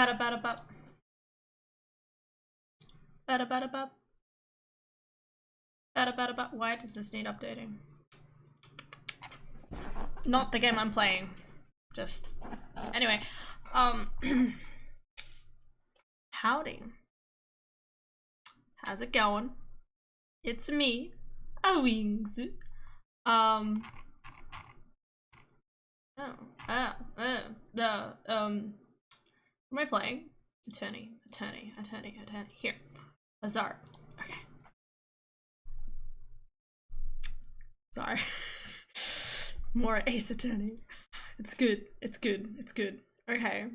Bada bada bop. Bada bada bop. Bada bada bop. Why does this need updating? Not the game I'm playing. Just anyway. Howdy. How's it going? It's me, Wings. What am I playing? Attorney. Here. Azar. Okay. Sorry. More Ace Attorney. It's good. Okay.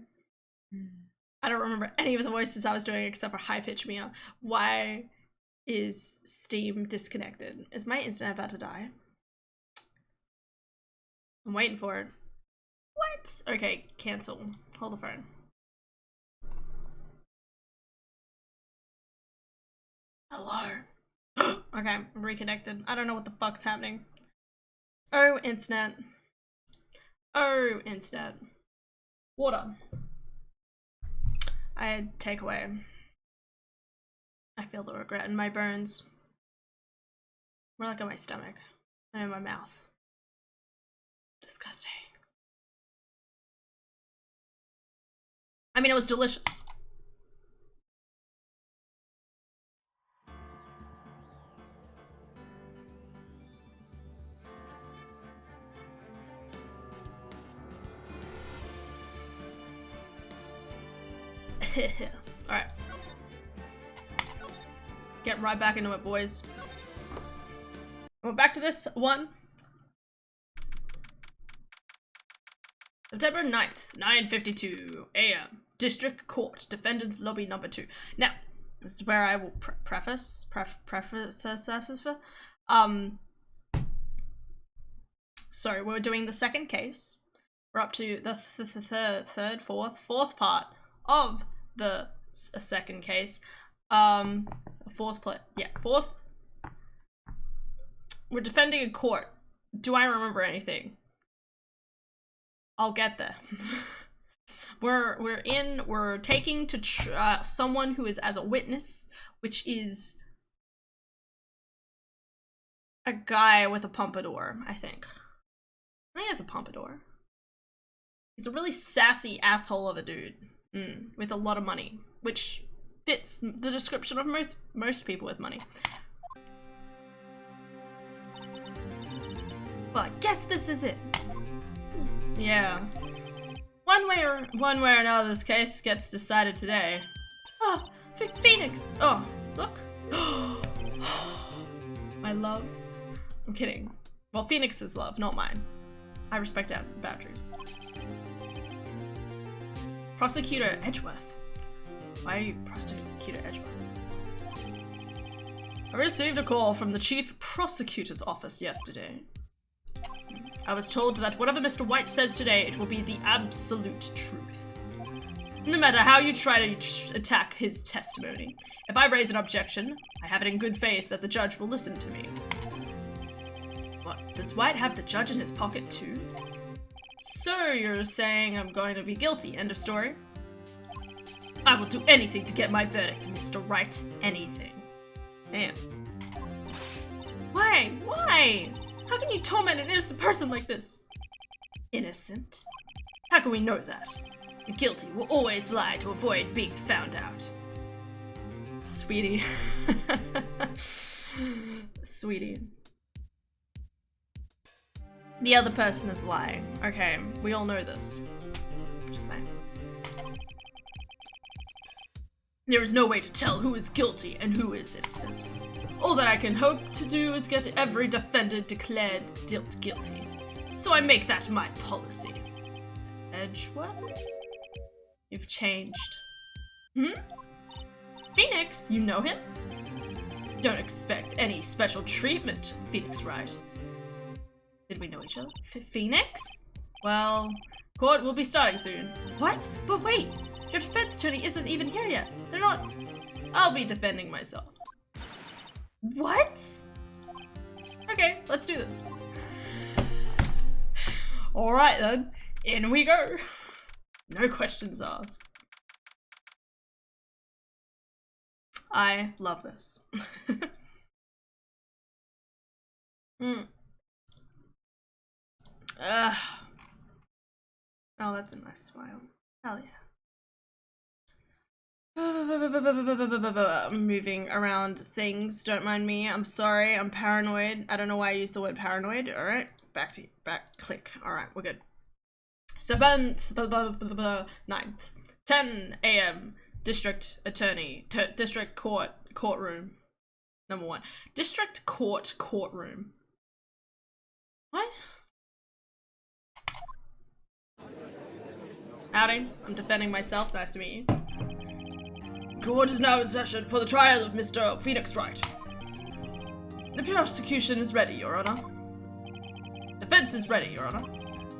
I don't remember any of the voices I was doing except for high pitch Mia. Why is Steam disconnected? Is my internet about to die? I'm waiting for it. What? Okay, cancel. Hold the phone. Hello. Okay, I'm reconnected. I don't know what the fuck's happening. Oh, internet. Oh, internet. Water. I had takeaway. I feel the regret in my bones. More like on my stomach and in my mouth. Disgusting. I mean, it was delicious. Alright. Get right back into it, boys. We're back to this one. September 9th, 9:52 AM. District Court, Defendant Lobby number 2. Now, this is where I will preface. So we're doing the second case. We're up to the fourth part of the second case. Fourth. We're defending a court. Do I remember anything? I'll get there. We're taking to someone who is as a witness, which is a guy with a pompadour, I think. I think he has a pompadour. He's a really sassy asshole of a dude. With a lot of money, which fits the description of most people with money. Well, I guess this is it. Yeah. One way or another, this case gets decided today. Oh, Phoenix! Oh, look. My love. I'm kidding. Well, Phoenix's love, not mine. I respect our boundaries. Prosecutor Edgeworth. Why are you Prosecutor Edgeworth? I received a call from the Chief Prosecutor's office yesterday. I was told that whatever Mr. White says today, it will be the absolute truth. No matter how you try to attack his testimony, if I raise an objection, I have it in good faith that the judge will listen to me. What, does White have the judge in his pocket too? So you're saying I'm going to be guilty, end of story? I will do anything to get my verdict, Mr. Wright. Anything. Man. Why? Why? How can you torment an innocent person like this? Innocent? How can we know that? The guilty will always lie to avoid being found out. Sweetie. Sweetie. The other person is lying. Okay, we all know this. Just saying. There is no way to tell who is guilty and who is innocent. All that I can hope to do is get every defendant declared guilty. So I make that my policy. Edgeworth? You've changed. Phoenix, you know him? Don't expect any special treatment, Phoenix Wright. Did we know each other? Phoenix? Well, court will be starting soon. What? But wait, your defense attorney isn't even here yet. They're not. I'll be defending myself. What? Okay, let's do this. Alright then, in we go. No questions asked. I love this. Oh, that's a nice smile. Hell yeah. I'm moving around things, don't mind me. I'm sorry, I'm paranoid. I don't know why I used the word paranoid. Alright, back, click. Alright, we're good. 7th, 9th, 10 AM, District Attorney, District Court, Courtroom. Number 1. District Court, Courtroom. What? Howdy, I'm defending myself. Nice to meet you. Court is now in session for the trial of Mr. Phoenix Wright. The prosecution is ready, Your Honor. Defense is ready, Your Honor.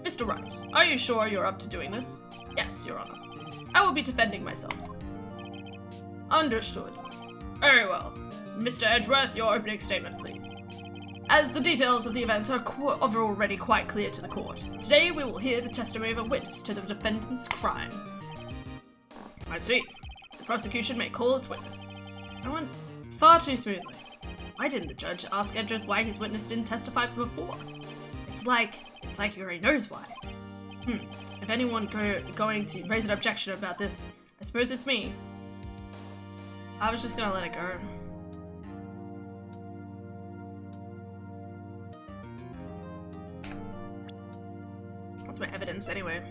Mr. Wright, are you sure you're up to doing this? Yes, Your Honor. I will be defending myself. Understood. Very well. Mr. Edgeworth, your opening statement, please. As the details of the event are already quite clear to the court, today we will hear the testimony of a witness to the defendant's crime. I see. The prosecution may call its witness. I went far too smoothly. Why didn't the judge ask Edgeworth why his witness didn't testify before? It's like he already knows why. If anyone going to raise an objection about this, I suppose it's me. I was just gonna let it go. What's my evidence anyway?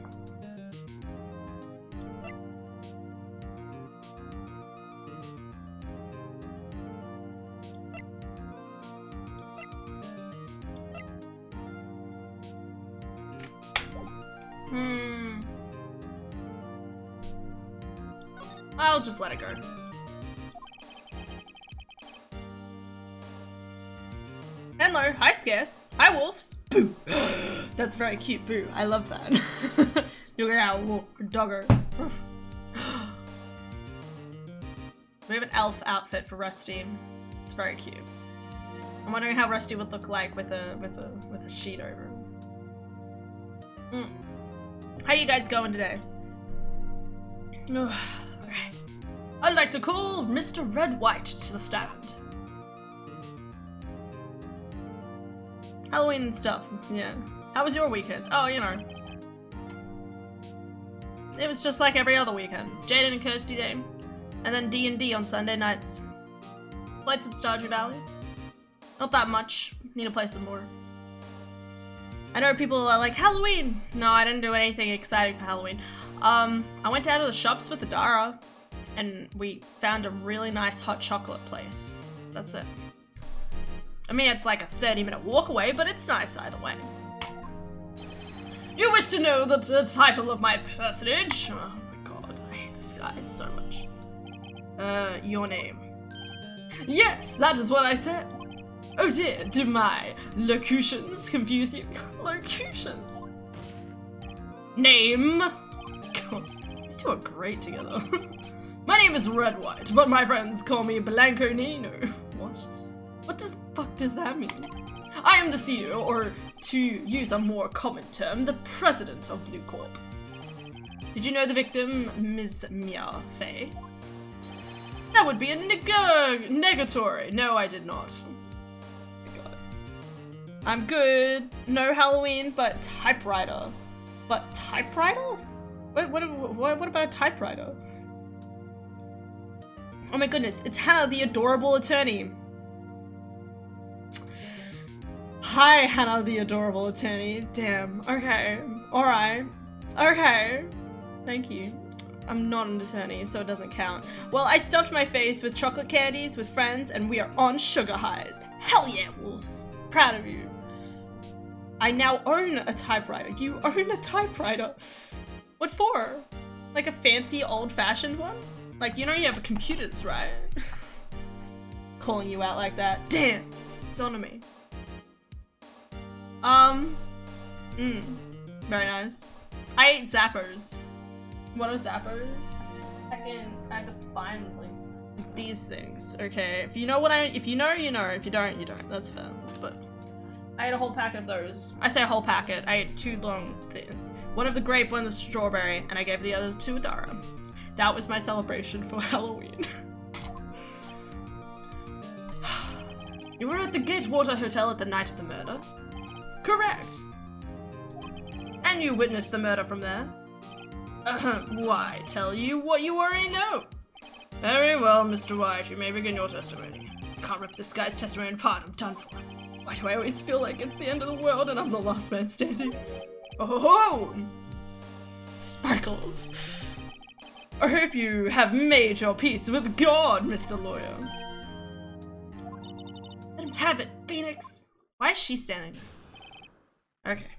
I'll just let it go. Hello, hi Scarce. Hi Wolves. Boo. That's very cute, Boo. I love that. You're a dogger. We have an elf outfit for Rusty. It's very cute. I'm wondering how Rusty would look like with a sheet over him. How you guys going today? Alright. I'd like to call Mr. Red White to the stand. Halloween and stuff, yeah. How was your weekend? Oh, you know. It was just like every other weekend. Jaden and Kirsty Day. And then D&D on Sunday nights. Played some Stardew Valley. Not that much. Need to play some more. I know people are like, Halloween! No, I didn't do anything exciting for Halloween. I went down to the shops with Adara, and we found a really nice hot chocolate place. That's it. I mean, it's like a 30-minute walk away, but it's nice either way. You wish to know the title of my personage? Oh my god, I hate this guy so much. Your name. Yes, that is what I said. Oh dear, do my locutions confuse you? Locutions. Name. God, these two are great together. My name is Red White, but my friends call me Blanco Nino. What? What the fuck does that mean? I am the CEO, or to use a more common term, the president of Blue Corp. Did you know the victim, Ms. Mia Fey? That would be a negatory. No, I did not. I'm good. No Halloween, but typewriter. But typewriter? What about a typewriter? Oh my goodness, it's Hannah, the adorable attorney. Hi, Hannah, the adorable attorney. Damn. Okay. Alright. Okay. Thank you. I'm not an attorney, so it doesn't count. Well, I stuffed my face with chocolate candies with friends, and we are on sugar highs. Hell yeah, Wolves. Proud of you. I now own a typewriter. You own a typewriter? What for? Like a fancy old-fashioned one? Like, you know you have computers, right? Calling you out like that. Damn! It's on to me. Very nice. I ate Zappers. What are Zappers? I had to find, like, these things, okay? If you know what if you know, you know. If you don't, you don't. That's fair. But I ate a whole packet of those. I say a whole packet. I ate 2 long things. One of the grape, one of the strawberry, and I gave the others to Adara. That was my celebration for Halloween. You were at the Gatewater Hotel at the night of the murder? Correct. And you witnessed the murder from there? Why, tell you what you already know. Very well, Mr. Wright, you may begin your testimony. Can't rip this guy's testimony apart, I'm done for. Why do I always feel like it's the end of the world and I'm the last man standing? Oh! Sparkles. I hope you have made your peace with God, Mr. Lawyer. Let him have it, Phoenix. Why is she standing there? Okay.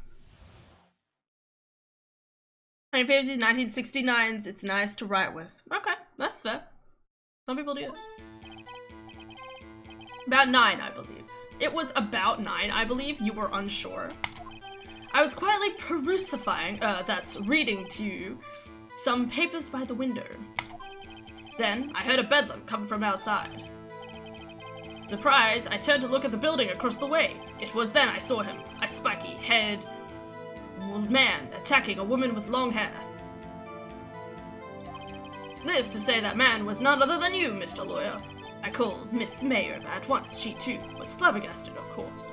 I mean, these 1969s, it's nice to write with. Okay, that's fair. Some people do that. About 9, I believe. It was about 9, I believe. You were unsure. I was quietly that's reading to you some papers by the window. Then, I heard a bedlam come from outside. Surprised, I turned to look at the building across the way. It was then I saw him, a spiky-haired man attacking a woman with long hair. This to say that man was none other than you, Mr. Lawyer. I called Miss Mayer at once. She too was flabbergasted, of course.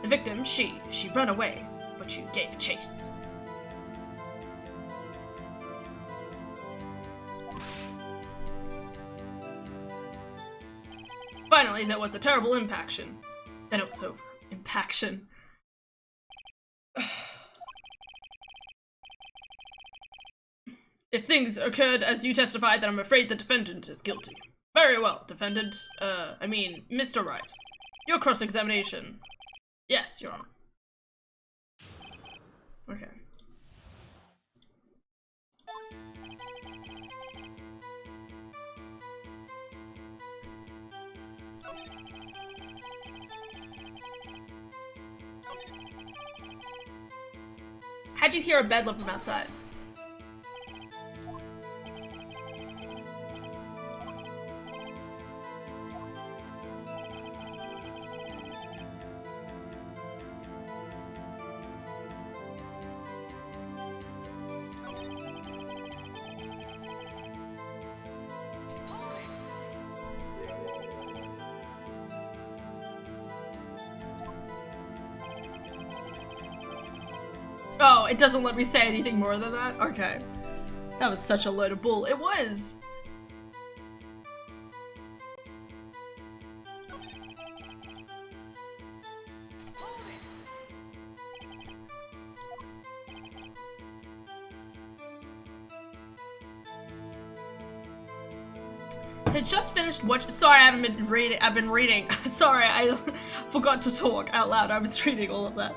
The victim, she ran away, but you gave chase. Finally, there was a terrible impaction. Then it was over. Impaction. If things occurred as you testified, then I'm afraid the defendant is guilty. Very well, defendant. Mr. Wright. Your cross-examination. Yes, Your Honor. Okay. How'd you hear a bedlam from outside? Oh, it doesn't let me say anything more than that? Okay. That was such a load of bull. It was! I just finished watching. Sorry, I haven't been reading. I've been reading. Sorry, I forgot to talk out loud. I was reading all of that.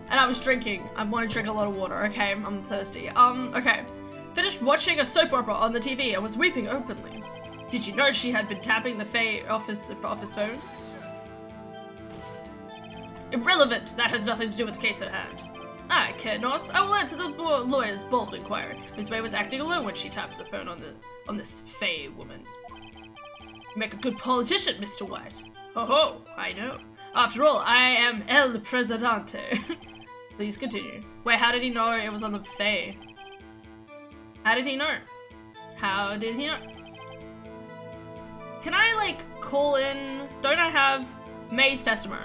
And I was drinking. I want to drink a lot of water, okay? I'm thirsty. Okay. Finished watching a soap opera on the TV and was weeping openly. Did you know she had been tapping the Faye office phone? Irrelevant. That has nothing to do with the case at hand. I care not. I will answer the lawyer's bold inquiry. Miss May was acting alone when she tapped the phone on this Faye woman. You make a good politician, Mr. White. Ho ho, I know. After all, I am El Presidente. Please continue. Wait, how did he know it was on the Fae? How did he know? How did he know? Can I, like, call in? Don't I have May's testimony?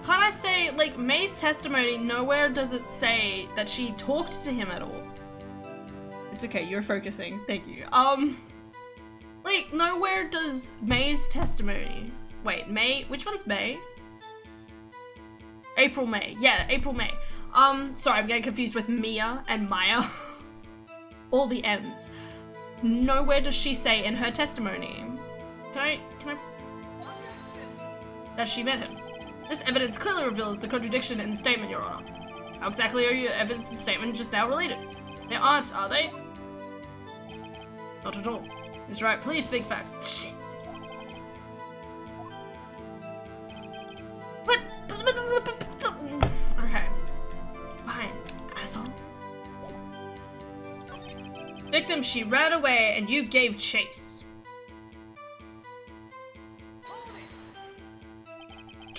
Can't I say, like, May's testimony, nowhere does it say that she talked to him at all. It's okay, you're focusing. Thank you. Like, nowhere does May's testimony... Wait, May? Which one's May? April, May. Yeah, April, May. Sorry, I'm getting confused with Mia and Maya. All the M's. Nowhere does she say in her testimony. Can I... that she met him. This evidence clearly reveals the contradiction in the statement, Your Honor. How exactly are your evidence and the statement just now related? They aren't, are they? Not at all. Mr. Wright, please think facts. Shit. But okay. Fine, asshole. Victim, she ran away and you gave chase.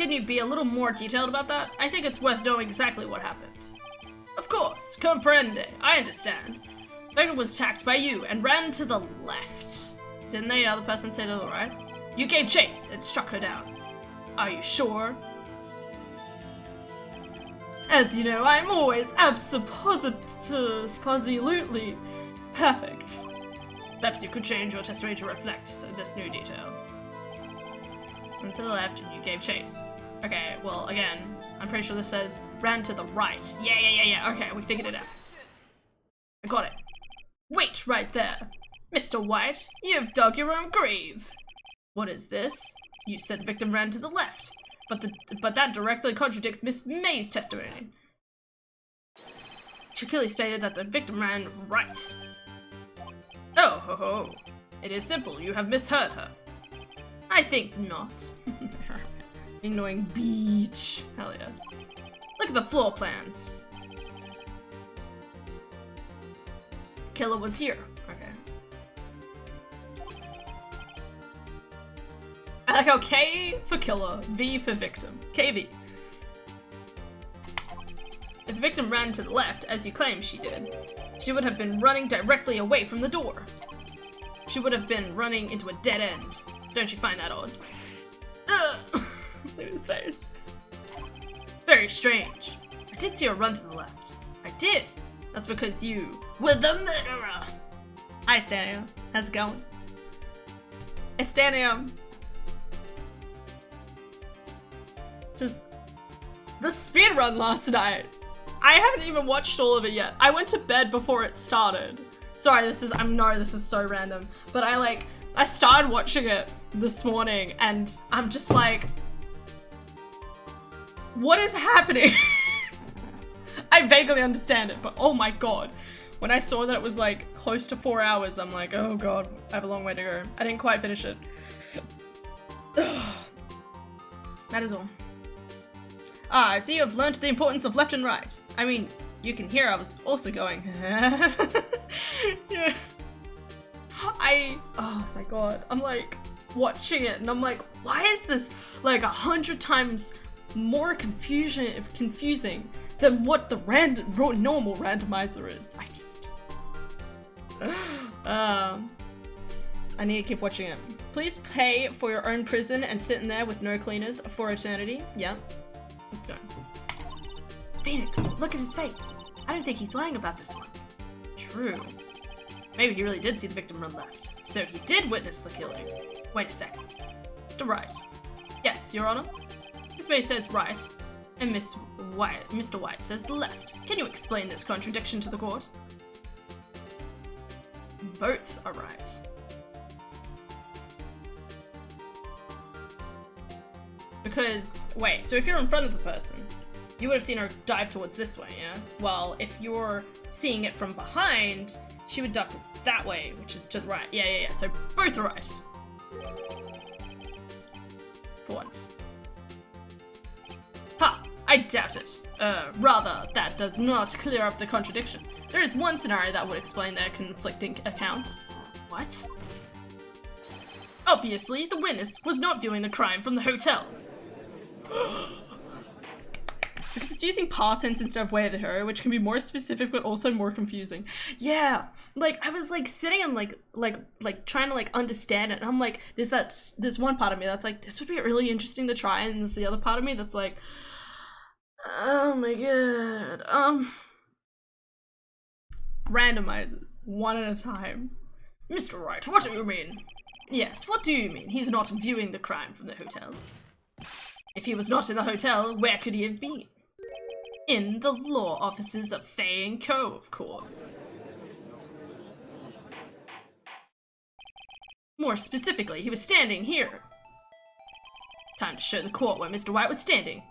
Can you be a little more detailed about that? I think it's worth knowing exactly what happened. Of course, comprende. I understand. Victim was attacked by you and ran to the left. Didn't the other person say to the right? You gave chase and struck her down. Are you sure? As you know, I'm always absolutely perfect. Perhaps you could change your testimony to reflect this new detail. Went to the left and you gave chase. Okay, well, again, I'm pretty sure this says ran to the right. Yeah. Okay, we figured it out. I got it. Wait right there. Mr. White, you've dug your own grave. What is this? You said the victim ran to the left, but that directly contradicts Miss May's testimony. She clearly stated that the victim ran right. Oh, ho, ho. It is simple. You have misheard her. I think not. Annoying beach. Hell yeah. Look at the floor plans. Killer was here. Okay. I like how K for killer, V for victim. KV. If the victim ran to the left, as you claim she did, she would have been running directly away from the door. She would have been running into a dead end. Don't you find that odd? Ugh. Look at his face. Very strange. I did see her run to the left. I did. That's because you were the murderer. Hi, Stania. How's it going? Stania. Just the speedrun last night. I haven't even watched all of it yet. I went to bed before it started. Sorry, this is so random. But I started watching it this morning and I'm just like, what is happening? I vaguely understand it, but oh my god. When I saw that it was like close to 4 hours, I'm like, oh god, I have a long way to go. I didn't quite finish it. That is all. Ah, I see you have learned the importance of left and right. I mean, you can hear I was also going. Yeah. Oh my god, I'm like watching it and I'm like, why is this like 100 times more confusing than what the normal randomizer is? I just... I need to keep watching it. Please pay for your own prison and sit in there with no cleaners for eternity. Yeah, let's go. Phoenix, look at his face. I don't think he's lying about this one. True. Maybe he really did see the victim run left. So he did witness the killing. Wait a second. Mr. Wright. Yes, Your Honor. Miss May says right, and Mr. White says left. Can you explain this contradiction to the court? Both are right. Because, wait, so if you're in front of the person, you would have seen her dive towards this way, yeah? Well, if you're seeing it from behind, she would duck that way, which is to the right. Yeah. So both are right. For once. Ha! I doubt it. Rather, that does not clear up the contradiction. There is one scenario that would explain their conflicting accounts. What? Obviously, the witness was not viewing the crime from the hotel. Because it's using past tense instead of way of the hero, which can be more specific but also more confusing. Yeah, like I was like sitting and like trying to like understand it, and I'm like, there's one part of me that's like, this would be really interesting to try, and there's the other part of me that's like, oh my god, randomize it one at a time. Mr. Wright, what do you mean? Yes, what do you mean? He's not viewing the crime from the hotel. If he was not in the hotel, where could he have been? In the law offices of Fay & Co., of course. More specifically, he was standing here. Time to show the court where Mr. White was standing.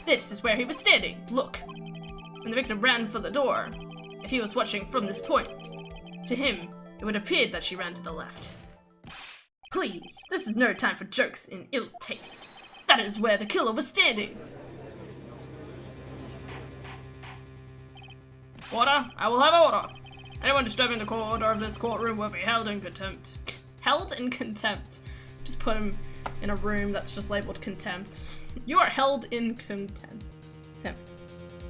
This is where he was standing. Look. When the victim ran for the door, if he was watching from this point, to him, it would appear that she ran to the left. Please, this is no time for jokes in ill taste. That is where the killer was standing. Order, I will have order. Anyone disturbing the court order of this courtroom will be held in contempt. Held in contempt. Just put him in a room that's just labeled contempt. You are held in contempt.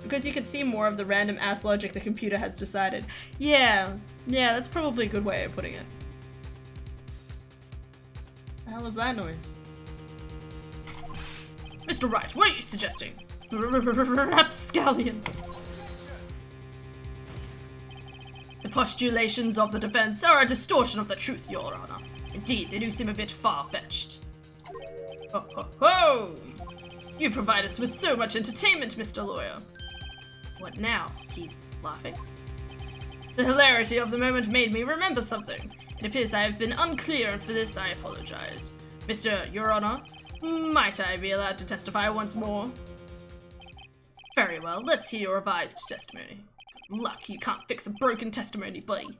Because you can see more of the random ass logic the computer has decided. Yeah, that's probably a good way of putting it. How was that noise? Mr. Wright, what are you suggesting? Rapscallion. The postulations of the defense are a distortion of the truth, Your Honor. Indeed, they do seem a bit far-fetched. Ho ho ho! You provide us with so much entertainment, Mr. Lawyer. What now? He's laughing. The hilarity of the moment made me remember something. It appears I have been unclear, and for this I apologize. Your Honor, might I be allowed to testify once more? Very well, let's hear your revised testimony. Luck, you can't fix a broken testimony, buddy.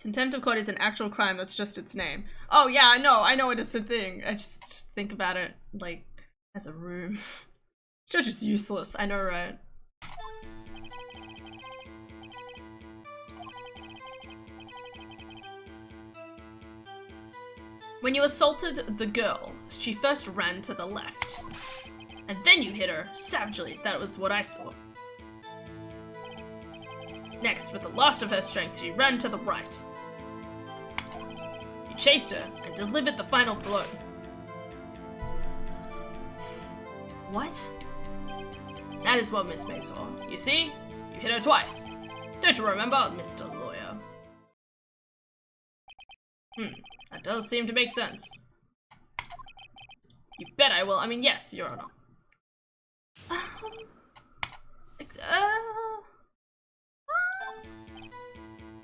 Contempt of court is an actual crime, that's just its name. Oh yeah, I know it is a thing. I just think about it, like, as a room. Judge is useless, I know, right? When you assaulted the girl, she first ran to the left. And then you hit her savagely. That was what I saw. Next, with the last of her strength, she ran to the right. You chased her and delivered the final blow. What? That is what Miss May saw. You see? You hit her twice. Don't you remember, Mr. Lawyer? That does seem to make sense. You bet I will. I mean, yes, Your Honor.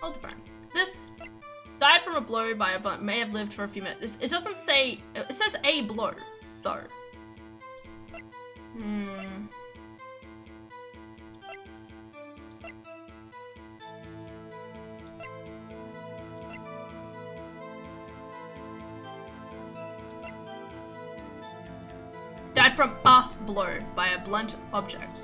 Hold the phone. This died from a blow by a butt, may have lived for a few minutes. It doesn't say, it says a blow, though. Died from a blow by a blunt object.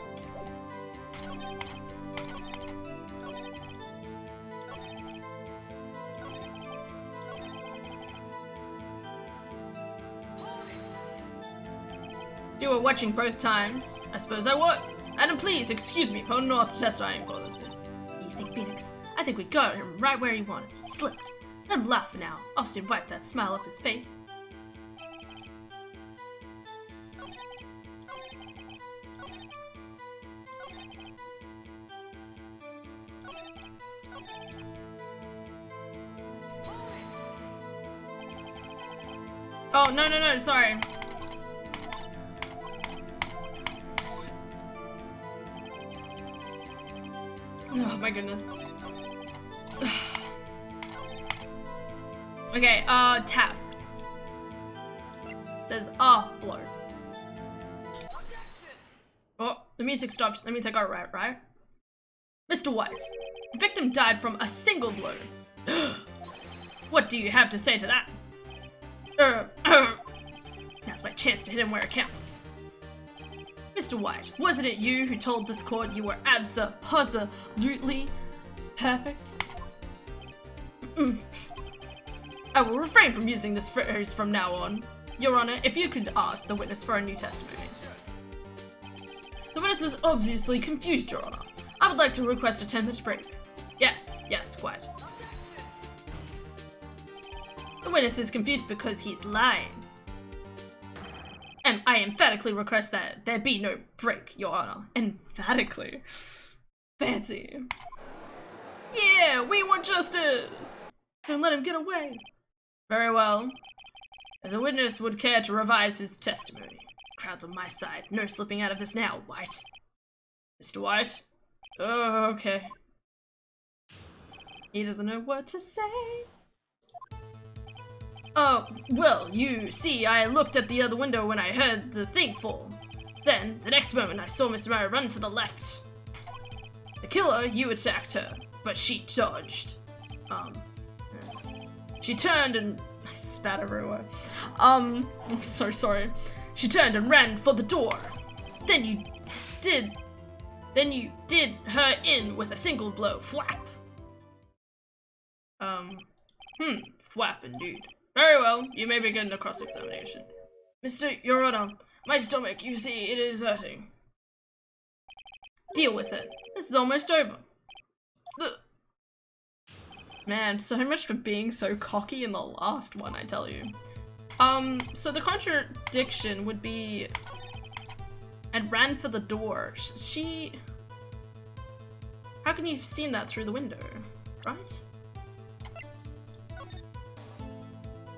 You were watching both times. I suppose I was. Adam, please, excuse me for not testifying for this. You think, Phoenix? I think we got him right where he wanted. Slipped. Let him laugh for now. I'll soon wipe that smile off his face. Oh, no, sorry. Oh my goodness. Okay, tap. It says, blow. Oh, the music stopped. That means I got it right? Mr. White, the victim died from a single blow. What do you have to say to that? That's my chance to hit him where it counts. Mr. White, wasn't it you who told this court you were absolutely perfect? I will refrain from using this phrase from now on. Your Honor, if you could ask the witness for a new testimony. The witness was obviously confused, Your Honor. I would like to request a 10-minute break. Yes, quite. The witness is confused because he's lying. And I emphatically request that there be no break, Your Honor. Emphatically. Fancy. Yeah, we want justice! Don't let him get away. Very well. If the witness would care to revise his testimony. Crowd's on my side. No slipping out of this now, White. Mr. White? Oh, okay. He doesn't know what to say. Oh, well, you see, I looked at the other window when I heard the thing fall. Then, the next moment, I saw Miss Mary run to the left. The killer, you attacked her, but she dodged. She turned and... I spat everywhere. I'm so sorry. She turned and ran for the door. Then you did Then you did her in with a single blow. Flap. Flap indeed. Very well, you may begin the cross-examination. Mr. Your Honor, my stomach, you see, it is hurting. Deal with it. This is almost over. Ugh. Man, so much for being so cocky in the last one, I tell you. So the contradiction would be... and ran for the door. She... How can you have seen that through the window, right?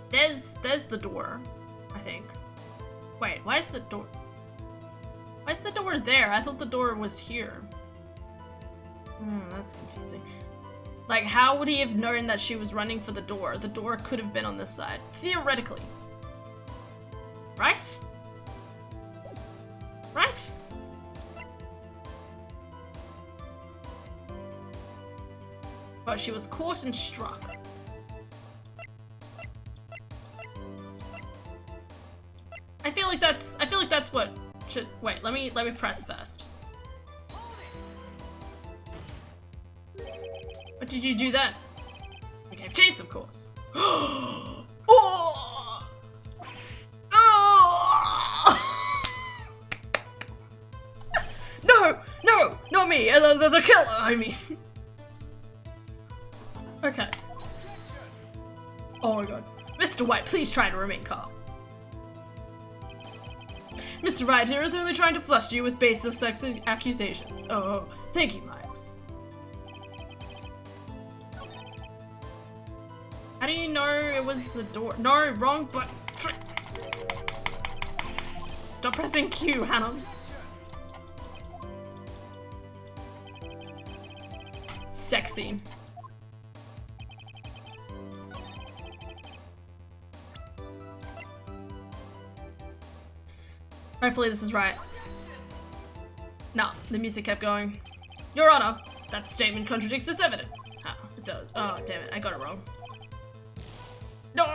There's the door, I think. Wait, why is the door... Why is the door there? I thought the door was here. That's confusing. Like, how would he have known that she was running for the door? The door could have been on this side. Theoretically. Right? Right? But she was caught and struck. I feel like that's what should wait, let me press first. What did you do then? I gave chase, of course. Oh! Oh! No! No! Not me! The killer, I mean. Okay. Oh my god. Mr. White, please try to remain calm. Mr. Wright here is only trying to fluster you with baseless sex accusations. Oh, thank you, Miles. How do you know it was the door? No, wrong button. Stop pressing Q, Hannah. Sexy. Hopefully this is right. Nah, the music kept going. Your Honor, that statement contradicts this evidence. Ah, it does. Oh, damn it, I got it wrong. No!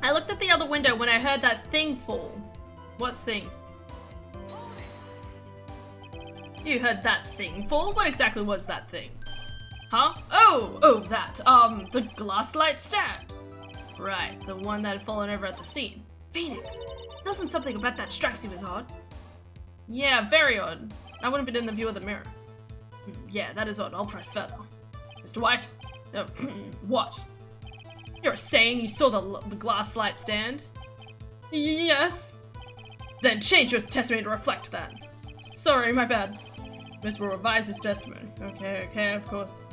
I looked at the other window when I heard that thing fall. What thing? You heard that thing fall? What exactly was that thing? Huh? Oh, that. The glass light stand. Right, the one that had fallen over at the scene. Phoenix, doesn't something about that strikes you as odd? Yeah, very odd. I wouldn't have been in the view of the mirror. Yeah, that is odd. I'll press further. Mr. White? What? You're saying you saw the glass light stand? Yes. Then change your testimony to reflect that. Sorry, my bad. Miss will revise his testimony. Okay, of course.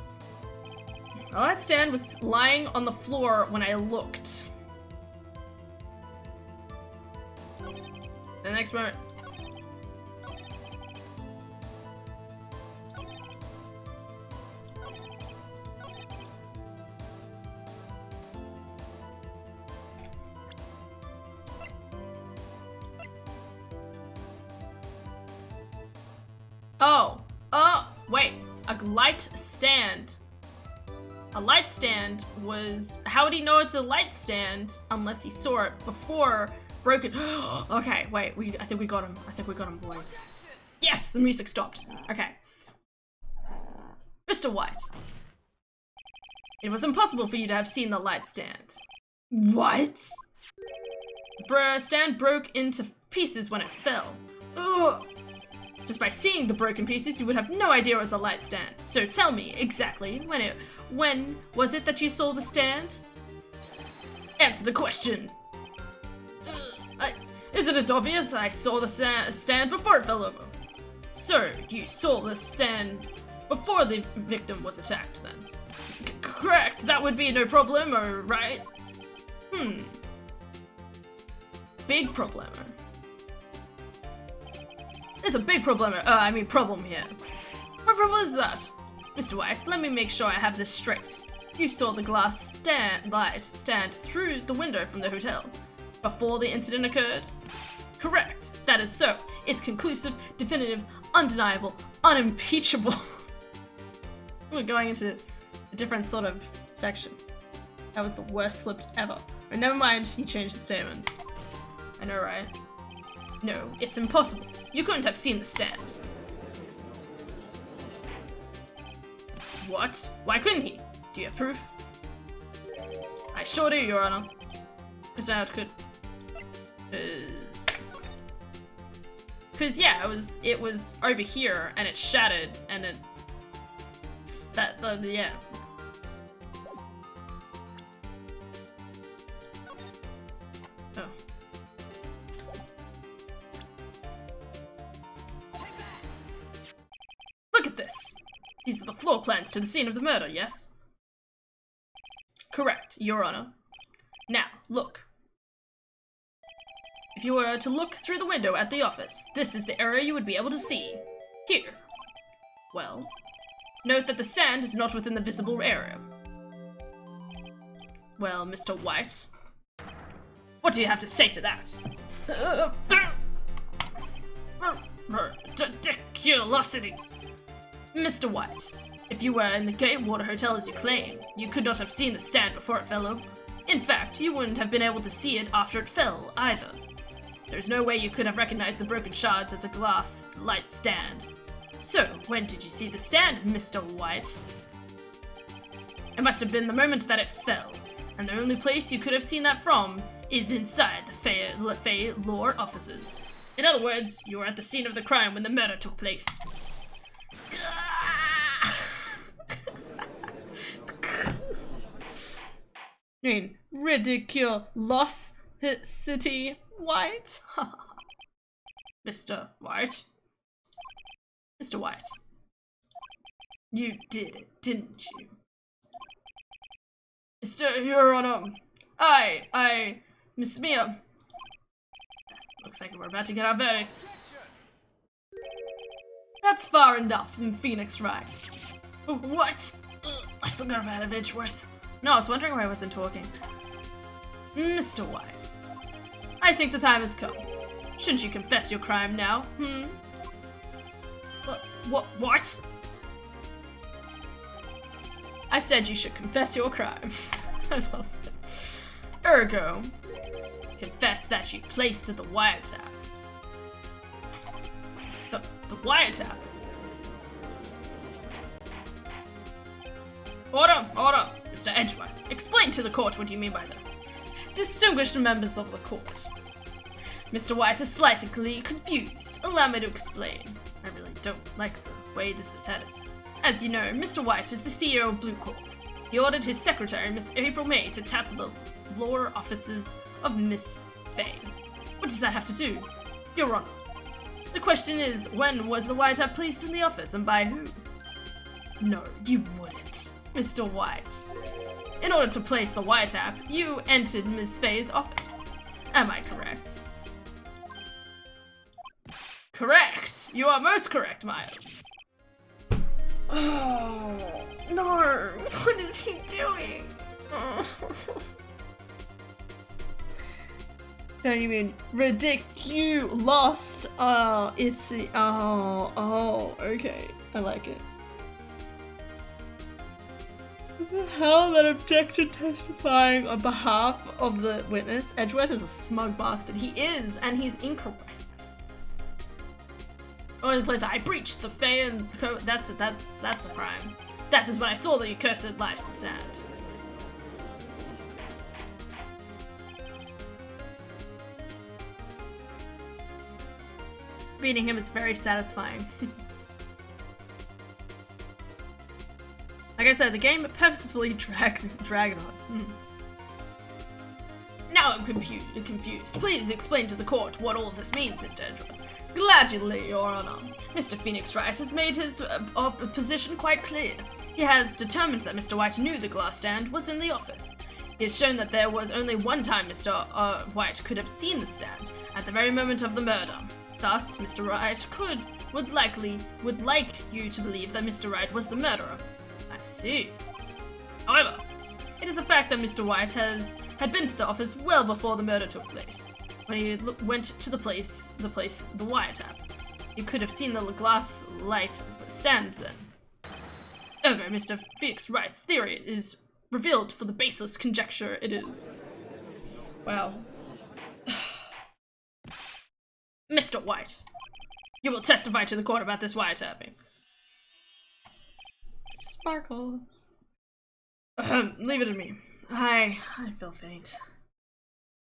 The light stand was lying on the floor when I looked. The next moment. Wait, a light stand. A light stand was... How would he know it's a light stand unless he saw it before broken? Okay, wait, I think we got him. I think we got him, boys. Yes, the music stopped. Okay. Mr. White. It was impossible for you to have seen the light stand. What? The stand broke into pieces when it fell. Ugh. Just by seeing the broken pieces, you would have no idea it was a light stand. So tell me, exactly, when was it that you saw the stand? Answer the question. Isn't it obvious? I saw the stand before it fell over. So, you saw the stand before the victim was attacked, then? Correct, that would be no problemo, right? Big problemo. There's a big problem here. What was that? Mr. White, let me make sure I have this straight. You saw the glass light stand through the window from the hotel before the incident occurred? Correct. That is so. It's conclusive, definitive, undeniable, unimpeachable. We're going into a different sort of section. That was the worst slipped ever. But never mind, he changed his statement. I know, right? No, it's impossible. You couldn't have seen the stand. What? Why couldn't he? Do you have proof? I sure do, Your Honor. Because now it could... Because yeah, it was over here, and it shattered, and it... yeah. Oh. Look at this! These are the floor plans to the scene of the murder, yes? Correct, Your Honor. Now, look. If you were to look through the window at the office, this is the area you would be able to see. Here. Well, note that the stand is not within the visible area. Well, Mr. White, what do you have to say to that? Ridiculosity! Mr. White, if you were in the Gatewater Hotel as you claim, you could not have seen the stand before it fell over. In fact, you wouldn't have been able to see it after it fell, either. There's no way you could have recognized the broken shards as a glass light stand. So, when did you see the stand, Mr. White? It must have been the moment that it fell, and the only place you could have seen that from is inside the Fey Lore offices. In other words, you were at the scene of the crime when the murder took place. I mean, ridiculosity, White? Mr. White? Mr. White, you did it, didn't you? Mr. Your Honor, Miss Mia. Looks like we're about to get our verdict. That's far enough from Phoenix Wright. What? I forgot about it, Edgeworth. No, I was wondering why I wasn't talking. Mr. White, I think the time has come. Shouldn't you confess your crime now, What? I said you should confess your crime. I love it. Ergo, confess that you placed the wiretap. The wiretap? Order! Mr. Edgeworth, explain to the court what you mean by this. Distinguished members of the court. Mr. White is slightly confused. Allow me to explain. I really don't like the way this is headed. As you know, Mr. White is the CEO of Blue Corp. He ordered his secretary, Miss April May, to tap the lore offices of Miss Fay. What does that have to do? Your Honor. The question is, when was the wiretap placed in the office and by who? No, you wouldn't, Mr. White. In order to place the wiretap, you entered Miss Fay's office. Am I correct? Correct! You are most correct, Miles. Oh, no! What is he doing? Oh. Don't you mean ridiculous? It's the okay. I like it. What the hell? That objection testifying on behalf of the witness. Edgeworth is a smug bastard. He is, and he's incorrect. Oh, the place I breached the Fey and code. That's a crime. That is when I saw the accursed lights stand. Reading him is very satisfying. Like I said, the game purposefully drags it on. Now I'm confused. Please explain to the court what all of this means, Mr. Edgeworth. Gladly, Your Honor. Mr. Phoenix Wright has made his position quite clear. He has determined that Mr. White knew the glass stand was in the office. He has shown that there was only one time Mr. White could have seen the stand, at the very moment of the murder. Thus, Mr. Wright could would like you to believe that Mr. Wright was the murderer. I see. However, it is a fact that Mr. Wright had been to the office well before the murder took place. When he went to the wiretap, you could have seen the glass light stand then. However, Mr. Felix Wright's theory is revealed for the baseless conjecture it is. Wow. Mr. White, you will testify to the court about this wiretapping. Sparkles. Leave it to me. I feel faint.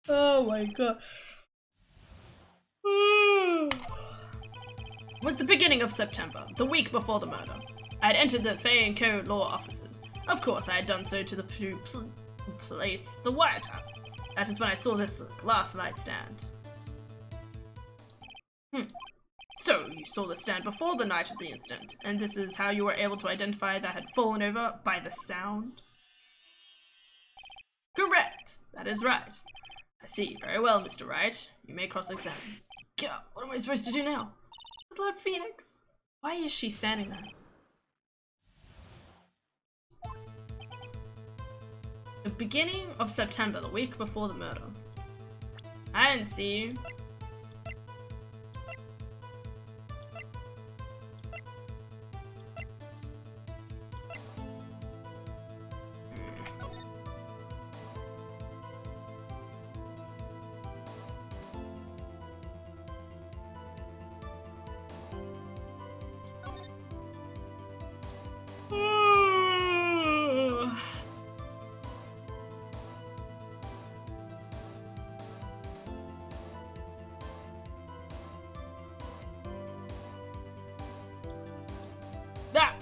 Oh my god. It was the beginning of September, the week before the murder. I had entered the Fay & Co. law offices. Of course, I had done so to place the wiretap. That is when I saw this glass light stand. So, you saw the stand before the night of the incident, and this is how you were able to identify that had fallen over by the sound? Correct! That is right. I see. Very well, Mr. Wright. You may cross-examine. God, what am I supposed to do now? Lord Phoenix? Why is she standing there? The beginning of September, the week before the murder. I didn't see you.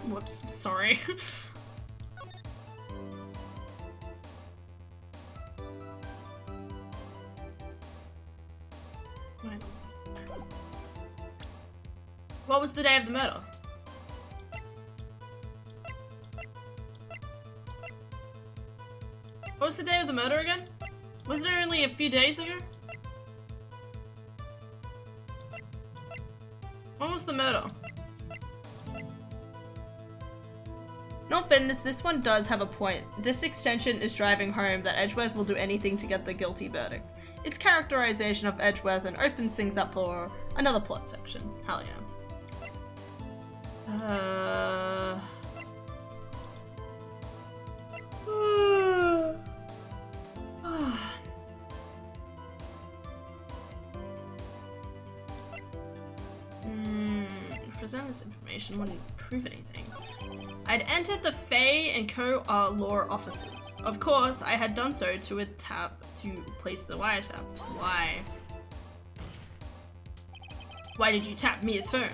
Whoops, sorry. What was the day of the murder? What was the day of the murder again? Was there only a few days ago? When was the murder? In all fairness, this one does have a point. This extension is driving home that Edgeworth will do anything to get the guilty verdict. Its characterization of Edgeworth and opens things up for another plot section. Hell yeah. Present this information wouldn't prove anything. I'd entered the Fay & Co. law offices. Of course, I had done so to place the wiretap. Why? Why did you tap Mia's phone?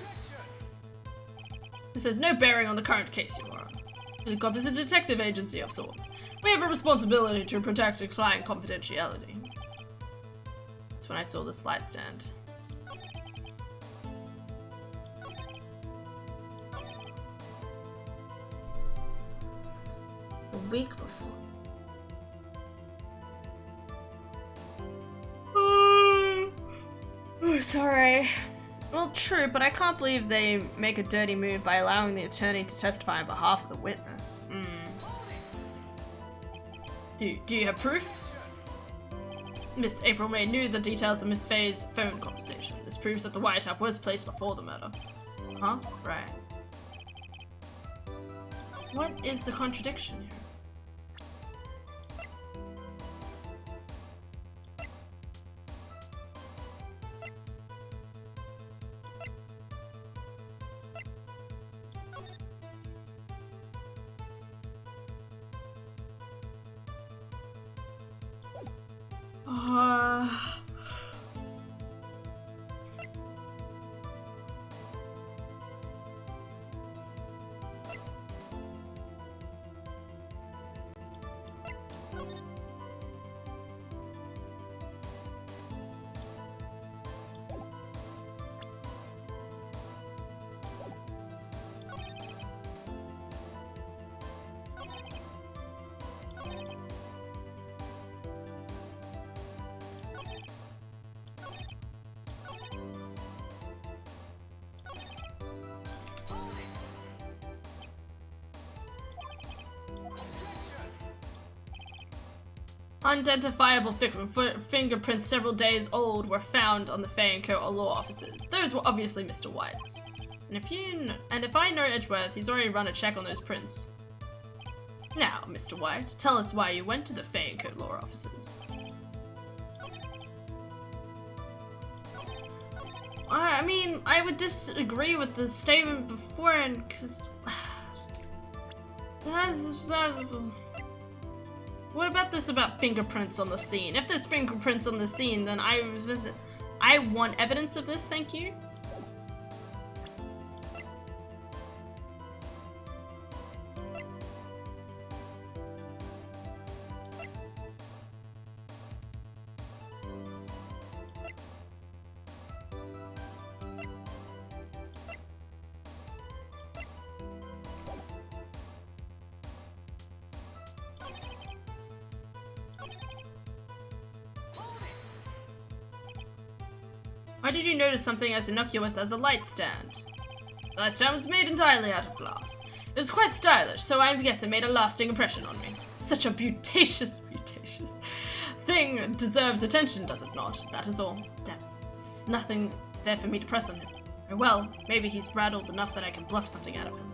This has no bearing on the current case you are on. Philip is a detective agency of sorts. We have a responsibility to protect client confidentiality. That's when I saw the slide stand. Week before. Oh, sorry. Well, true, but I can't believe they make a dirty move by allowing the attorney to testify on behalf of the witness. Do you have proof? Miss April May knew the details of Miss Fay's phone conversation. This proves that the wiretap was placed before the murder. Huh? Right. What is the contradiction here? Unidentifiable fingerprints several days old were found on the Fey & Co. law offices. Those were obviously Mr. White's. And if I know Edgeworth, he's already run a check on those prints. Now, Mr. White, tell us why you went to the Fey & Co. law offices. I mean, I would disagree with the statement before, and because what about this about fingerprints on the scene? If there's fingerprints on the scene, then I want evidence of this, thank you. Why did you notice something as innocuous as a light stand? The light stand was made entirely out of glass. It was quite stylish, so I guess it made a lasting impression on me. Such a beauticious thing deserves attention, does it not? That is all. There's nothing there for me to press on him. Or well, maybe he's rattled enough that I can bluff something out of him.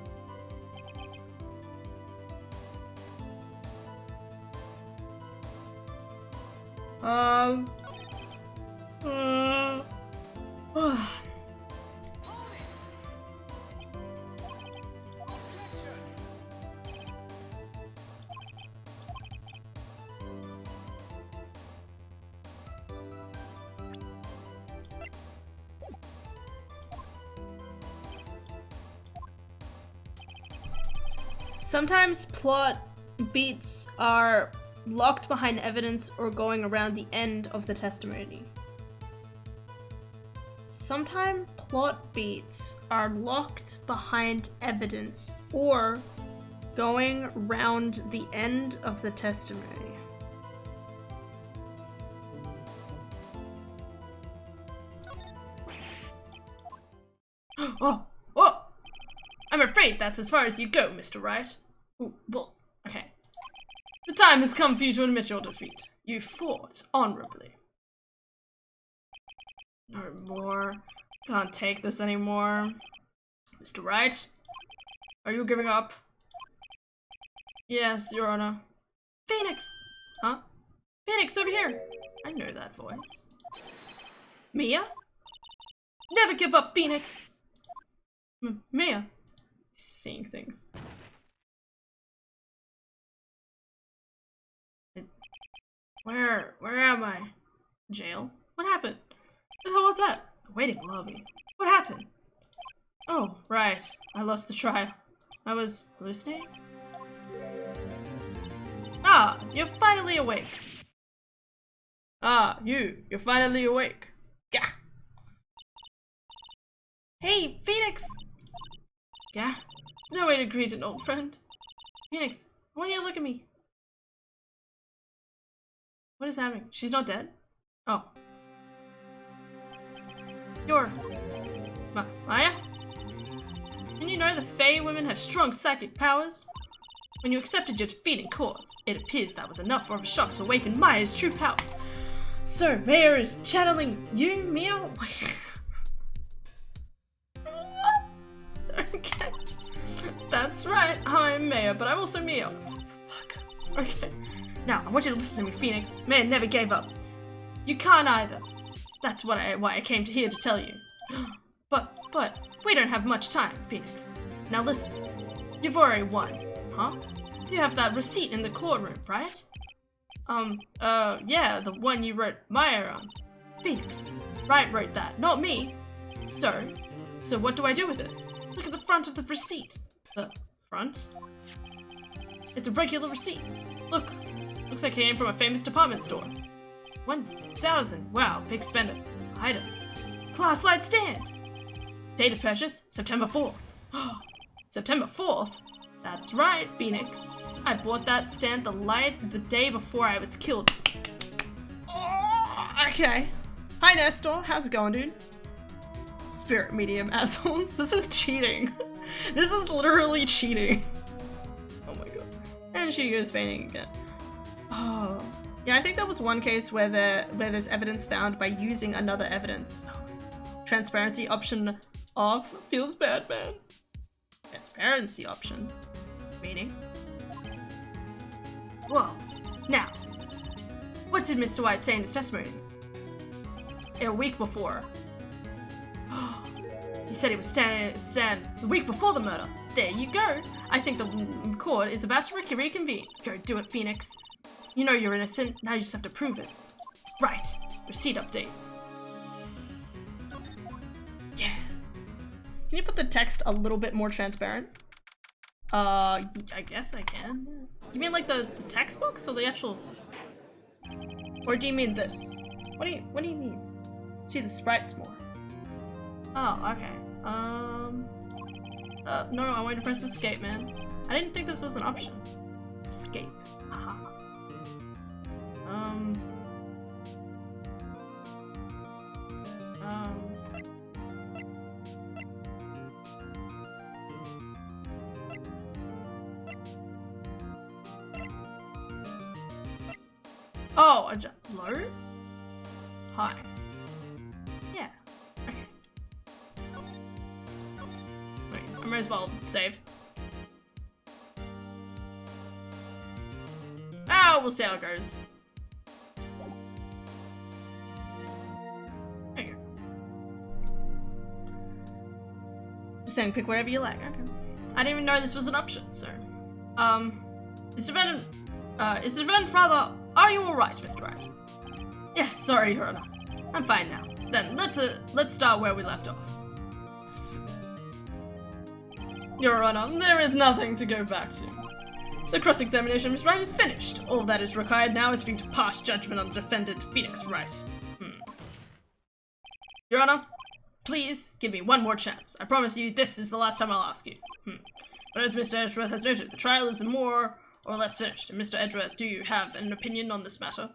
Sometimes plot beats are locked behind evidence or going around the end of the testimony. Sometimes plot beats are locked behind evidence or going round the end of the testimony. Oh! I'm afraid that's as far as you go, Mr. Wright. Ooh, well, okay. The time has come for you to admit your defeat. You fought honorably. No more. Can't take this anymore. Mr. Wright? Are you giving up? Yes, Your Honor. Phoenix! Huh? Phoenix, over here! I know that voice. Mia? Never give up, Phoenix! Mia. Seeing things. Where am I? Jail? What happened? What the hell was that? The waiting lobby. What happened? Oh, right. I lost the trial. I was hallucinating? Ah, you're finally awake. Ah, you're finally awake. Gah! Hey, Phoenix! Yeah? There's no way to greet an old friend. Phoenix, I want you to look at me. What is happening? She's not dead? Oh. You're... Maya? Didn't you know the Fey women have strong psychic powers? When you accepted your defeat in court, it appears that was enough of a shock to awaken Maya's true power. So, Maya is channeling you, Mia? Okay. That's right, I'm Maya, but I'm also Mia. Fuck. Okay. Now, I want you to listen to me, Phoenix. Maya never gave up. You can't either. That's why I came here to tell you. But, we don't have much time, Phoenix. Now listen. You've already won, huh? You have that receipt in the courtroom, right? Yeah, the one you wrote Maya on. Phoenix. Wright wrote that, not me. So what do I do with it? Look at the front of the receipt. The front? It's a regular receipt. Look. Looks like it came from a famous department store. 1,000. Wow, big spender. Item. Glass light stand. Date of purchase, September 4th. September 4th? That's right, Phoenix. I bought that stand the day before I was killed. Oh, okay. Hi, Nestor. How's it going, dude? Spirit medium assholes. This is cheating. This is literally cheating. Oh my god. And she goes fainting again. Oh, Yeah, I think there was one case where there's evidence found by using another evidence. Transparency option off. Feels bad, man. Transparency option. Meaning? Whoa. Now, what did Mr. White say in his testimony? A week before. He said he was stand the week before the murder. There you go. I think the court is about to reconvene. Go do it, Phoenix. You know you're innocent, now you just have to prove it. Right. Receipt update. Yeah. Can you put the text a little bit more transparent? I guess I can. You mean like the text box or the actual... Or do you mean this? What do you mean? See the sprites more. Oh, okay. No, I wanted to press escape, man. I didn't think this was an option. Escape. Aha. Oh, low? Hi. Yeah. Okay. Wait, I might as well save. Oh, we'll see how it goes. There you go. Just saying, pick whatever you like. Okay. I didn't even know this was an option, so. Is the defendant rather... Are you alright, Mr. Wright? Yes, sorry, Your Honor. I'm fine now. Then, let's start where we left off. Your Honor, there is nothing to go back to. The cross-examination of Mr. Wright is finished. All that is required now is for you to pass judgment on the defendant, Phoenix Wright. Your Honor, please give me one more chance. I promise you this is the last time I'll ask you. But as Mr. Edgeworth has noted, the trial is more or less finished. And Mr. Edgeworth, do you have an opinion on this matter?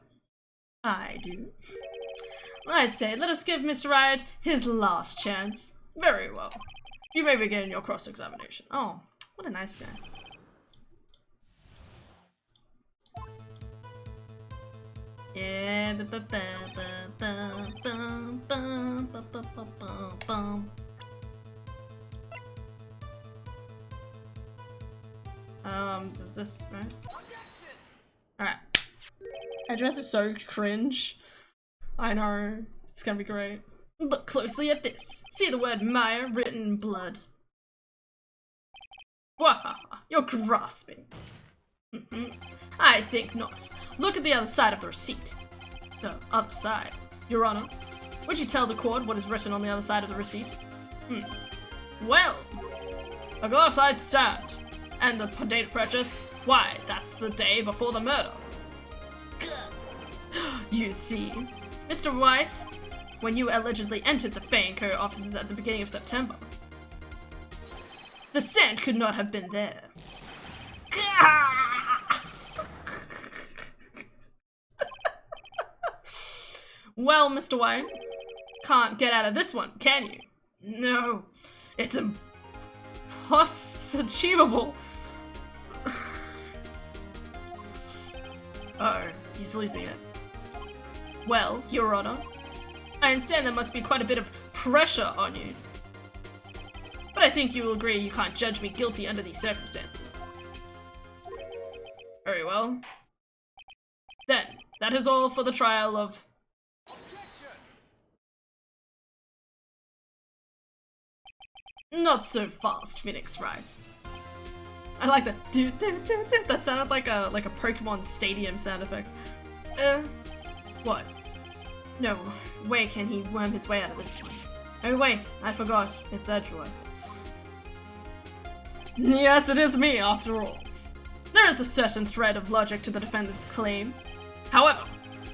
I do. I say, let us give Mr. Wright his last chance. Very well. You may begin your cross-examination. Oh, what a nice guy. Yeah. Was this right? Alright. Edgeworth is so cringe. I know. It's gonna be great. Look closely at this. See the word Maya written in blood. Wahaha, you're grasping. I think not. Look at the other side of the receipt. The other side. Your Honor, would you tell the court what is written on the other side of the receipt? Well, a glass-eyed stand. And the date of purchase? Why, that's the day before the murder. You see, Mr. White, when you allegedly entered the Fay & Co. offices at the beginning of September, the stand could not have been there. Well, Mr. White, can't get out of this one, can you? No, it's achievable. Oh, he's losing it. Well, Your Honor, I understand there must be quite a bit of pressure on you. But I think you will agree you can't judge me guilty under these circumstances. Very well. Then, that is all for the trial of... Not so fast, Phoenix Wright. I like the do do do do. That sounded like a Pokemon Stadium sound effect. What? No way can he worm his way out of this one. Oh wait, I forgot. It's Edgeworth. Yes, it is me, after all. There is a certain thread of logic to the defendant's claim. However,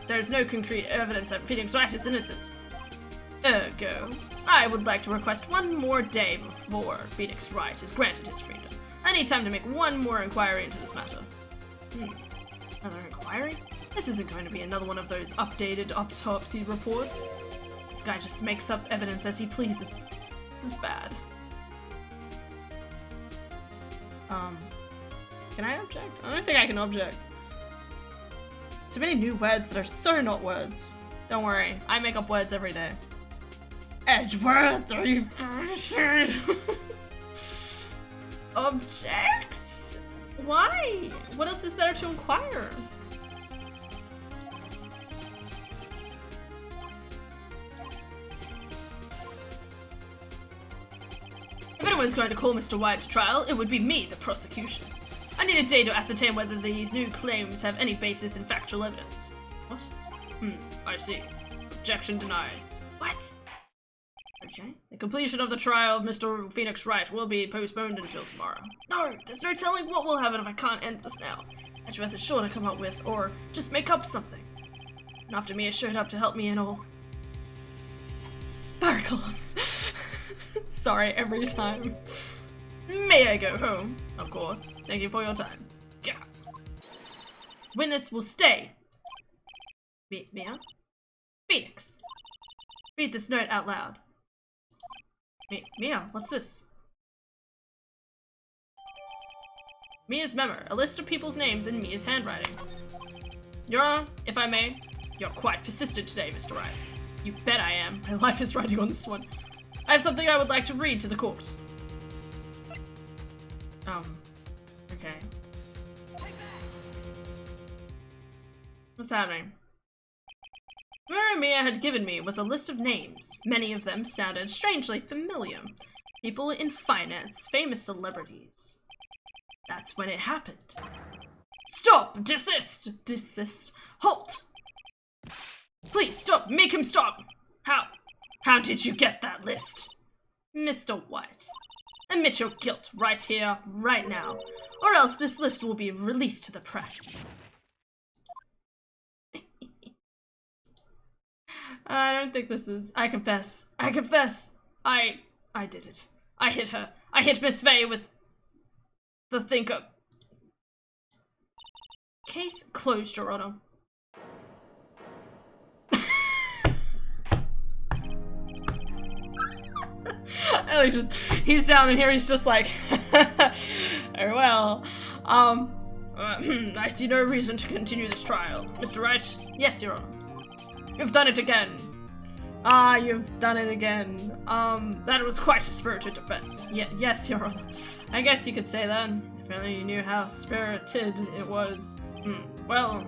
there is no concrete evidence that Phoenix Wright is innocent. Ergo, I would like to request one more day before Phoenix Wright is granted his freedom. I need time to make one more inquiry into this matter. Another inquiry? This isn't going to be another one of those updated autopsy reports. This guy just makes up evidence as he pleases. This is bad. Can I object? I don't think I can object. So many new words that are so not words. Don't worry, I make up words every day. Edgeworth, are you Object? Why? What else is there to inquire? If anyone's going to call Mr. Wright to trial, it would be me, the prosecution. I need a day to ascertain whether these new claims have any basis in factual evidence. What? I see. Objection denied. What? Okay. The completion of the trial of Mr. Phoenix Wright will be postponed until tomorrow. No, there's no telling what will happen if I can't end this now. Edgeworth is sure to come up with, or just make up something. And after Mia showed up to help me and all. Sparkles. Sorry, every time. May I go home? Of course. Thank you for your time. Yeah. Witness will stay. Mia? Phoenix. Read this note out loud. Mia, what's this? Mia's memo. A list of people's names in Mia's handwriting. Your Honor, if I may, you're quite persistent today, Mr. Wright. You bet I am. My life is riding on this one. I have something I would like to read to the court. Okay. What's happening? The memo Mia had given me was a list of names. Many of them sounded strangely familiar. People in finance, famous celebrities. That's when it happened. Stop! Desist! Desist. Halt! Please stop! Make him stop! How did you get that list? Mr. White, admit your guilt right here, right now, or else this list will be released to the press. I don't think this is... I confess. I did it. I hit her. I hit Miss Faye with the thinker. Case closed, Your Honor. He's down in here, he's just like, oh well. I see no reason to continue this trial. Mr. Wright? Yes, Your Honor. You've done it again. You've done it again. That was quite a spirited defense. Yes, Your Honor. I guess you could say that. If only you knew how spirited it was. Well,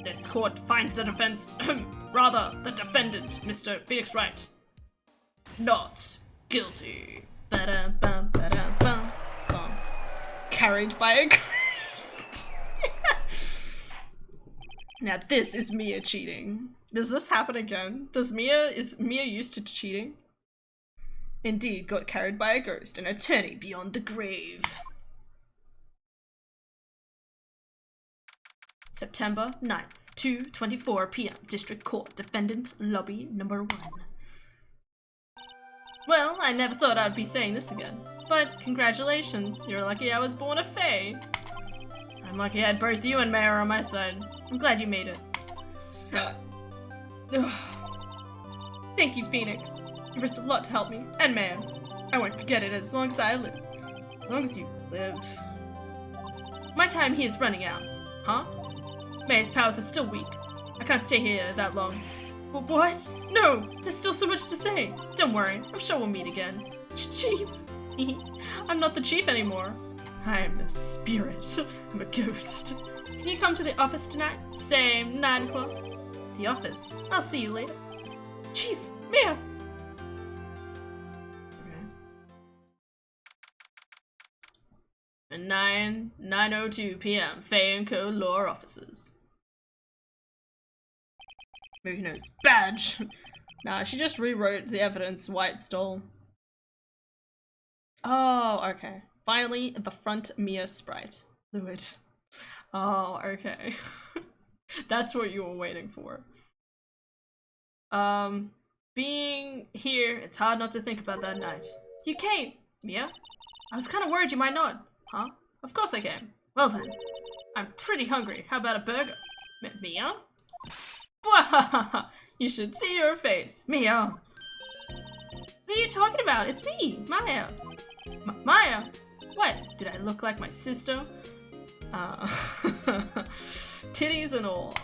this court finds the defense, rather, the defendant, Mr. Phoenix Wright, not guilty. Ba-da-bum, ba-da-bum, bum. Carried by a ghost. Now this is Mia cheating. Does this happen again? Is Mia used to cheating? Indeed, got carried by a ghost, an attorney beyond the grave. September 9th, 2:24 p.m. District Court, Defendant Lobby Number 1. Well, I never thought I'd be saying this again, but congratulations, you're lucky I was born a Fae. I'm lucky I had both you and Mayor on my side. I'm glad you made it. Thank you, Phoenix. You risked a lot to help me, and Mayor. I won't forget it as long as I live. As long as you live. My time here is running out. Huh? Mayor's powers are still weak. I can't stay here that long. What? No! There's still so much to say. Don't worry, I'm sure we'll meet again. Chief! I'm not the chief anymore. I'm a spirit. I'm a ghost. Can you come to the office tonight? Same 9 o'clock. The office. I'll see you later. Chief! Mia! And 9:02 p.m. Faye & Co. Law Offices. Maybe knows badge. Nah, she just rewrote the evidence White stole. Oh, okay. Finally, the front Mia sprite. Fluid. Oh, okay. That's what you were waiting for. Being here, it's hard not to think about that night. You came, Mia. I was kind of worried you might not. Huh? Of course I came. Well then. I'm pretty hungry. How about a burger? Mia? You should see your face. Mia. What are you talking about? It's me, Maya. Maya? What? Did I look like my sister? Titties and all.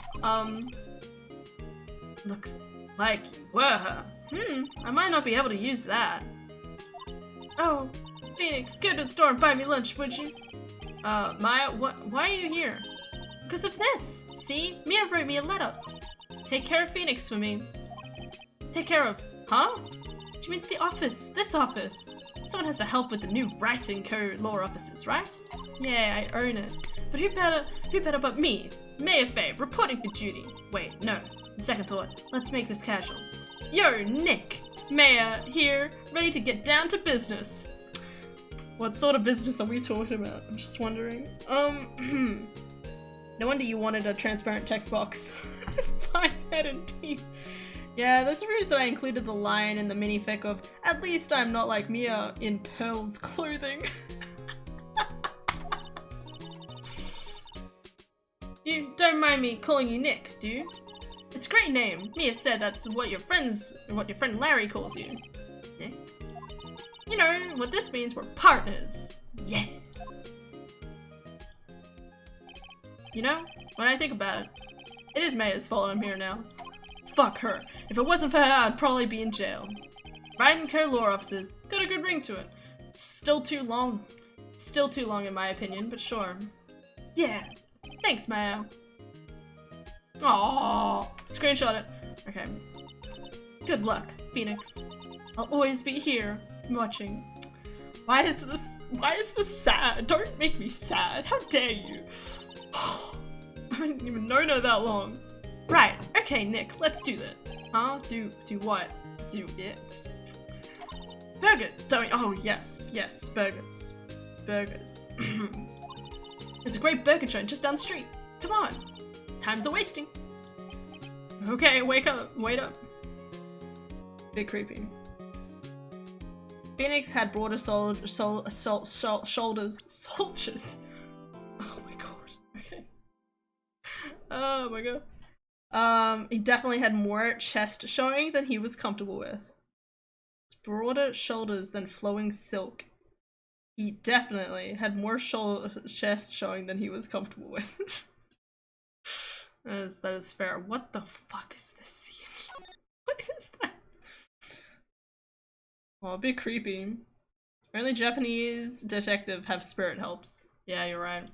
Looks like you were her. I might not be able to use that. Oh, Phoenix, go to the store and buy me lunch, would you? Maya, why are you here? Because of this. See? Mia wrote me a letter. Take care of Phoenix for me. Take care of, huh? She means the office. This office. Someone has to help with the new Wright & Co. law offices, right? Yeah, I own it. But who better but me? Mayor Faye, reporting for duty. Wait, no. Second thought. Let's make this casual. Yo, Nick. Mayor here, ready to get down to business. What sort of business are we talking about? I'm just wondering. No wonder you wanted a transparent text box. Fine head and teeth. Yeah, that's the reason I included the line in the minific of, at least I'm not like Mia in Pearl's clothing. You don't mind me calling you Nick, do you? It's a great name. Mia said that's what your friend Larry calls you. Yeah. You know what this means, we're partners. Yeah. You know, when I think about it, it is Maya's fault I'm here now. Fuck her. If it wasn't for her, I'd probably be in jail. Wright & Co. law offices. Got a good ring to it. It's still too long. Still too long in my opinion, but sure. Yeah. Thanks, Maya. Aww. Screenshot it. Okay. Good luck, Phoenix. I'll always be here, watching. Why is this sad? Don't make me sad. How dare you? I haven't even known her that long. Right, okay, Nick, let's do that. Huh? Do what? Do it. Burgers, don't we? Oh, yes, burgers. Burgers. There's a great burger joint just down the street. Come on. Time's a wasting. Okay, wake up, wait up. Bit creepy. Phoenix had broader shoulders. Soldiers. Oh my god. Okay. Oh my god. He definitely had more chest showing than he was comfortable with. It's broader shoulders than flowing silk. He definitely had more chest showing than he was comfortable with. That is fair. What the fuck is this scene? What is that? Oh, a bit creepy. Only Japanese detective have spirit helps. Yeah, you're right.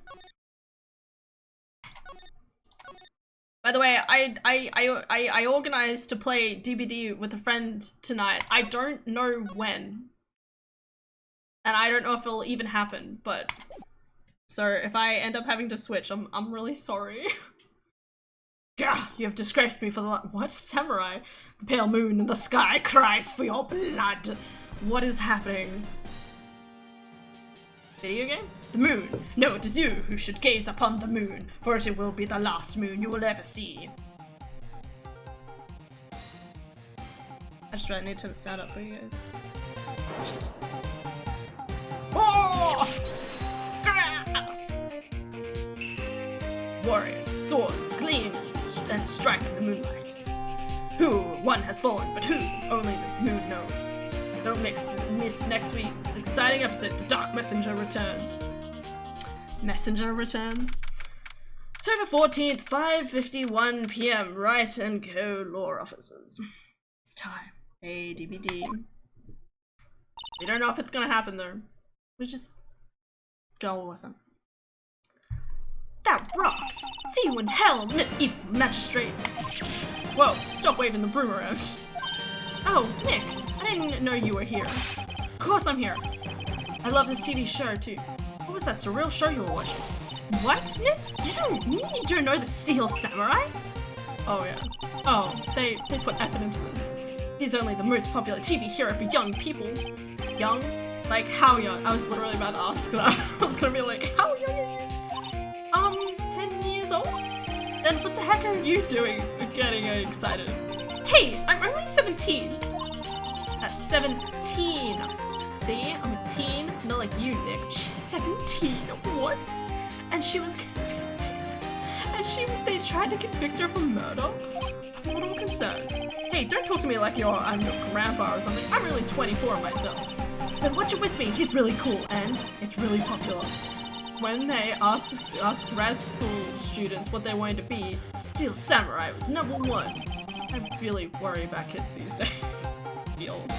By the way, I organized to play DBD with a friend tonight. I don't know when. And I don't know if it'll even happen, but so if I end up having to switch, I'm really sorry. Gah, you have disgraced me for the what? Samurai? The pale moon in the sky cries for your blood. What is happening? Video game? The moon. No, it is you who should gaze upon the moon, for it will be the last moon you will ever see. I just really need to turn the sound up for you guys. Just... Oh! Warriors, swords gleam and strike in the moonlight. One has fallen, but who? Only the moon knows. Don't miss next week's exciting episode, The Dark Messenger returns. Messenger returns? October 14th, 5:51 PM, Wright & Co. law offices. It's time. Hey, DVD. We don't know if it's gonna happen though. We just go with them. That rocked! See you in hell, evil magistrate! Whoa, stop waving the broom around. Oh, Nick, I didn't know you were here. Of course I'm here. I love this TV show too. What was that surreal show you were watching? What, Nick? You don't know the Steel Samurai? Oh yeah. Oh, they put effort into this. He's only the most popular TV hero for young people. Young? Like, how young? I was literally about to ask that. I was gonna be like, how young are you? 10 years old? Then what the heck are you doing getting excited? Hey, I'm only 17. That's 17. See? I'm a teen. Not like you, Nick. She's 17. What? And she was convicted. And they tried to convict her for murder? I'm a little concerned. Hey, don't talk to me like I'm your grandpa or something. I'm really 24 myself. But watch it with me, he's really cool and it's really popular. when they asked res school students what they wanted to be, Steel Samurai was #1. I really worry about kids these days. Feels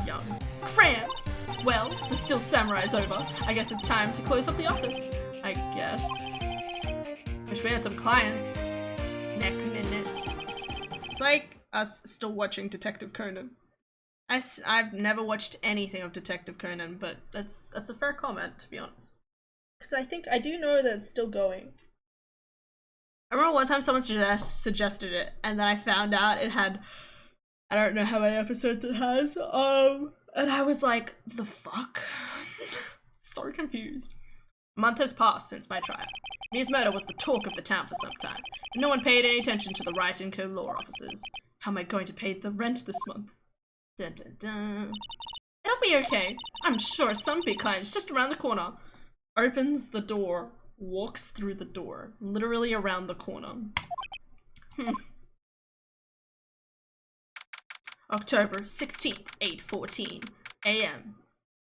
young. Cramps! Well, the Steel Samurai's over. I guess it's time to close up the office. I guess. Wish we had some clients. Neck minute. It's like us still watching Detective Conan. I've never watched anything of Detective Conan, but that's a fair comment, to be honest. Because I do know that it's still going. I remember one time someone suggested it, and then I found out it had, I don't know how many episodes it has, and I was like, the fuck? So confused. A month has passed since my trial. Mia's murder was the talk of the town for some time. No one paid any attention to the Wright & Co. law offices. How am I going to pay the rent this month? Dun, dun, dun. It'll be okay. I'm sure some big client's just around the corner. Opens the door, walks through the door, literally around the corner. October 16th, 8:14 a.m.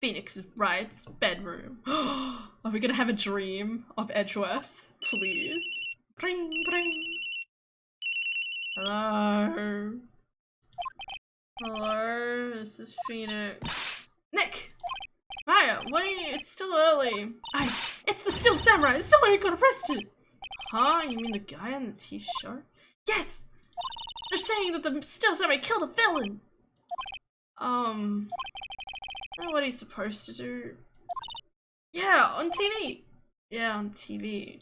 Phoenix Wright's bedroom. Are we gonna have a dream of Edgeworth? Please. Bring, bring. Hello. Hello, this is Phoenix. Nick! Maya, what are you? It's still early. It's the Steel Samurai. Somebody got arrested. Huh? You mean the guy on the TV show? Yes! They're saying that the Steel Samurai killed a villain! I don't know what he's supposed to do. Yeah, on TV. Yeah, on TV.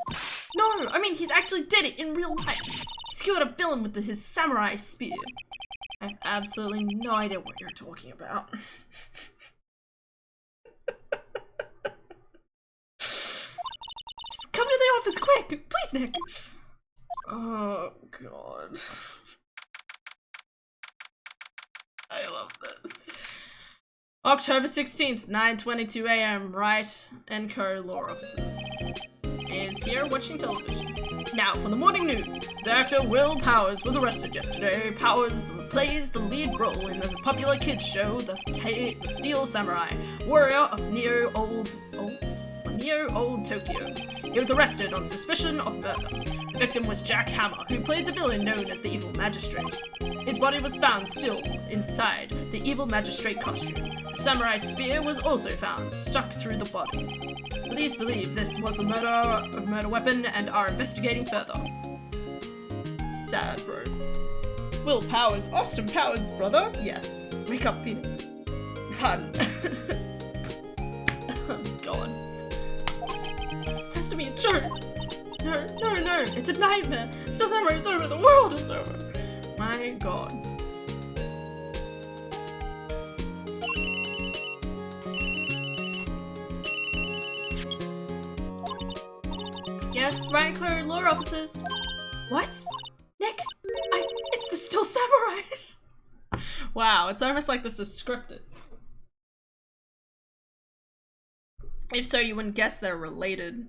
No, I mean, he's actually did it in real life. He skewered a villain with his samurai spear. I have absolutely no idea what you're talking about. Just come to the office quick! Please, Nick! Oh, God. I love this. October 16th, 9:22 a.m. Wright & Co. law offices. Is here watching television. Now, for the morning news. The actor Will Powers was arrested yesterday. Powers plays the lead role in the popular kids show, The Steel Samurai, warrior of Neo-Old Tokyo. He was arrested on suspicion of murder. The victim was Jack Hammer, who played the villain known as the Evil Magistrate. His body was found still inside the Evil Magistrate costume. The samurai spear was also found, stuck through the body. Police believe this was the murder weapon and are investigating further. Sad, bro. Will Powers, Austin Powers' brother? Yes. Wake up, Phoenix. Pardon. Go on. This has to be a joke. No, it's a nightmare. Steel Samurai is over, the world is over. My God. Yes, Wright & Co. law offices. What? Nick, it's the Steel Samurai. Wow, it's almost like this is scripted. If so, you wouldn't guess they're related.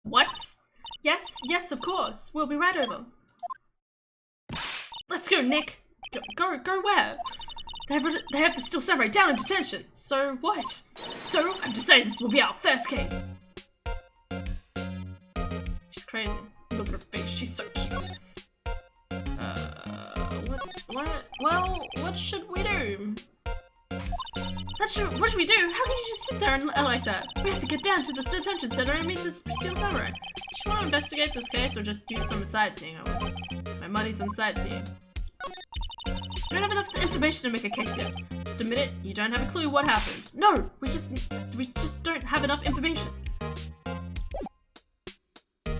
What? Yes, of course. We'll be right over. Let's go, Nick. Go where? They have the Steel Samurai down in detention. So what? So I've decided this will be our first case. She's crazy. Look at her face. She's so cute. What? Well, what should we do? What should we do? How can you just sit there and like that? We have to get down to this detention center and meet this Steel Samurai. Do you want to investigate this case or just do some sightseeing? My money's on sightseeing. You don't have enough information to make a case yet. Just admit it, you don't have a clue what happened. No, we just don't have enough information. Can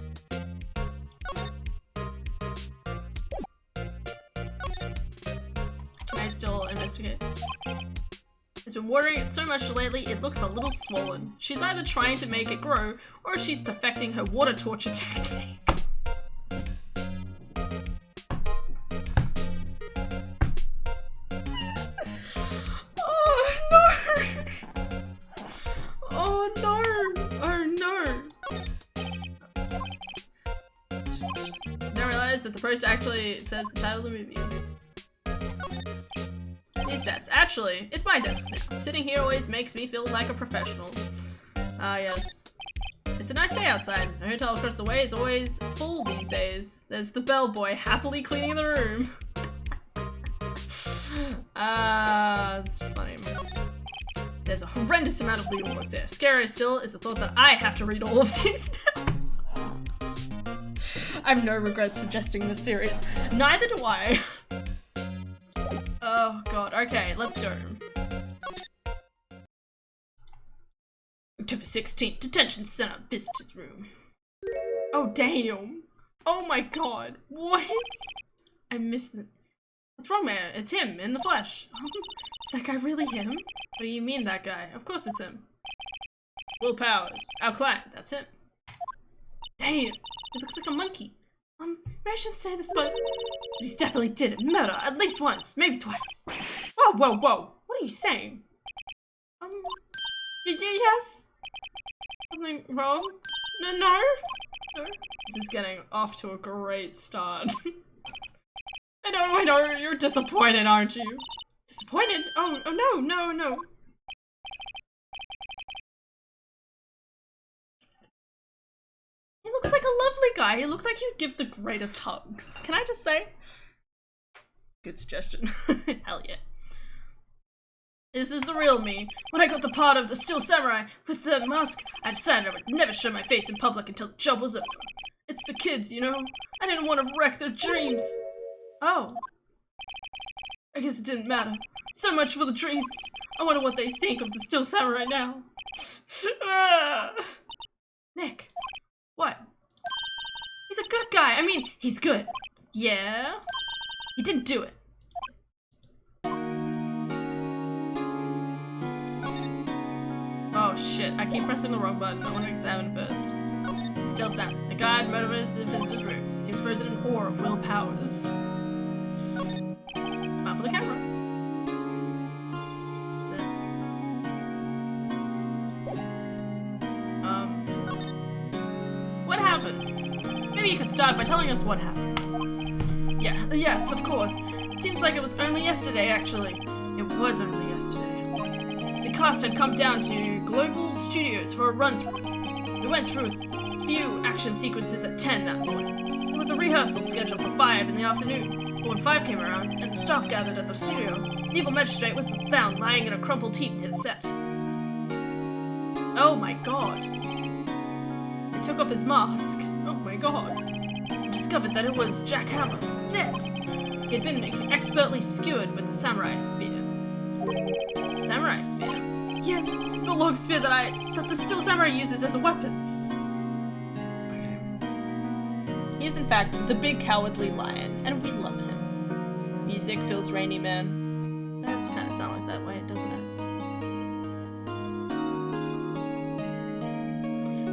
I still investigate? It's been watering it so much lately, it looks a little swollen. She's either trying to make it grow, or she's perfecting her water torture technique. That the poster actually says the title of the movie. his desk. Actually, it's my desk now. Sitting here always makes me feel like a professional. Ah, yes. It's a nice day outside. The hotel across the way is always full these days. There's the bellboy happily cleaning the room. It's funny. There's a horrendous amount of legal books there. Scarier still is the thought that I have to read all of these now. I have no regrets suggesting this series. Neither do I. Oh god, okay, let's go. October 16th, detention center, visitor's room. Oh damn. Oh my god, what? I missed it. What's wrong, man? It's him, in the flesh. Is that guy really him? What do you mean, that guy? Of course it's him. Will Powers, our client, that's him. Damn, he looks like a monkey. Maybe I shouldn't say this, but he's definitely did it. Murder, at least once, maybe twice. Whoa, whoa, whoa. What are you saying? Yes? Something wrong? No? This is getting off to a great start. I know, you're disappointed, aren't you? Disappointed? Oh no. He looks like a lovely guy. He looked like he'd give the greatest hugs. Can I just say? Good suggestion. Hell yeah. This is the real me. When I got the part of the Steel Samurai with the mask, I decided I would never show my face in public until the job was over. It's the kids, you know? I didn't want to wreck their dreams. Oh. I guess it didn't matter. So much for the dreams. I wonder what they think of the Steel Samurai now. Nick. What? He's a good guy. I mean, he's good. Yeah? He didn't do it. Oh shit, I keep pressing the wrong button. I want to examine first. Still snap. The guard murderers in the visitor's room. He seems frozen in awe of Will Powers. Smile for the camera. That's it. What happened? Maybe you could start by telling us what happened. Yes, of course. It seems like it was only yesterday, actually. It was only yesterday. The cast had come down to Global Studios for a run-through. We went through a few action sequences at 10 that morning. There was a rehearsal scheduled for 5 in the afternoon, but when 5 came around and the staff gathered at the studio, the evil magistrate was found lying in a crumpled heap near the set. Oh my god. They took off his mask. Oh my god. And discovered that it was Jack Hammer, dead. He had been expertly skewered with the samurai spear. Samurai spear? Yes, the long spear that the Steel Samurai uses as a weapon. He is in fact the big cowardly lion, and we love him. Music feels rainy, man. That does kind of sound like that way, doesn't it?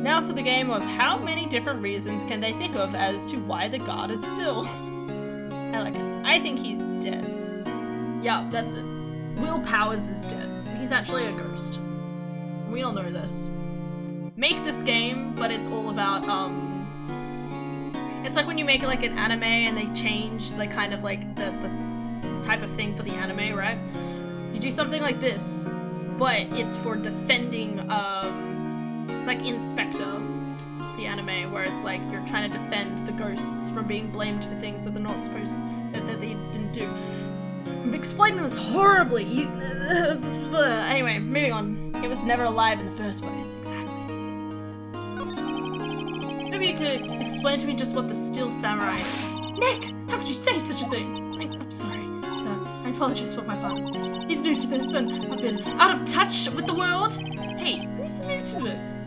Now for the game of how many different reasons can they think of as to why the god is still. I like it. I think he's dead. Yeah, that's it. Will Powers is dead. He's actually a ghost. We all know this. Make this game, but it's all about, it's like when you make like an anime and they change the kind of like the type of thing for the anime, right? You do something like this, but it's for defending, it's like Inspector, the anime, where it's like you're trying to defend the ghosts from being blamed for things that they're not supposed that they didn't do. I'm explaining this horribly. Anyway, moving on. He was never alive in the first place. Exactly. Maybe you could explain to me just what the Steel Samurai is. Nick! How could you say such a thing? I'm sorry, sir. I apologize for my father. He's new to this and I've been out of touch with the world. Hey, who's new to this?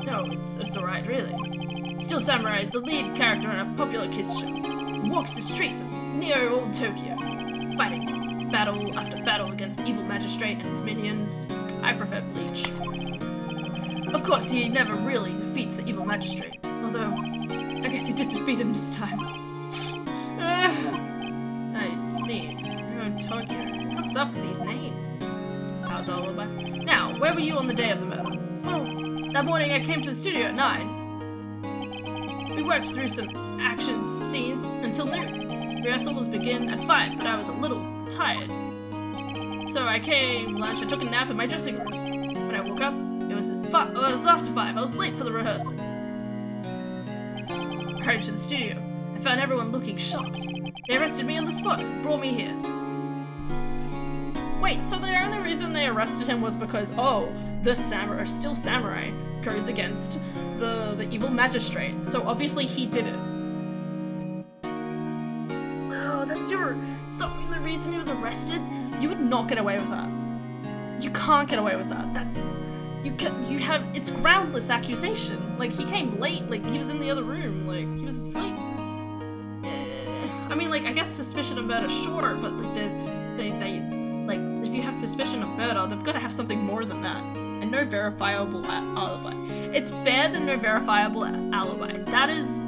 No, it's alright, really. Steel Samurai is the lead character in a popular kids show. He walks the streets of neo-old Tokyo, fighting battle after battle against the evil magistrate and his minions. I prefer Bleach. Of course, he never really defeats the evil magistrate, although I guess he did defeat him this time. I see. Oh, Tokyo. What's up with these names? How's all over? Now, where were you on the day of the murder? Well, that morning I came to the studio at 9. We worked through some action scenes until noon. Rehearsal was begin at 5, but I was a little tired. so I came lunch, I took a nap in my dressing room. When I woke up, it was after 5. I was late for the rehearsal. I hurried to the studio. I found everyone looking shocked. They arrested me on the spot and brought me here. Wait, so the only reason they arrested him was because, oh, the samurai goes against the evil magistrate. So obviously he did it. Oh, that's the only reason he was arrested? You would not get away with that. You can't get away with that. It's groundless accusation. Like, he came late, like, he was in the other room, like, he was asleep. I mean, like, I guess suspicion of murder, sure, but like, if you have suspicion of murder, they've got to have something more than that. And no verifiable alibi. It's fair than no verifiable alibi. That is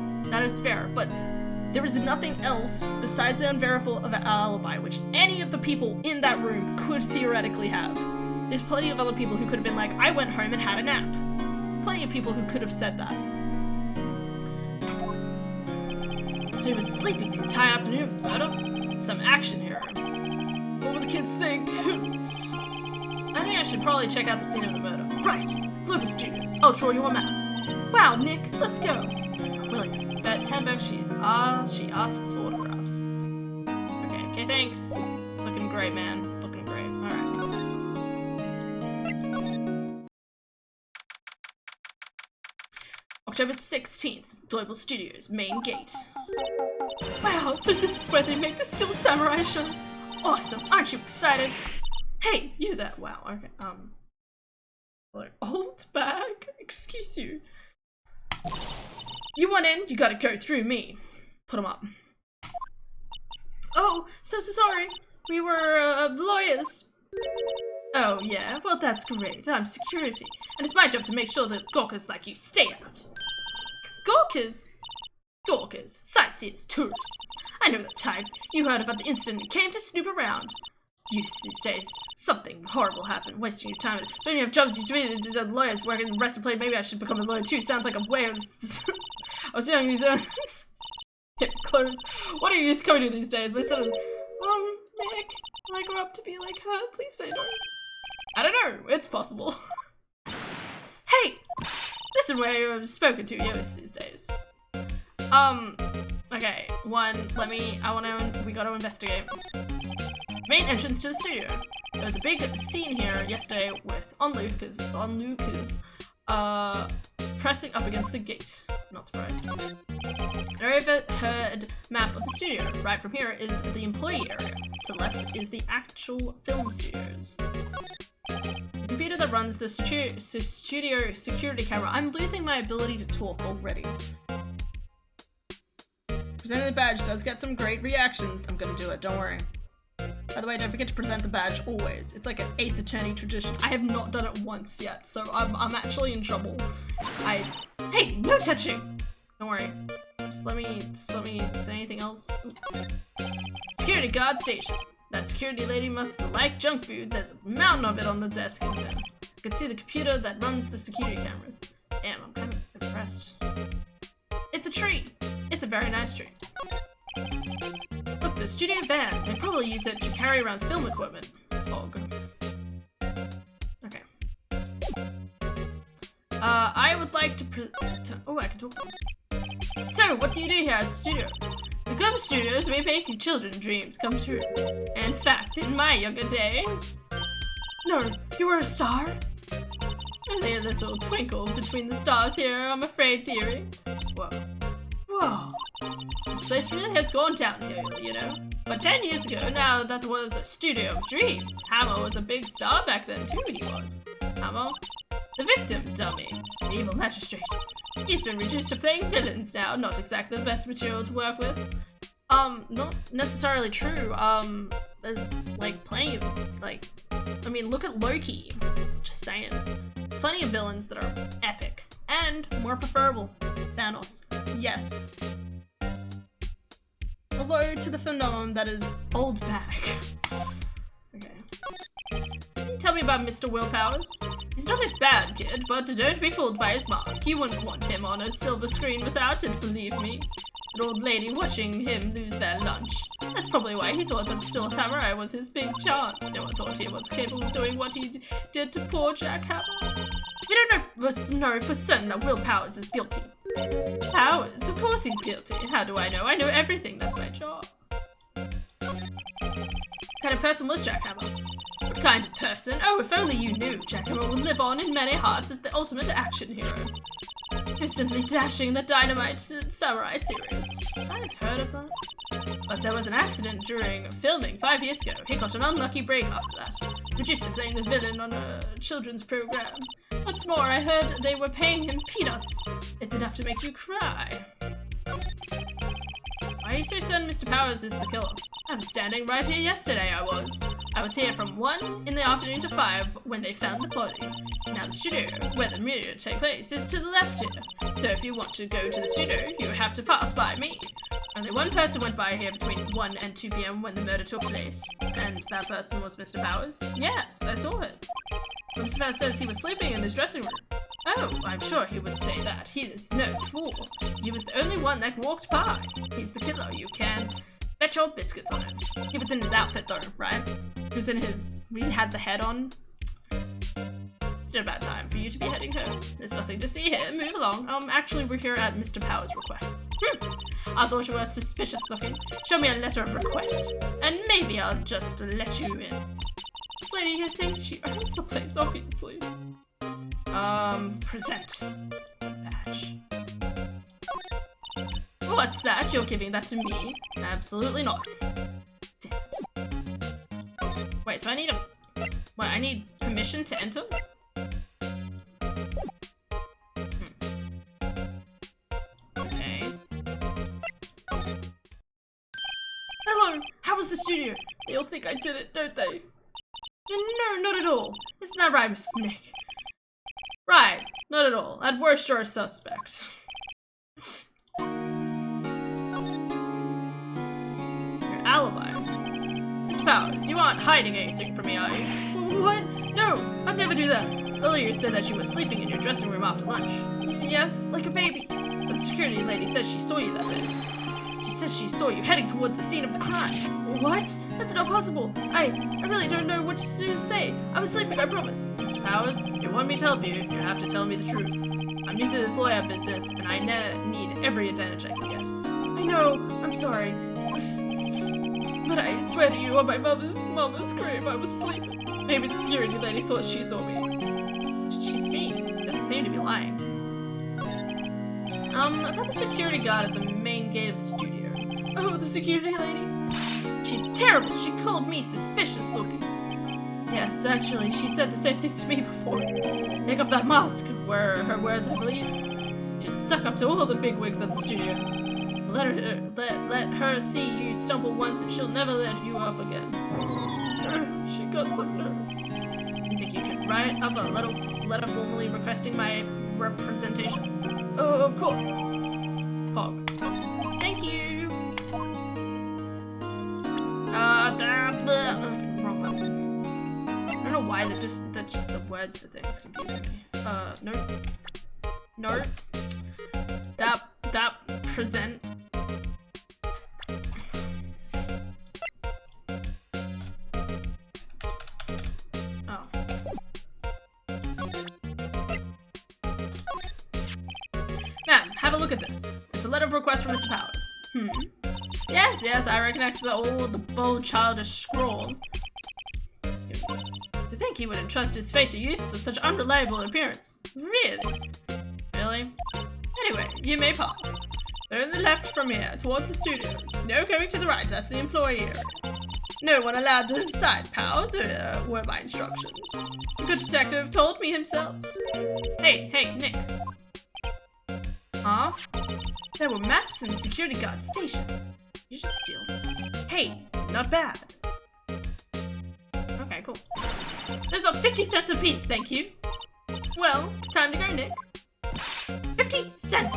fair, but there is nothing else besides the unverifiable alibi which any of the people in that room could theoretically have. There's plenty of other people who could have been like, I went home and had a nap. Plenty of people who could have said that. So he was sleeping the entire afternoon of the murder? Some action here. What will the kids think? I think I should probably check out the scene of the murder. Right. Blooper Studios. I'll draw you a map. Wow, Nick, let's go. Willing. Bet 10 bucks she asks for autographs. Okay, thanks. Looking great, man. Looking great. Alright. October 16th, Global Studios, main gate. Wow, so this is where they make the Still Samurai show? Awesome, aren't you excited? Hey, you there. Wow, okay, like, old bag? Excuse you. You want in, you gotta go through me. Put them up. Oh, so sorry. We were, lawyers. Oh, yeah, well that's great. I'm security. And it's my job to make sure that gawkers like you stay out. Gawkers? Gawkers. Sightseers. Tourists. I know the type. You heard about the incident and came to snoop around. Youth these days. Something horrible happened. Wasting your time. Don't you have jobs? You lawyers working in the rest of the play. Maybe I should become a lawyer too. Sounds like a way of... I was young these days. Get clothes. What are youth coming to these days? My son is... Nick, when I grow up to be like her, please say no. I don't know. It's possible. Hey! Listen where you're spoken to youth these days. Okay. We gotta investigate. Main entrance to the studio. There was a big scene here yesterday with onlookers, pressing up against the gate. Not surprised. An overhead map of the studio. Right from here is the employee area. To the left is the actual film studios. The computer that runs the studio security camera. I'm losing my ability to talk already. Presenting the badge does get some great reactions. I'm gonna do it, don't worry. By the way, don't forget to present the badge always. It's like an Ace Attorney tradition. I have not done it once yet, so I'm actually in trouble. Hey, no touching! Don't worry. Just let me say anything else. Ooh. Security guard station. That security lady must like junk food. There's a mountain of it on the desk in there. You can see the computer that runs the security cameras. Damn, I'm kind of impressed. It's a tree. It's a very nice tree. Look, the studio van. They probably use it to carry around film equipment. Oh, good. Okay. I would like to oh, I can talk. So, what do you do here at the studios? The Global Studios, we make your children's dreams come true. In fact, in my younger days... No, you were a star? Only a little twinkle between the stars here, I'm afraid, dearie. Whoa. Whoa. This place really has gone downhill, you know? But 10 years ago, now that was a studio of dreams. Hammer was a big star back then, too, he was. Hammer? The victim, dummy. The evil magistrate. He's been reduced to playing villains now, not exactly the best material to work with. Not necessarily true. There's, like, plenty of, like... I mean, look at Loki. Just saying. There's plenty of villains that are epic. And more preferable. Thanos. Yes. Hello to the phenomenon that is old bag. Okay. Can you tell me about Mr. Willpowers? He's not a bad kid, but don't be fooled by his mask. You wouldn't want him on a silver screen without it, believe me. an old lady watching him lose their lunch. That's probably why he thought that Still Samurai was his big chance. No one thought he was capable of doing what he did to poor Jack Hammer. We don't know for certain that Will Powers is guilty. Powers? Of course he's guilty. How do I know? I know everything. That's my job. What kind of person was Jack Hammer? What kind of person? Oh, if only you knew. Jack Hammer would live on in many hearts as the ultimate action hero. You're simply dashing the Dynamite Samurai series. I've heard of that. But there was an accident during filming 5 years ago. He got an unlucky break after that. We're used to playing the villain on a children's program. What's more, I heard they were paying him peanuts. It's enough to make you cry. Why are you so certain Mr. Powers is the killer? I was standing right here yesterday, I was here from 1 in the afternoon to 5 when they found the body. Now the studio, where the murder took place, is to the left here. So if you want to go to the studio, you have to pass by me. Only one person went by here between 1 and 2 p.m. when the murder took place. And that person was Mr. Powers? Yes, I saw it. Mr. Powers says he was sleeping in his dressing room. Oh, I'm sure he would say that. He's no fool. He was the only one that walked by. He's the killer. You can bet your biscuits on it. He was in his outfit though, right? He was in his... he had the head on. It's not a bad time for you to be heading home. There's nothing to see here. Move along. Actually, we're here at Mr. Powers' requests. I thought you were suspicious looking. Show me a letter of request. And maybe I'll just let you in. This lady here thinks she owns the place, obviously. Present. Badge. What's that? You're giving that to me? Absolutely not. Damn it. Wait, so I need I need permission to enter? Okay. Hello! How was the studio? They all think I did it, don't they? No, not at all. Isn't that right, Mrs. Nick? Right, not at all. At worst, you're a suspect. Your alibi. Mr. Powers, you aren't hiding anything from me, are you? What? No, I'd never do that. Earlier you said that you were sleeping in your dressing room after lunch. Yes, like a baby. But the security lady said she saw you that day. She says she saw you heading towards the scene of the crime. What? That's not possible. I really don't know what to say. I was sleeping, I promise. Mr. Powers, if you want me to help you, you have to tell me the truth. I'm new to this lawyer business, and I need every advantage I can get. I know, I'm sorry. But I swear to you, on my mama's grave, I was sleeping. Maybe the security lady thought she saw me. What did she see? Doesn't seem to be lying. About the security guard at the main gate of the studio. Oh, the security lady? She's terrible. She called me suspicious looking. Yes, actually, she said the same thing to me before. Take off that mask, were her words, I believe. She'd suck up to all the bigwigs at the studio. Let her see you stumble once and she'll never let you up again. She got some nerve. You think you could write up a letter formally requesting my representation? Oh, of course. Pog. Thank you. Wrong one. I don't know why just the words for things confusing me. No. No. That present. Oh. Ma'am, have a look at this. It's a letter of request from Mr. Powers. Yes, I recognize the bold, childish scrawl. To think he would entrust his fate to youths of such unreliable appearance. Really? Really? Anyway, you may pass. Go on the left from here, towards the studios. No going to the right, that's the employee area. No one allowed inside, pal. There were my instructions. The good detective told me himself. Hey, Nick. Huh? There were maps in the security guard station. You just steal. Hey, not bad. Okay, cool. Those are 50 cents a piece, thank you. Well, time to go, Nick. 50 cents!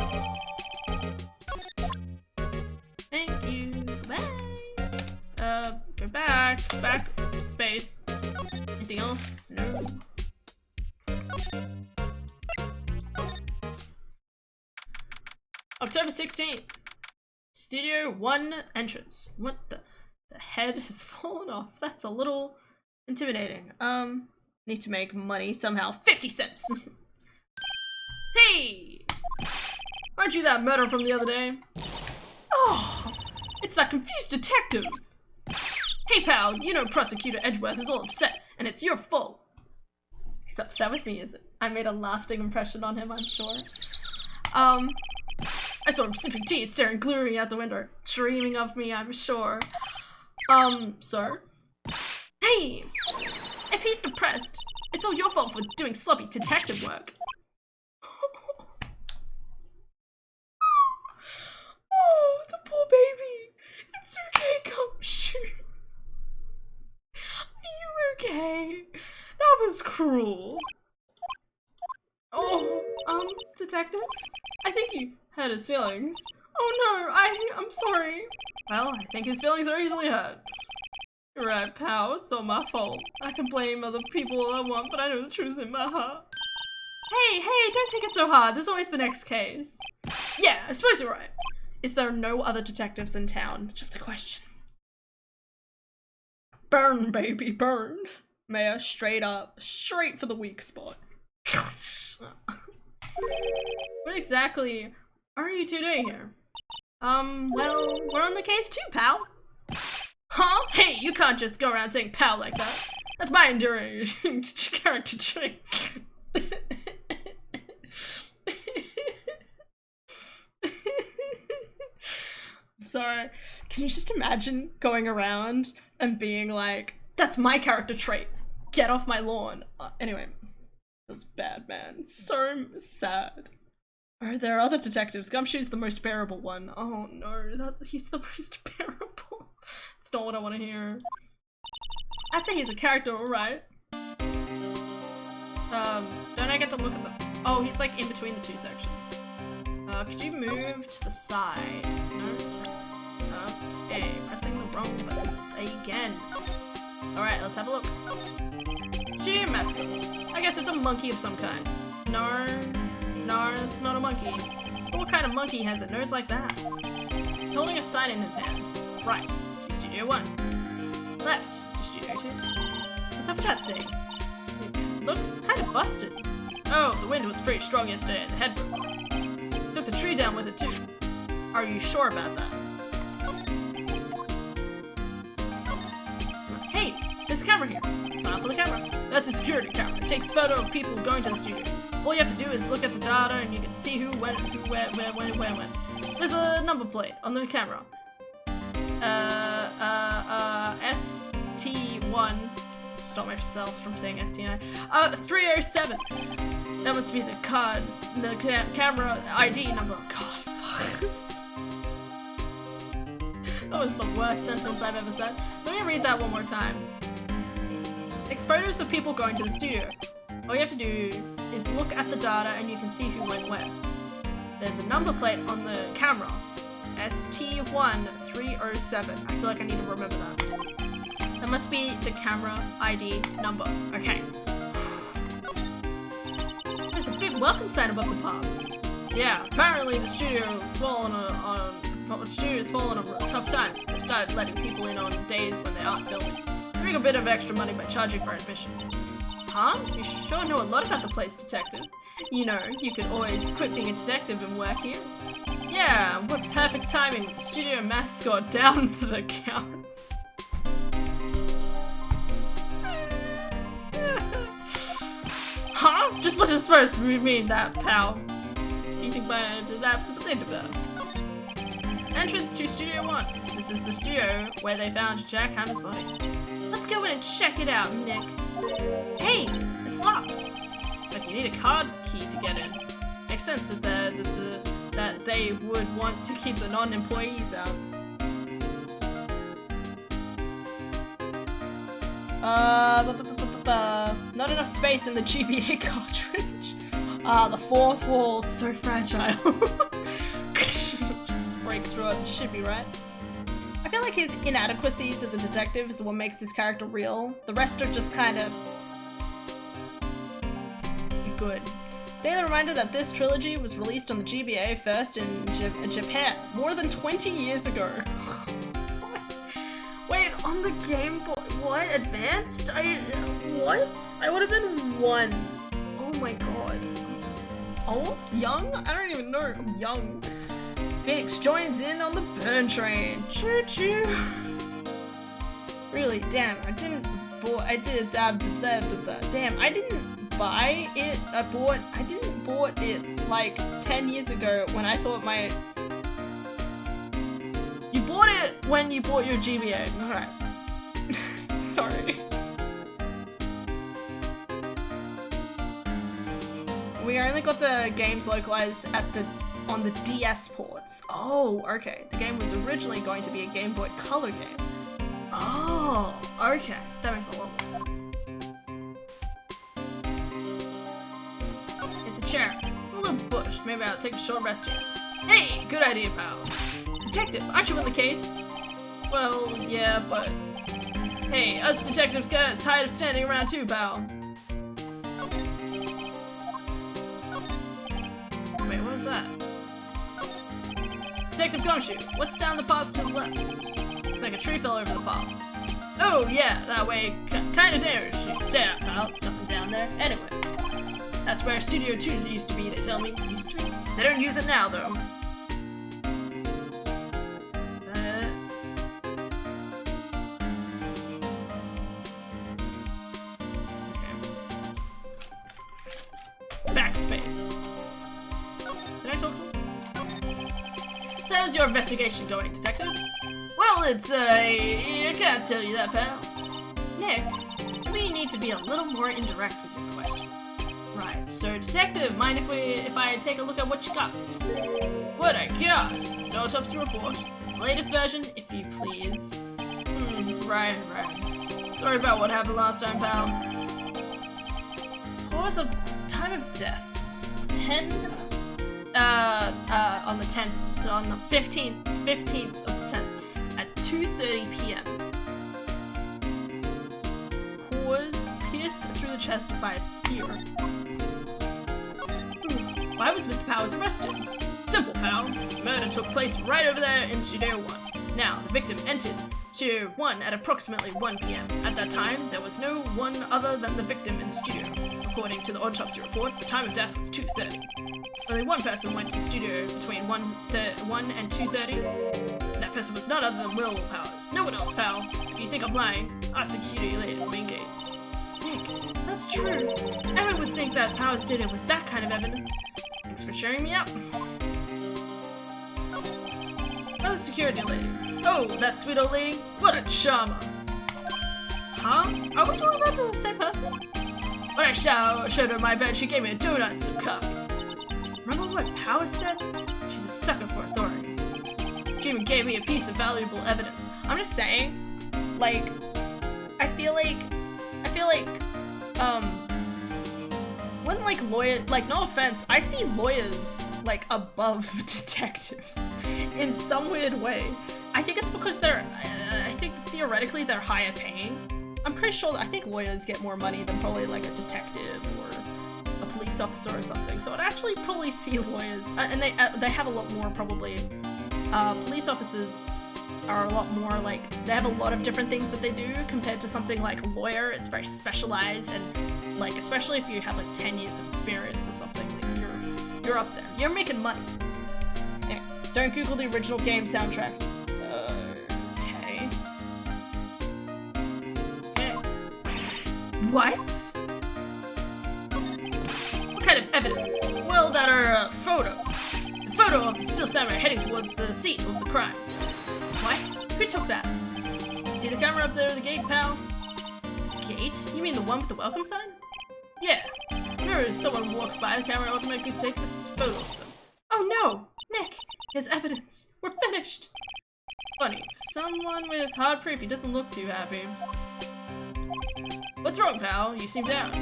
Thank you. Bye. Go back. Back. Space. Anything else? No. October 16th. Studio 1 entrance. What the head has fallen off. That's a little intimidating. Need to make money somehow. 50 cents! Hey! Aren't you that murderer from the other day? Oh, it's that confused detective! Hey pal, you know Prosecutor Edgeworth is all upset, and it's your fault. He's upset with me, is it? I made a lasting impression on him, I'm sure. I saw him sipping tea and staring gloomily out the window, dreaming of me, I'm sure. Sir? Hey! If he's depressed, it's all your fault for doing sloppy detective work. Oh, the poor baby! It's okay, Gumshoe. Are you okay? That was cruel. Oh, detective? I think you hurt his feelings. Oh no, I'm sorry. Well, I think his feelings are easily hurt. You're right, pal, it's all my fault. I can blame other people all I want, but I know the truth in my heart. Hey, don't take it so hard. There's always the next case. Yeah, I suppose you're right. Is there no other detectives in town? Just a question. Burn, baby, burn. Mayor, straight for the weak spot. What exactly are you two doing here? Well, we're on the case too, pal. Huh? Hey, you can't just go around saying pal like that. That's my enduring character trait. Sorry, can you just imagine going around and being like, that's my character trait, get off my lawn. Anyway, that's bad, man. So sad. Oh, there are other detectives. Gumshoe's the most bearable one. Oh no, he's the most bearable. It's not what I want to hear. I'd say he's a character, alright. Don't I get to look at the— oh, he's like in between the two sections. Could you move to the side? No? Okay, pressing the wrong buttons again. Alright, let's have a look. Studio mascot. I guess it's a monkey of some kind. No, it's not a monkey. But what kind of monkey has a nose like that? He's holding a sign in his hand. Right, to Studio 1. Left, to Studio 2. What's up with that thing? It looks kind of busted. Oh, the wind was pretty strong yesterday and the head broke. Took the tree down with it too. Are you sure about that? Hey, there's a camera here. Smile for the camera. That's a security camera. It takes photo of people going to the studio. All you have to do is look at the data and you can see who went, who, where, when. There's a number plate on the camera. ST1. Stop myself from saying STI. 307. That must be the card, the camera ID number. God, fuck. That was the worst sentence I've ever said. Let me read that one more time. Takes photos of people going to the studio. All you have to do is look at the data and you can see who went where. There's a number plate on the camera. ST1307. I feel like I need to remember that. That must be the camera ID number. Okay. There's a big welcome sign above the pub. Yeah, apparently the studio's fallen on a tough time. They've started letting people in on days when they aren't filming. They make a bit of extra money by charging for admission. Huh? You sure know a lot about the place, detective. You know, you could always quit being a detective and work here. Yeah, what perfect timing with the studio mascot down for the counts. Huh? Just what is supposed to mean that, pal? You think by that for the end of that? Entrance to Studio 1. This is the studio where they found Jack Hammer's body. Let's go in and check it out, Nick. Hey, it's locked. But you need a card key to get in. Makes sense that they would want to keep the non-employees out. Not enough space in the GBA cartridge. The fourth wall's so fragile. Just break through it, should be right. I feel like his inadequacies as a detective is what makes his character real. The rest are just kind of good. Daily reminder that this trilogy was released on the GBA first in Japan more than 20 years ago. What? Wait, on the Game Boy? What? Advanced? What? I would have been 1. Oh my god. Old? Young? I don't even know. I'm young. Phoenix joins in on the burn train. Choo choo. Really? Damn, I didn't buy it. I didn't bought it like 10 years ago when I thought my... You bought it when you bought your GBA. Alright. Sorry. We only got the games localized on the DS ports. Oh, okay. The game was originally going to be a Game Boy Color game. Oh, okay. That makes a lot more sense. It's a chair. A little bush. Maybe I'll take a short rest here. Hey, good idea, pal. Detective, aren't you in the case? Well, yeah, but... Hey, us detectives get tired of standing around too, pal. Wait, what was that? Detective Gumshoe, what's down the path to the left? Looks like a tree fell over the path. Oh, yeah, that way. Kinda dangerous. You stay out, pal. There's nothing down there. Anyway. That's where Studio 2 used to be, they tell me. Used to be? They don't use it now, though. Backspace. Did I talk to him? So how's your investigation going, detective? Well, it's, I can't tell you that, pal. Nick, we need to be a little more indirect with your questions. Right, so detective, mind if I take a look at what you got? What I got? The autopsy report. Latest version, if you please. Right. Sorry about what happened last time, pal. Cause of time of death. On the 15th of the 10th at 2:30 p.m. Cause pierced through the chest by a spear. Why was Mr. Powers arrested? Simple, pal. The murder took place right over there in Studio 1. Now, the victim entered Studio 1 at approximately 1 p.m. At that time, there was no one other than the victim in the studio. According to the autopsy report, the time of death was 2:30. Only one person went to the studio between 1 and 2:30. That person was none other than Will Powers. No one else, pal. If you think I'm lying, I'll secure you later at the main gate. Nick, that's true. Everyone would think that Powers did it with that kind of evidence. Thanks for cheering me up. Another security lady. Oh, that sweet old lady? What a charmer. Huh? Are we talking about the same person? When I showed her my bed, she gave me a donut and some coffee. Remember what Powers said? She's a sucker for authority. She even gave me a piece of valuable evidence. I'm just saying, like, I feel like, when, like, no offense, I see lawyers, like, above detectives in some weird way. I think it's because I think theoretically they're higher paying. I'm pretty sure I think lawyers get more money than probably, like, a detective or a police officer or something. So I'd actually probably see lawyers, and they have a lot more, probably. Police officers are a lot more, like, they have a lot of different things that they do compared to something like a lawyer. It's very specialized, and, like, especially if you have, like, 10 years of experience or something, like, you're up there. You're making money. Anyway, don't Google the original game soundtrack. Okay. What? What kind of evidence? Well, that are a photo. A photo of the Steel Samurai heading towards the scene of the crime. What? Who took that? See the camera up there at the gate, pal? The gate? You mean the one with the welcome sign? Yeah. Whenever someone walks by, the camera automatically takes a photo of them. Oh no! Nick! Here's evidence! We're finished! Funny, someone with hard proof, he doesn't look too happy. What's wrong, pal? You seem down.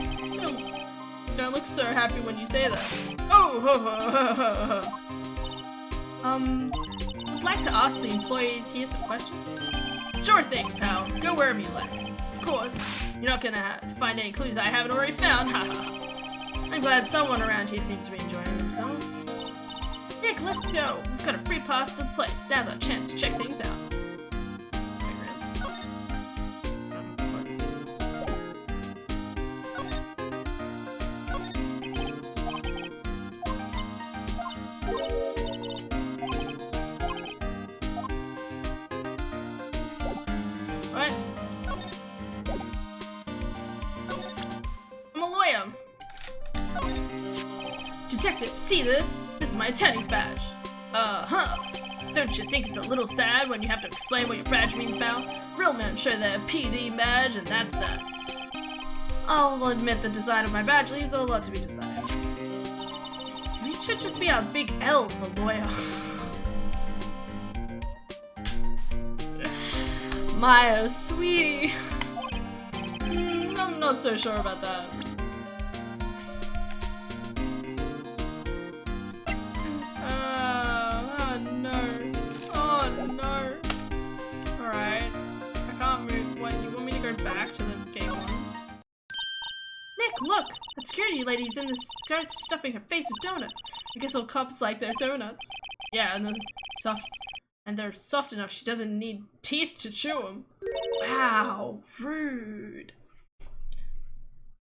Don't look so happy when you say that. Oh, ho, ho, ho, ho, ho. I'd like to ask the employees here some questions. Sure thing, pal. Go wherever you like. Of course, you're not gonna have to find any clues I haven't already found, haha. I'm glad someone around here seems to be enjoying themselves. Nick, let's go! We've got a free pass to the place. Now's our chance to check things out. What? I'm a lawyer. Detective, see this? This is my attorney's badge. Don't you think it's a little sad when you have to explain what your badge means, pal? Real men show their PD badge, and that's that. I'll admit the design of my badge leaves a lot to be desired. It should just be a big L for lawyer. Maya, sweetie. I'm not so sure about that. Oh no. Oh no. Alright. I can't move. What, you want me to go back to the game one? Nick, look! That security lady's in this skirt stuffing her face with donuts. I guess all cops like their donuts. Yeah, and they're soft enough she doesn't need teeth to chew them. Wow, rude.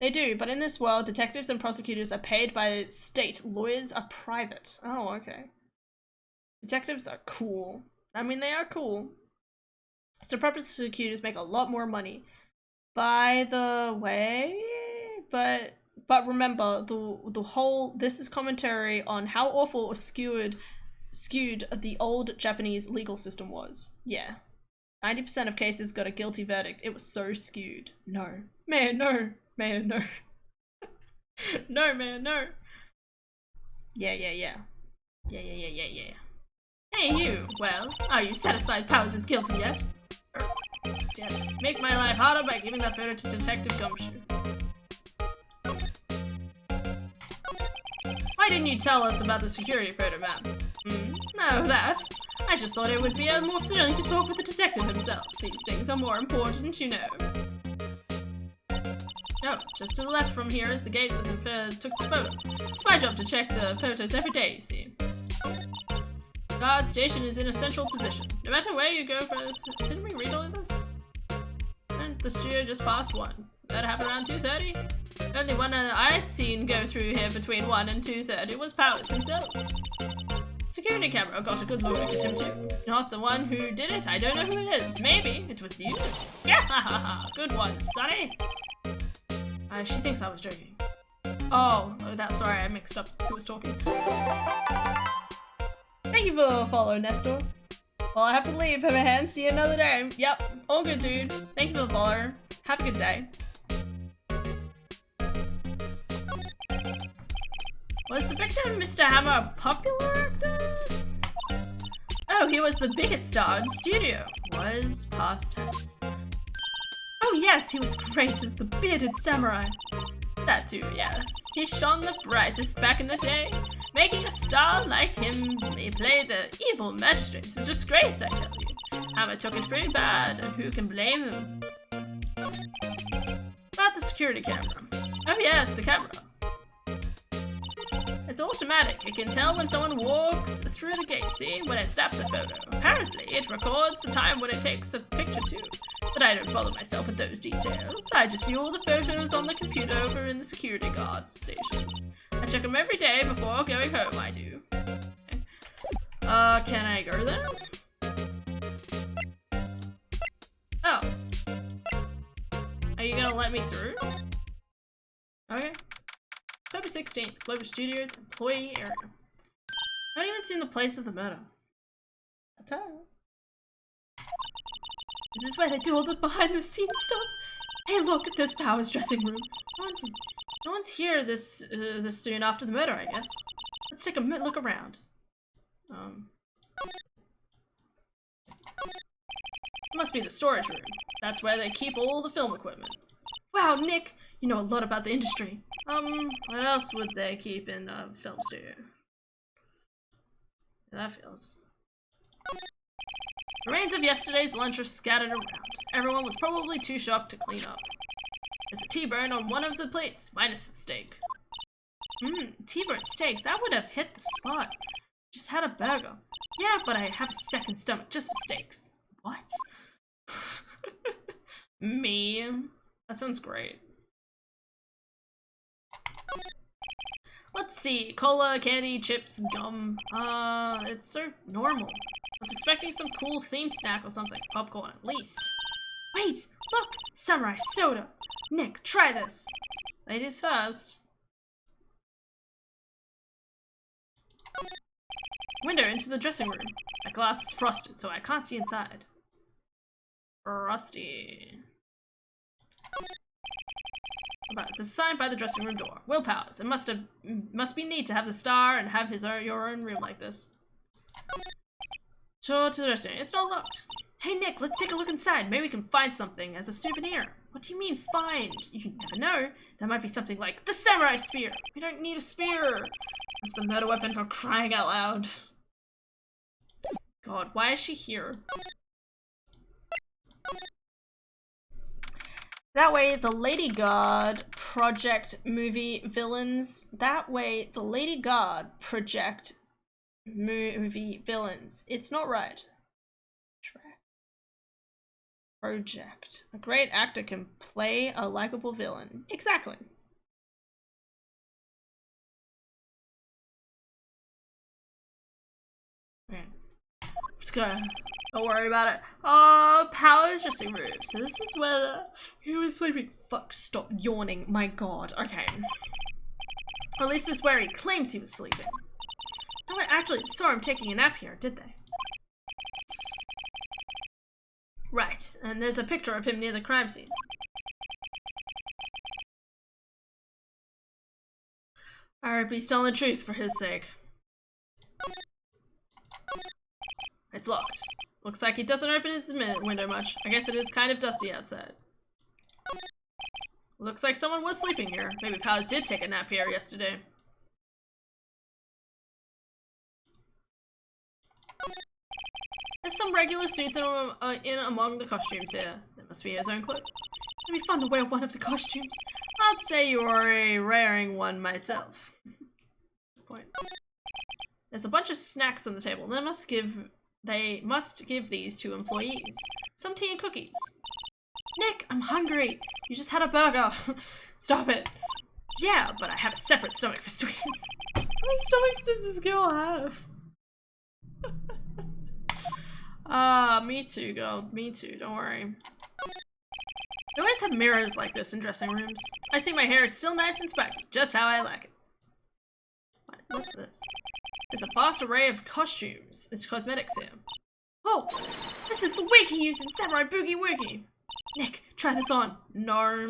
They do, but in this world, detectives and prosecutors are paid by state. Lawyers are private. Oh, okay. Detectives are cool. I mean, they are cool. So prosecutors make a lot more money. By the way, but remember, the whole, this is commentary on how awful or skewed the old Japanese legal system was. Yeah. 90% of cases got a guilty verdict. It was so skewed. No. Man, no. Man, no. No, man, no. Yeah. Hey, you. Well, are you satisfied Powers is guilty yet? Yes. Make my life harder by giving that photo to Detective Gumshoe. Why didn't you tell us about the security photo, ma'am? No, that. I just thought it would be more thrilling to talk with the detective himself. These things are more important, you know. Oh, just to the left from here is the gate that took the photo. It's my job to check the photos every day, you see. Guard station is in a central position. No matter where you go first. Didn't we read all of this? And the studio just passed 1. That happened around 2:30. Only one I seen go through here between 1 and 2:30 was Powers himself. Security camera got a good look at him too. Not the one who did it. I don't know who it is. Maybe it was you. Yeah, good one, Sonny. She thinks I was joking. Oh, sorry, I mixed up who was talking. Thank you for follow, Nestor. Well, I have to leave. Have a hand. See you another day. Yep, all good, dude. Thank you for the follow. Have a good day. Was the victim Mr. Hammer a popular actor? Oh, he was the biggest star in the studio. Was past tense. Oh yes, he was great as the bearded samurai. That too, yes. He shone the brightest back in the day. Making a star like him, he played the evil magistrate. It's a disgrace, I tell you. Hammer took it pretty bad, and who can blame him? About the security camera. Oh yes, the camera. It's automatic. It can tell when someone walks through the gate, see? When it snaps a photo. Apparently, it records the time when it takes a picture too. But I don't bother myself with those details. I just view all the photos on the computer over in the security guard's station. I check them every day before going home, I do. Okay. Can I go there? Oh. Are you gonna let me through? Okay. October 16th, Global Studios, employee area. I haven't even seen the place of the murder. Ta-ta. Is this where they do all the behind-the-scenes stuff? Hey, look at this Powers dressing room. No one's here this soon after the murder, I guess. Let's take a look around. It must be the storage room. That's where they keep all the film equipment. Wow, Nick, you know a lot about the industry. What else would they keep in a film studio? Yeah, that feels. Remains of yesterday's lunch are scattered around. Everyone was probably too shocked to clean up. There's a T-bone on one of the plates, minus the steak. T-bone steak, that would have hit the spot. Just had a burger. Yeah, but I have a second stomach just for steaks. What? Me? That sounds great. Let's see. Cola, candy, chips, gum. It's so normal. I was expecting some cool theme snack or something. Popcorn, at least. Wait! Look! Samurai soda! Nick, try this! Ladies first. Window into the dressing room. The glass is frosted, so I can't see inside. Frosty. It's a sign by the dressing room door. Willpowers. It must be neat to have the star and have your own room like this. Sure to the dressing room. It's not locked. Hey Nick, let's take a look inside. Maybe we can find something as a souvenir. What do you mean find? You never know. There might be something like the samurai spear. We don't need a spear. It's the murder weapon for crying out loud. God, why is she here? That way, the Lady Guard project movie villains. That way, the Lady Guard project movie villains. It's not right. Project. A great actor can play a likable villain. Exactly. Okay. Let's go. Don't worry about it. Oh, Power's dressing room. So this is where he was sleeping. Fuck, stop yawning. My god. Okay. Or at least this is where he claims he was sleeping. No one actually saw him taking a nap here, did they? Right, and there's a picture of him near the crime scene. I hope he's telling the truth for his sake. It's locked. Looks like he doesn't open his window much. I guess it is kind of dusty outside. Looks like someone was sleeping here. Maybe Powers did take a nap here yesterday. There's some regular suits in among the costumes here. That must be his own clothes. It'd be fun to wear one of the costumes. I'd say you're wearing one myself. Point. There's a bunch of snacks on the table. They must give these to employees. Some tea and cookies. Nick, I'm hungry. You just had a burger. Stop it. Yeah, but I have a separate stomach for sweets. How many stomachs does this girl have? Me too, girl. Me too, don't worry. They always have mirrors like this in dressing rooms. I see my hair is still nice and spiky, just how I like it. What's this? There's a vast array of costumes. It's cosmetics here. Oh! This is the wig he used in Samurai Boogie Woogie! Nick, try this on. No.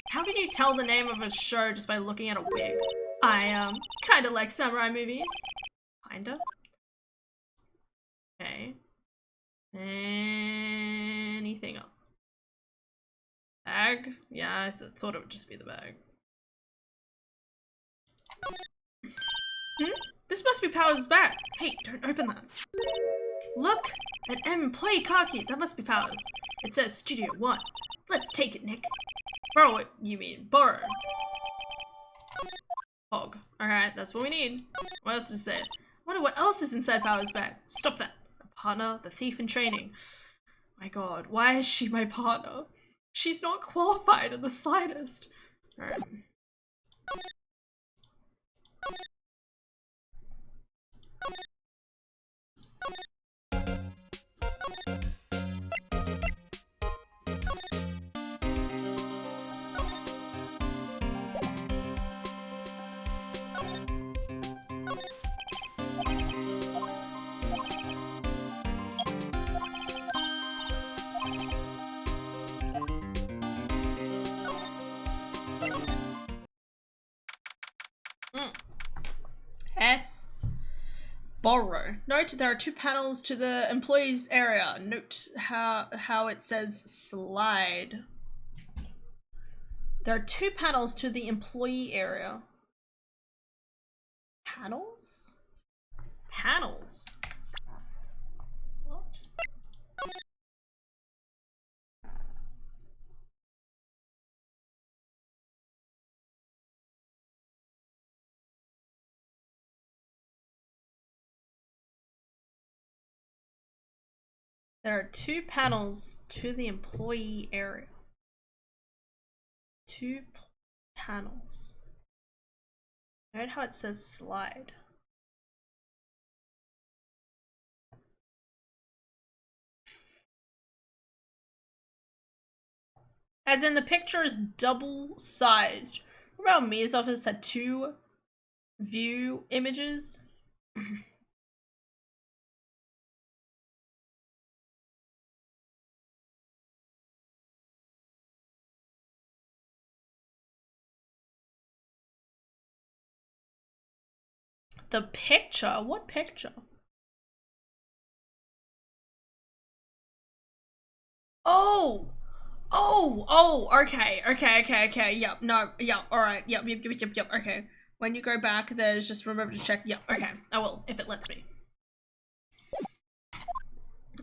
How can you tell the name of a show just by looking at a wig? I, kinda like samurai movies. Kinda. Okay. Anything else? Bag? Yeah, I thought it would just be the bag. This must be Powers' bag. Hey, don't open that. Look, an employee car key. That must be Powers. It says Studio 1. Let's take it, Nick. Borrow it, you mean borrow. Hog. Alright, that's what we need. What else does it say? I wonder what else is inside Powers' bag. Stop that. My partner, the thief in training. My god, why is she my partner? She's not qualified in the slightest. Alright. Borrow. Note there are 2 panels to the employees area. Note how it says slide. There are 2 panels to the employee area. Panels? Panels? What? There are 2 panels to the employee area. 2 panels. Note how it says slide. As in, the picture is double-sized. Remember how Mia's office had 2 view images? The picture? What picture? Oh! Okay, yep, no, yep, alright, yep, okay. When you go back, there's just remember to check, yep, okay, I will, if it lets me.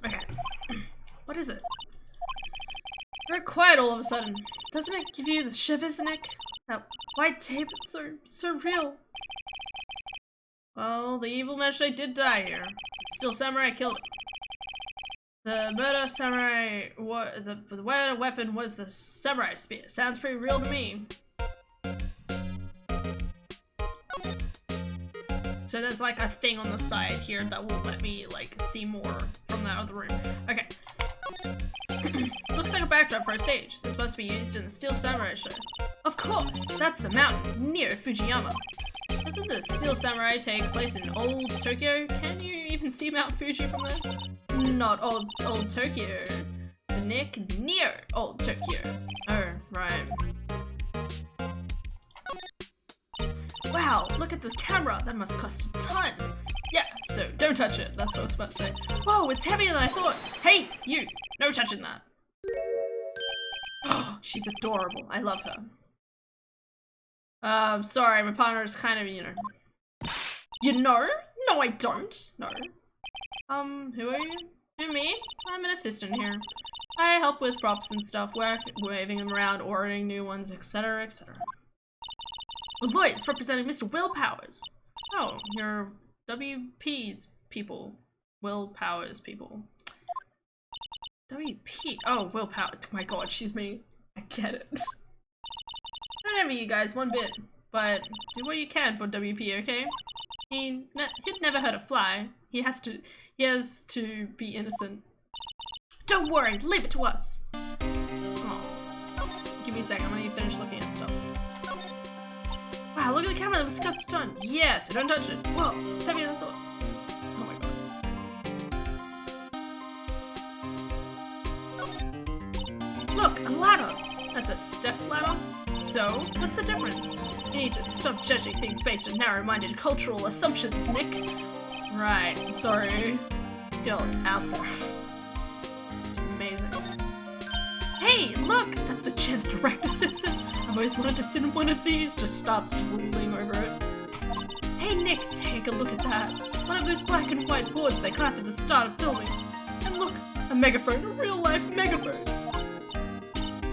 Okay. What is it? Very quiet all of a sudden. Doesn't it give you the shivers, Nick? That white tape, it's so real. Well, the evil magistrate did die here. Still, Samurai killed him. The murder samurai, the weapon was the samurai spear. Sounds pretty real to me. So there's like a thing on the side here that will let me like see more from that other room. Okay. Looks like a backdrop for a stage. This must be used in the Steel Samurai show. Of course, that's the mountain near Fujiyama. Doesn't the Steel Samurai take place in old Tokyo? Can you even see Mount Fuji from there? Not old Tokyo. Nick, near old Tokyo. Oh, right. Wow, look at the camera. That must cost a ton. Yeah, so don't touch it. That's what I was about to say. Whoa, it's heavier than I thought. Hey, you. No touching that. Oh, she's adorable. I love her. Sorry, my partner is kind of, you know. You know? No, I don't. No. Who are you? Who, me? I'm an assistant here. I help with props and stuff, waving them around, ordering new ones, etc., etc. Lloyd's representing Mr. Will Powers. Oh, you're WP's people. Will Powers people. WP. Oh, Will Powers. Oh my god, she's me. I get it. I don't envy you guys one bit, but do what you can for WP, okay? He'd never hurt a fly. He has to be innocent. Don't worry, leave it to us. Oh. Give me a second, I'm gonna finish looking at stuff. Wow, look at the camera, that was discussed a ton. Yeah, so don't touch it. Whoa, it's heavier than I thought. Oh my god. Look, a ladder. That's a step ladder. So, what's the difference? You need to stop judging things based on narrow-minded cultural assumptions, Nick. Right, sorry. This girl is out there. She's amazing. Hey, look! That's the chair the director sits in. I've always wanted to sit in one of these. Just starts drooling over it. Hey, Nick, take a look at that. One of those black and white boards they clap at the start of filming. And look, a megaphone, a real-life megaphone.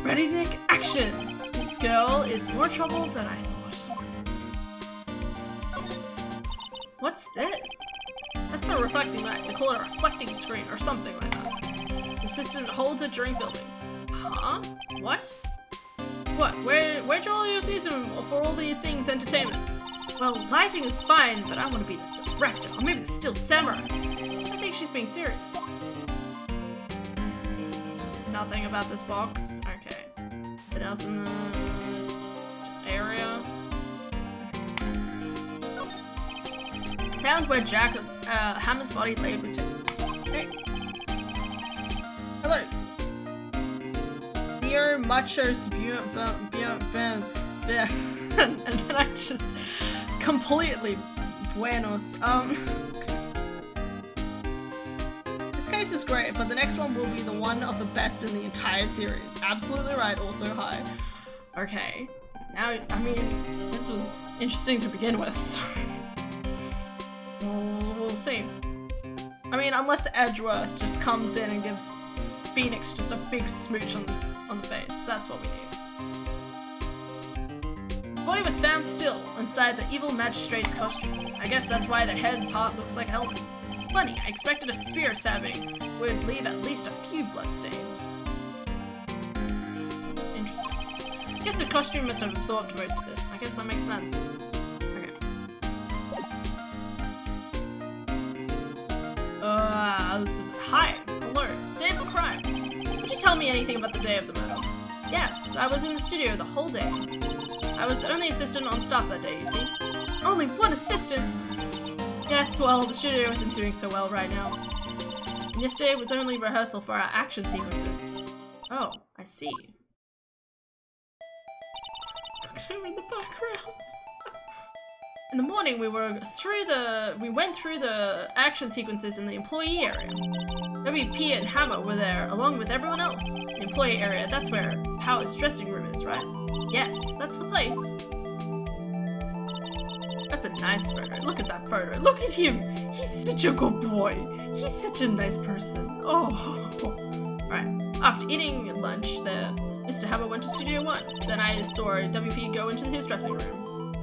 Ready, Nick? Action! This girl is more trouble than I thought. What's this? That's for reflecting light. They call it a reflecting screen or something like that. The assistant holds it during filming. Huh? What? What? Where'd you all your these for all the things entertainment? Well, lighting is fine, but I want to be the director, or maybe the Steel Samurai. I think she's being serious. There's nothing about this box. Okay. Anything else in the area? Found where Jack Hammer's body laid with him. Hey. Hello. Dear Machos and then I just completely buenos. This case is great, but the next one will be the one of the best in the entire series. Absolutely right, also high. Okay. Now, I mean, this was interesting to begin with, so we'll see. I mean, unless Edgeworth just comes in and gives Phoenix just a big smooch on the face. That's what we need. His body was found still inside the evil magistrate's costume. I guess that's why the head part looks like a helmet. Funny, I expected a spear stabbing would leave at least a few bloodstains. That's interesting. I guess the costume must have absorbed most of it. I guess that makes sense. Okay. Hi. Hello. Day of the crime. Could you tell me anything about the day of the murder? Yes, I was in the studio the whole day. I was the only assistant on staff that day, you see. Only one assistant? Yes, well, the studio isn't doing so well right now. And yesterday was only rehearsal for our action sequences. Oh, I see. Look at him in the background. In the morning, we went through the action sequences in the employee area. WP and Hammer were there, along with everyone else. The employee area, that's where Power's dressing room is, right? Yes, that's the place. That's a nice photo. Look at that photo. Look at him. He's such a good boy. He's such a nice person. Oh. Alright. After eating lunch there, Mr. Hammer went to Studio 1. Then I saw WP go into his dressing room.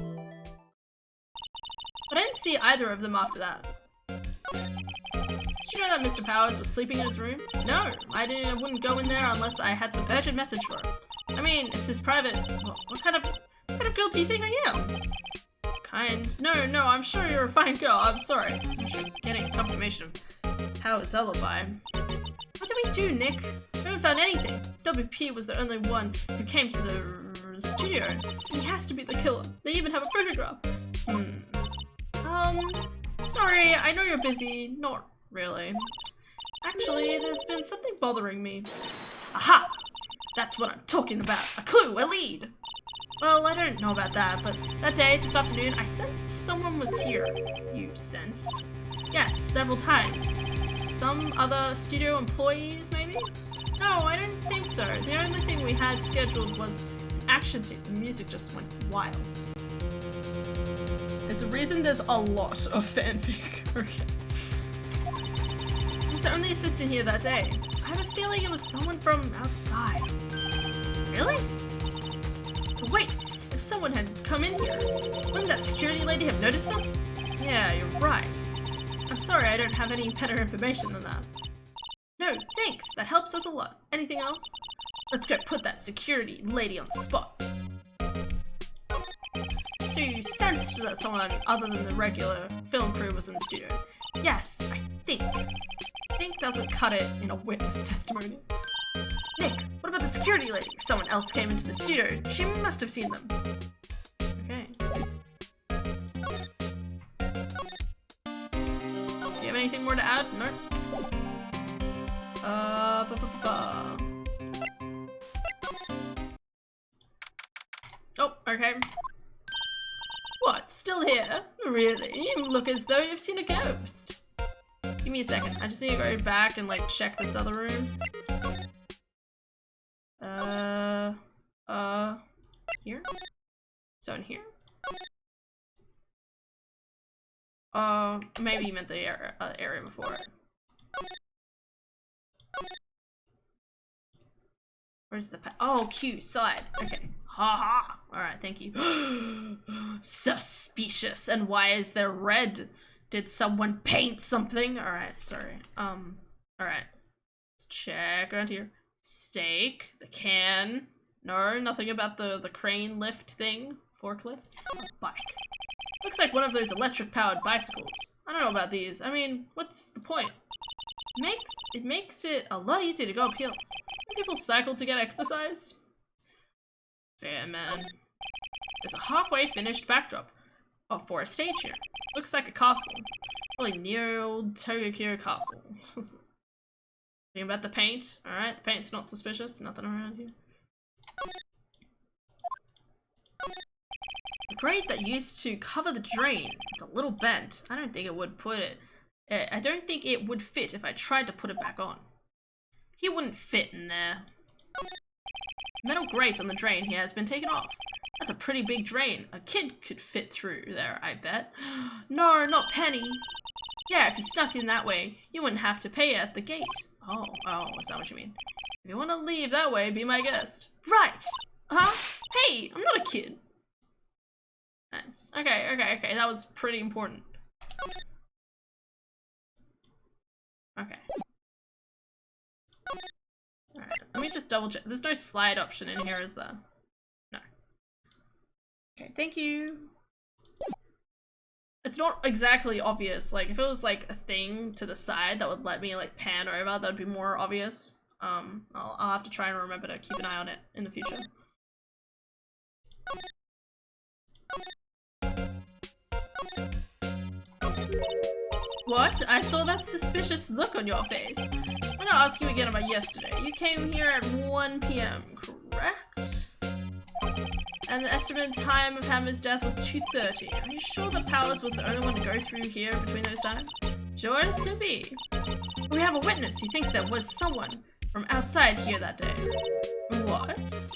But I didn't see either of them after that. Did you know that Mr. Powers was sleeping in his room? No, I wouldn't go in there unless I had some urgent message for him. I mean, it's his private... Well, what kind of girl do you think I am? Kind. No, I'm sure you're a fine girl. I'm sorry. I'm getting confirmation of Powers' alibi. What did we do, Nick? We haven't found anything. WP was the only one who came to the studio. He has to be the killer. They even have a photograph. Sorry, I know you're busy. Not really. Actually, there's been something bothering me. Aha! That's what I'm talking about. A clue, a lead. Well, I don't know about that, but that day, this afternoon, I sensed someone was here. You sensed? Yes, several times. Some other studio employees, maybe? No, I don't think so. The only thing we had scheduled was an action scene. The music just went wild. There's a reason there's a lot of fanfic. Okay. She's the only assistant here that day. I have a feeling it was someone from outside. Really? But wait, if someone had come in here, wouldn't that security lady have noticed them? Yeah, you're right. I'm sorry I don't have any better information than that. No, thanks. That helps us a lot. Anything else? Let's go put that security lady on the spot. So you sensed that someone other than the regular film crew was in the studio? Yes, I think. Think doesn't cut it in a witness testimony. Nick, what about the security lady? If someone else came into the studio, she must have seen them. Okay. Do you have anything more to add? No? Oh, okay. What? Still here? Really? You look as though you've seen a ghost. Give me a second. I just need to go back and like check this other room. Here? So in here? Maybe you meant the area before it. Where's the oh, Q, side. Okay. Haha. Alright, thank you. Suspicious. And why is there red? Did someone paint something? Alright, sorry. Alright. Let's check around here. Steak. The can. No, nothing about the crane lift thing. Forklift. A bike. Looks like one of those electric-powered bicycles. I don't know about these. I mean, what's the point? It makes it a lot easier to go up hills. People cycle to get exercise. Fair, man. There's a halfway finished backdrop for a stage here. Looks like a castle. Probably near old Togakyo Castle. Think about the paint. Alright, the paint's not suspicious. Nothing around here. The grate that used to cover the drain. It's a little bent. I don't think it would I don't think it would fit if I tried to put it back on. He wouldn't fit in there. Metal grate on the drain here has been taken off. That's a pretty big drain. A kid could fit through there, I bet. No, not Penny. Yeah, if you stuck in that way, you wouldn't have to pay at the gate. Oh, is that what you mean? If you want to leave that way, be my guest. Right! Huh? Hey, I'm not a kid. Nice. Okay, that was pretty important. Okay. Alright, let me just double check. There's no slide option in here, is there? No. Okay, thank you. It's not exactly obvious. Like, if it was like a thing to the side that would let me like pan over, that would be more obvious. I'll have to try and remember to keep an eye on it in the future. What? I saw that suspicious look on your face. I'm gonna ask you again about yesterday. You came here at 1 PM, correct? And the estimated time of Hammer's death was 2:30. Are you sure that Powers was the only one to go through here between those times? Sure as can be. We have a witness who thinks there was someone from outside here that day. What?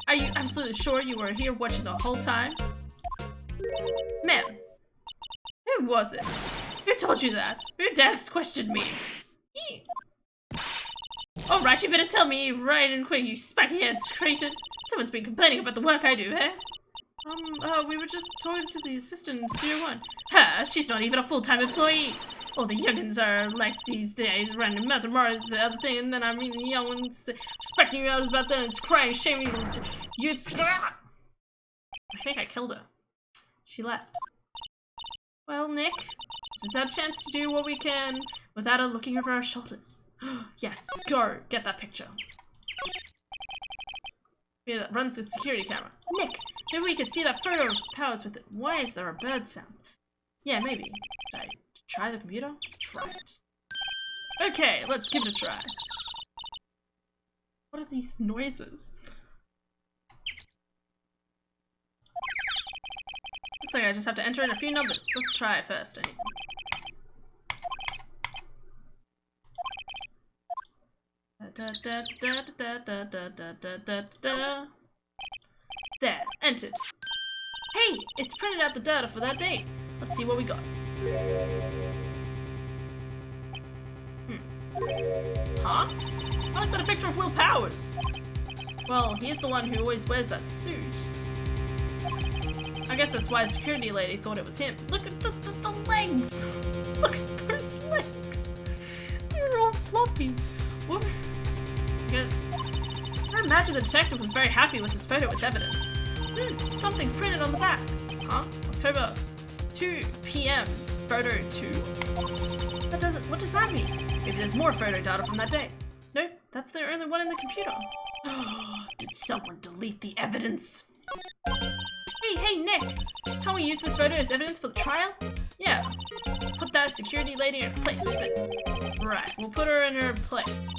Are you absolutely sure you were here watching the whole time? Ma'am, who was it? Who told you that? Who dares question me? Alright, you better tell me right and quick, you spiky-headed cretin. Someone's been complaining about the work I do, eh? We were just talking to the assistant in Studio 1. Her? She's not even a full-time employee. All the youngins are like these days, running mouth tomorrow, it's the other thing, and then I mean the young ones expecting you out about them, it's crying, shaming you. I think I killed her. She left. Well, Nick, this is our chance to do what we can without her looking over our shoulders. Yes, go, get that picture. Yeah, that runs the security camera. Nick, maybe we could see that photo of Powers with it. Why is there a bird sound? Yeah, maybe. Should I try the computer? Try it. Okay, let's give it a try. What are these noises? Looks like I just have to enter in a few numbers. Let's try it first, anyway. There, entered. Hey, it's printed out the data for that date. Let's see what we got. Huh? How is that a picture of Will Powers? Well, he's the one who always wears that suit. I guess that's why the security lady thought it was him. Look at the legs! Look at those legs! They're all floppy. What? I imagine the detective was very happy with this photo as evidence. Something printed on the back. Huh? October 2 PM. Photo 2? What does that mean? Maybe there's more photo data from that day. No, that's the only one in the computer. Did someone delete the evidence? Hey, Nick! Can't we use this photo as evidence for the trial? Yeah. Put that security lady in her place with this. Right, we'll put her in her place.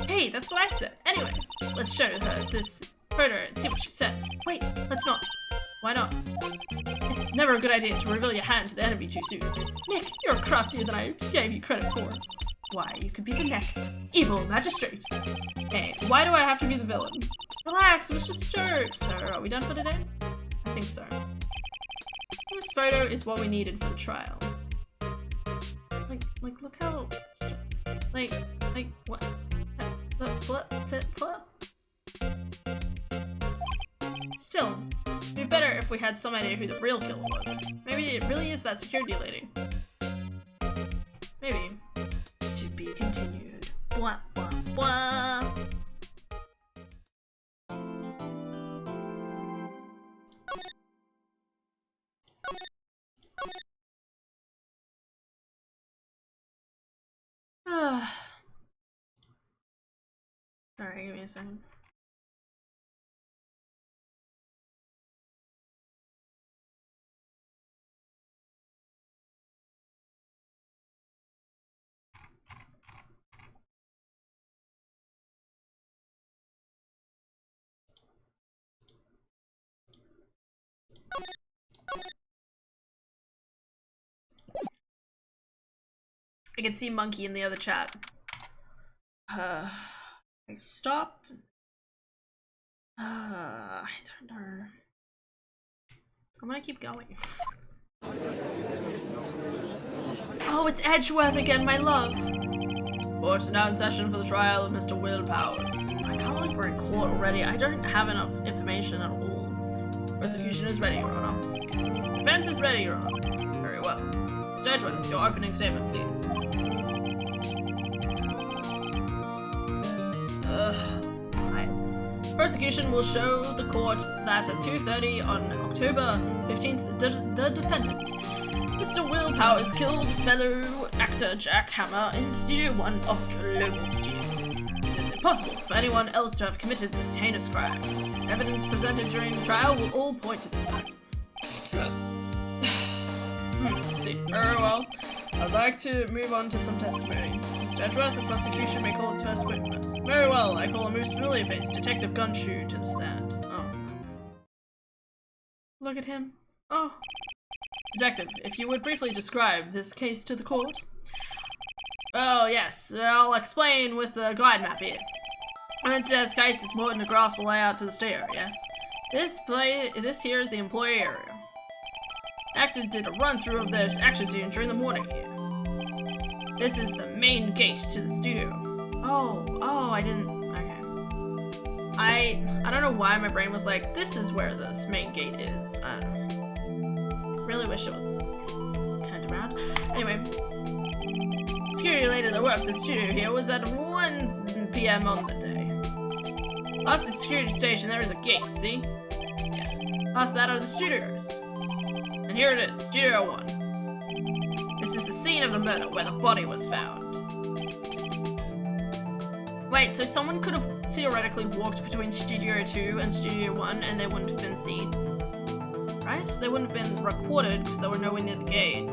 Hey, that's what I said. Anyway, let's show her this photo and see what she says. Wait, let's not. Why not? It's never a good idea to reveal your hand to the enemy too soon. Nick, you're craftier than I gave you credit for. Why, you could be the next evil magistrate. Hey, why do I have to be the villain? Relax, it was just a joke. So, are we done for today? I think so. This photo is what we needed for the trial. Like, look how... Like, what? What? Still, it'd be better if we had some idea who the real killer was. Maybe it really is that security lady. Maybe. To be continued. Blah, blah, blah. Sorry, give me a second. I can see Monkey in the other chat. I stop. I don't know. I'm gonna keep going. Oh, it's Edgeworth again, my love. Court is now in session for the trial of Mr. Will Powers. I can't believe we're in court already. I don't have enough information at all. Prosecution is ready, Your Honor. Defense is ready, Your Honor. Very well. Mr. Edgeworth, your opening statement, please. prosecution will show the court that at 2:30 on October 15th, the defendant, Mr. Will Powers, killed fellow actor Jack Hammer in Studio 1 of Global Studios. It is impossible for anyone else to have committed this heinous crime. Evidence presented during the trial will all point to this fact. See, very well. I'd like to move on to some testimony. Mr. Edgeworth, the prosecution may call its first witness. Very well, I call a most familiar-faced Detective Gunshoe to the stand. Oh. Look at him. Oh. Detective, if you would briefly describe this case to the court. Oh, yes, I'll explain with the guide map here. In today's case, it's more than a grasp layout to the stair, yes? This here is the employee area. Actor did a run-through of the action scene during the morning here. This is the main gate to the studio. Oh, I didn't, okay. I don't know why my brain was like, this is where this main gate is. I don't know. Really wish it was turned around. Anyway, security lady that works at the studio here was at 1 PM on the day. Past the security station, there is a gate, see? Yeah. Past that are the studios. And here it is, Studio 1. This is the scene of the murder where the body was found. Wait, so someone could have theoretically walked between Studio 2 and Studio 1 and they wouldn't have been seen? Right? They wouldn't have been recorded because they were nowhere near the gate.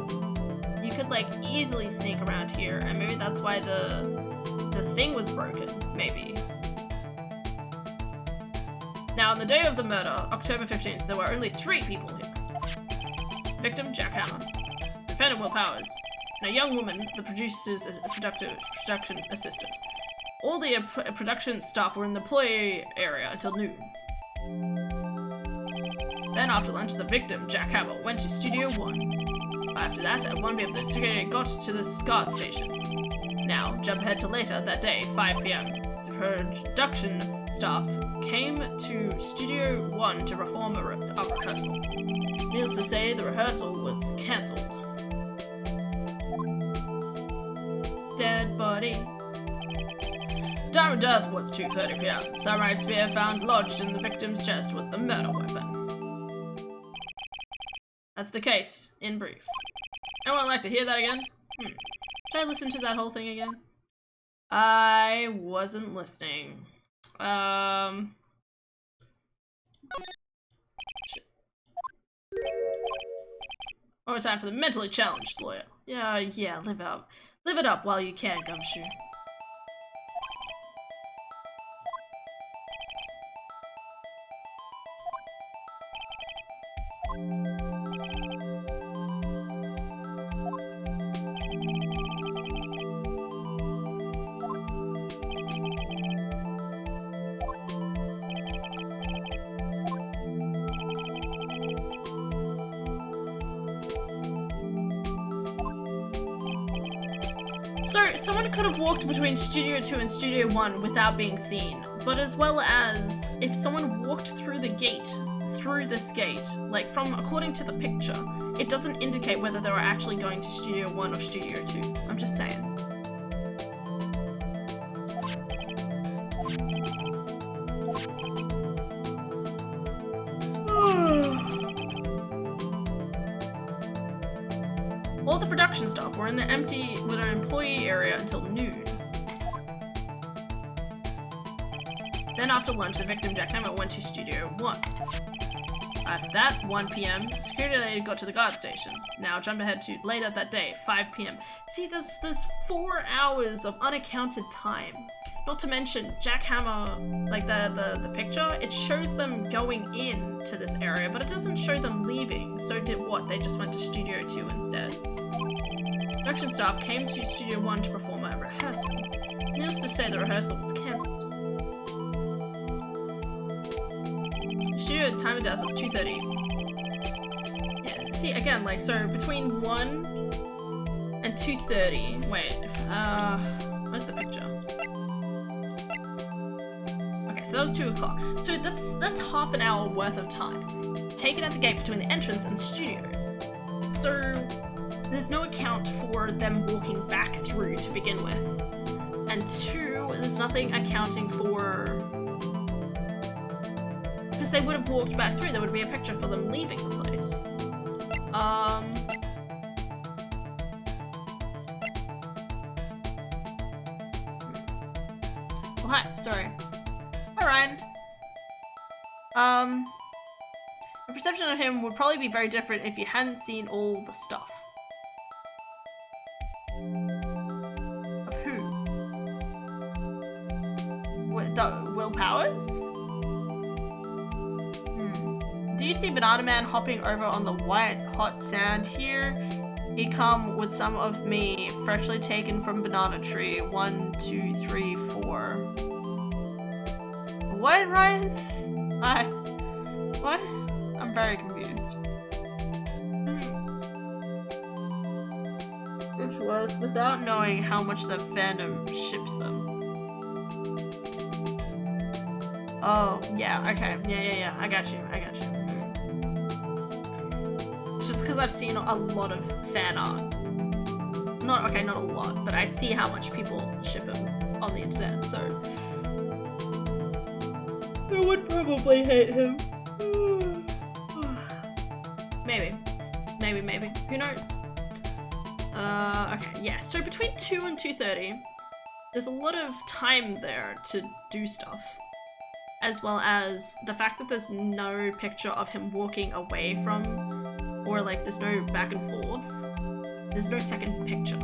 You could like easily sneak around here, and maybe that's why the thing was broken, maybe. Now, on the day of the murder, October 15th, there were only 3 people here. Victim, Jack Hammer. Defendant, Will Powers. And a young woman, the producer's production assistant. All the production staff were in the employee area until noon. Then, after lunch, the victim, Jack Hammer, went to Studio 1. After that, at 1 PM, the security got to the guard station. Now, jump ahead to later that day, 5 PM. The production staff came to Studio 1 to perform a rehearsal. Needless to say, the rehearsal was cancelled. Dead body. Time of death was 2:30 PM. Samurai spear found lodged in the victim's chest was the murder weapon. That's the case, in brief. Anyone like to hear that again? Should I listen to that whole thing again? I wasn't listening. Shit. One more time for the mentally challenged lawyer. Yeah, live up. Live it up while you can, Gumshoe. So, someone could have walked between Studio 2 and Studio 1 without being seen, but as well as if someone walked through the gate, through this gate, like according to the picture, it doesn't indicate whether they were actually going to Studio 1 or Studio 2. I'm just saying. All the production staff were in the employee area until noon. Then after lunch, the victim, Jack Hammer, went to Studio 1. After that, 1 PM, the security lady got to the guard station. Now jump ahead to later that day, 5 PM. See, there's 4 hours of unaccounted time. Not to mention, Jack Hammer, like the picture, it shows them going in to this area, but it doesn't show them leaving. So did what? They just went to Studio 2 instead. Production staff came to Studio 1 to perform a rehearsal. Needless to say, the rehearsal was cancelled. Studio time of death was 2:30. Yeah, see, again, like, so between 1 and 2:30. Wait, where's the picture? Okay, so that was 2 o'clock. So that's half an hour worth of time taken at the gate between the entrance and the studios. So there's no account for them walking back through to begin with. And 2, there's nothing accounting for they would have walked back through. There would be a picture for them leaving the place. Oh, hi. Sorry. Hi, Ryan. The perception of him would probably be very different if you hadn't seen all the stuff. Of who? Will Powers? Do you see Banana Man hopping over on the white hot sand here? He come with some of me, freshly taken from banana tree. 1, 2, 3, 4. What, Ryan? What? I'm very confused. Which was without knowing how much the fandom ships them. Oh, yeah, okay. Yeah. I got you. It's just because I've seen a lot of fan art. Not a lot, but I see how much people ship him on the internet, so I would probably hate him. Maybe. Who knows? Okay, yeah, so between 2 and 2:30, there's a lot of time there to do stuff. As well as the fact that there's no picture of him walking away from, or like there's no back and forth. There's no second picture.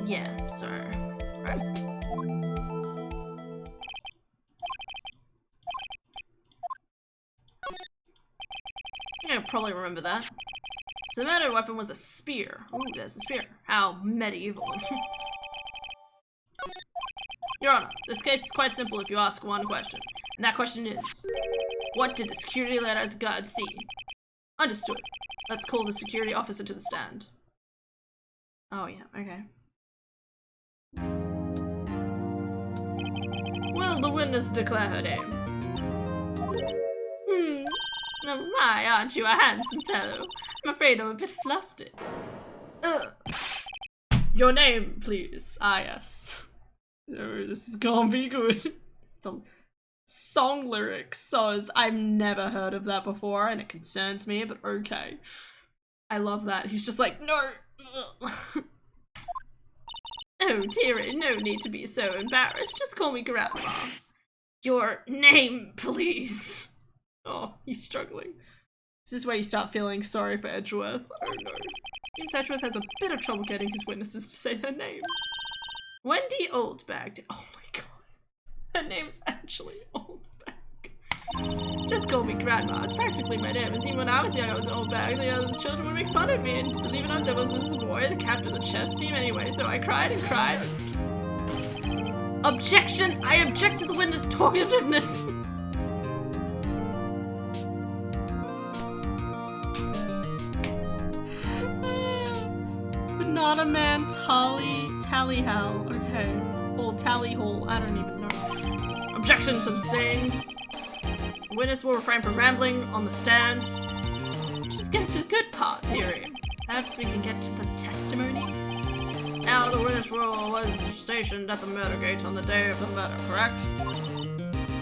Yeah, so, right. I probably remember that. So the murder weapon was a spear. Ooh, there's a spear. How medieval. Your Honor, this case is quite simple if you ask one question. And that question is, what did the security letter at the guard see? Understood. Let's call the security officer to the stand. Oh yeah, okay. Will the witness declare her name? Oh my, aren't you a handsome fellow? I'm afraid I'm a bit flustered. Your name, please. Ah, yes. Oh, this is gonna be good. Some song lyrics, so I've never heard of that before, and it concerns me, but okay. I love that. He's just like, no! Oh, dearie, no need to be so embarrassed. Just call me Grandma. Your name, please. Oh, he's struggling. This is where you start feeling sorry for Edgeworth. Oh no. Seems Edgeworth has a bit of trouble getting his witnesses to say their names. Wendy Oldbag. Oh my god. Her name's actually Oldbag. Just call me Grandma. It's practically my name. Even when I was young, I was Oldbag. The other children would make fun of me, and believe it or not, there was this boy, the captain of the chess team anyway, so I cried and cried. Objection! I object to the witness talkativeness! Banana Man Tally Hal. Okay. Or Tally Hall. I don't even know. Objection sustained. Witness will refrain from rambling on the stand. Just get to the good part, dearie. Perhaps we can get to the testimony? Now, the witness was stationed at the murder gate on the day of the murder, correct?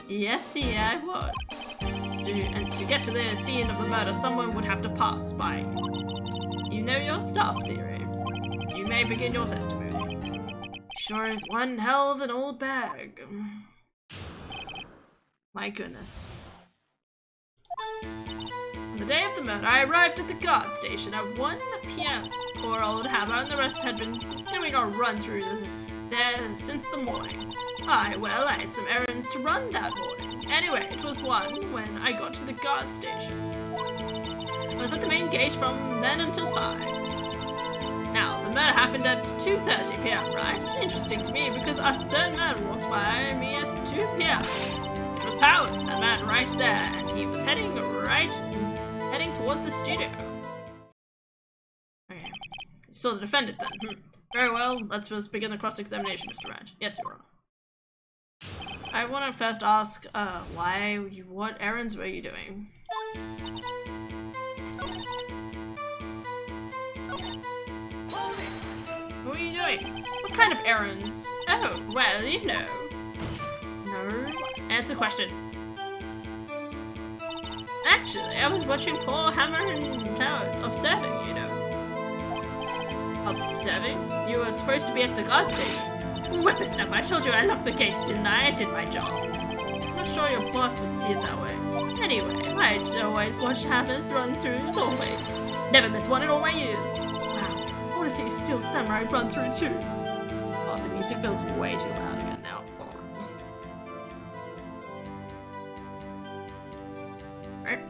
Yes, yeah, I was. And to get to the scene of the murder, someone would have to pass by. You know your stuff, dearie. You may begin your testimony. Sure is one hell of an old bag. My goodness. On the day of the murder, I arrived at the guard station at 1 p.m. Poor old Hammer and the rest had been doing a run through there since the morning. I had some errands to run that morning. Anyway, it was 1 when I got to the guard station. I was at the main gate from then until 5. Now, the murder happened at 2:30 p.m., right? Interesting to me because a certain man walked by me at 2 p.m. It was Powers, that man right there, and he was heading towards the studio. Okay. You saw the defendant then. Very well, let's first begin the cross-examination, Mr. Wright. Yes, Your Honor. I want to first ask, what errands were you doing? What were you doing? doing? What kind of errands? Oh, well, you know. No? Answer the question. Actually, I was watching poor Hammer and Towers observing, you know. Observing? You were supposed to be at the guard station. Whippersnapper, I told you I locked the gate, didn't I? I did my job. I'm not sure your boss would see it that way. Anyway, I always watch Hammers run through as always. Never missed one in all my years. Wow, I want to see a Steel Samurai run through too. Oh, the music feels way too loud again now. Alright.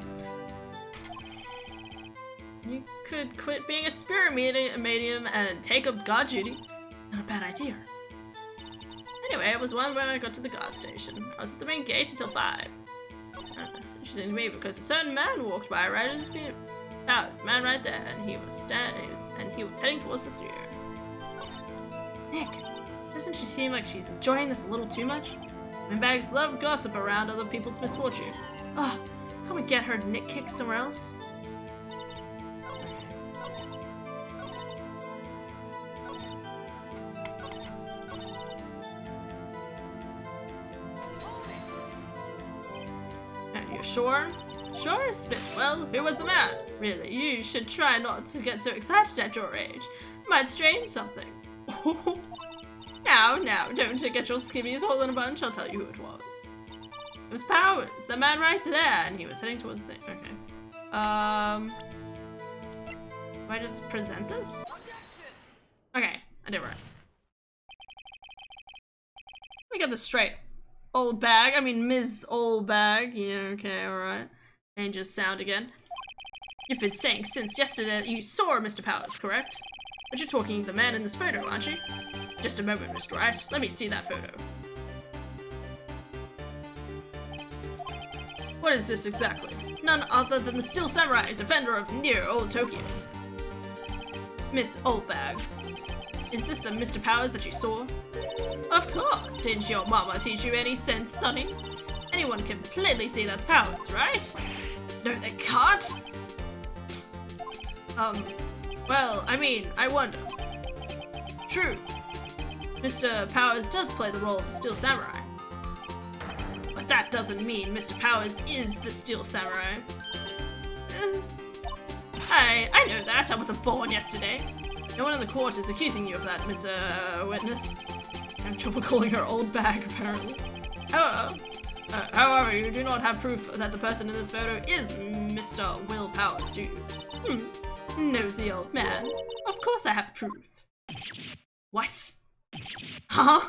You could quit being a spirit medium and take up guard duty. Not a bad idea. Anyway, it was one when I got to the guard station. I was at the main gate until 5. Interesting to me because a certain man walked by right as me. That was the man right there, and he was heading towards the studio. Nick, doesn't she seem like she's enjoying this a little too much? Windbags love gossip around other people's misfortunes. Oh, can't we get her Nick kicked somewhere else? Sure? Sure, Spit. Well, who was the man? Really, you should try not to get so excited at your age. Might strain something. Now, don't get your skivvies all in a bunch, I'll tell you who it was. It was Powers, the man right there, and he was heading towards the thing. Okay. Do I just present this? Okay, I did right. Let me get this straight. Old bag, I mean Ms. Old Bag. Yeah, okay, alright. Changes sound again. You've been saying since yesterday that you saw Mr. Powers, correct? But you're talking the man in this photo, aren't you? Just a moment, Mr. Wright. Let me see that photo. What is this exactly? None other than the Steel Samurai, defender of near Old Tokyo. Miss Old Bag. Is this the Mr. Powers that you saw? Of course! Didn't your mama teach you any sense, sonny? Anyone can plainly see that's Powers, right? No, they can't! Well, I mean, I wonder. True. Mr. Powers does play the role of the Steel Samurai. But that doesn't mean Mr. Powers is the Steel Samurai. I know that. I wasn't born yesterday. No one in the court is accusing you of that, Miss, Witness. I'm having trouble calling her Old Bag, apparently. However, you do not have proof that the person in this photo is Mr. Will Powers, do you? Nosy old man. Of course I have proof. What? Huh?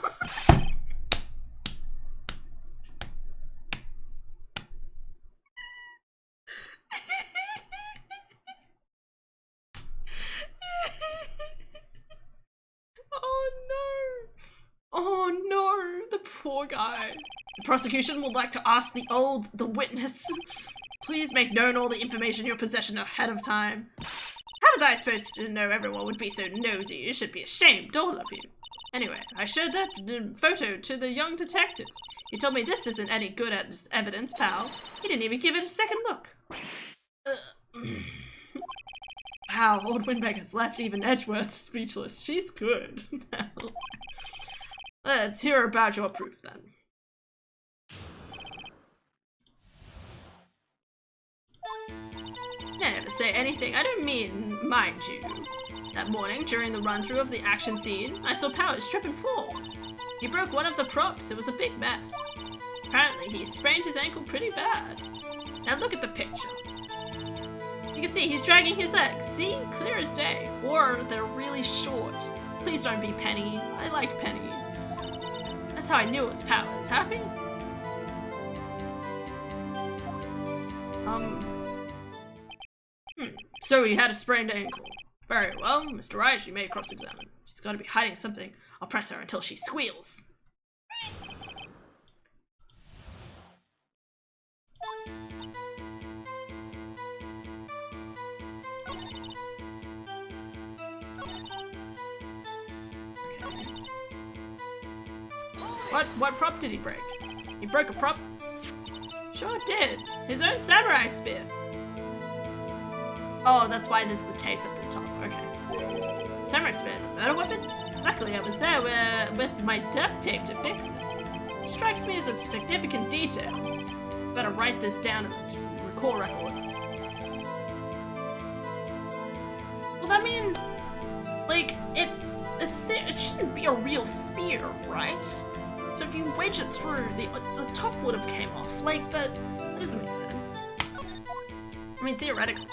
Oh no, the poor guy. The prosecution would like to ask the witness. Please make known all the information in your possession ahead of time. How was I supposed to know everyone would be so nosy? You should be ashamed, all of you. Anyway, I showed that photo to the young detective. He told me this isn't any good as evidence, pal. He didn't even give it a second look. Wow, old Windbag has left even Edgeworth speechless. She's good. Let's hear about your proof then. I never say anything. I don't mean, mind you. That morning, during the run-through of the action scene, I saw Powers trip and fall. He broke one of the props. It was a big mess. Apparently, he sprained his ankle pretty bad. Now look at the picture. You can see he's dragging his legs. See? Clear as day. Or they're really short. Please don't be Penny. I like Penny. That's how I knew it was Powers. Happy? So he had a sprained ankle. Very well, Mr. Wright, you may cross-examine. She's got to be hiding something. I'll press her until she squeals. What prop did he break? He broke a prop? Sure did. His own samurai spear. Oh, that's why there's the tape at the top. Okay. Samurai spear, that a weapon? I Luckily, I was there with my duct tape to fix it. Strikes me as a significant detail. Better write this down in the call record. Well, that means, like, it shouldn't be a real spear, right? So if you wedge it through, the top would have came off. Like, that doesn't make sense. I mean, theoretically.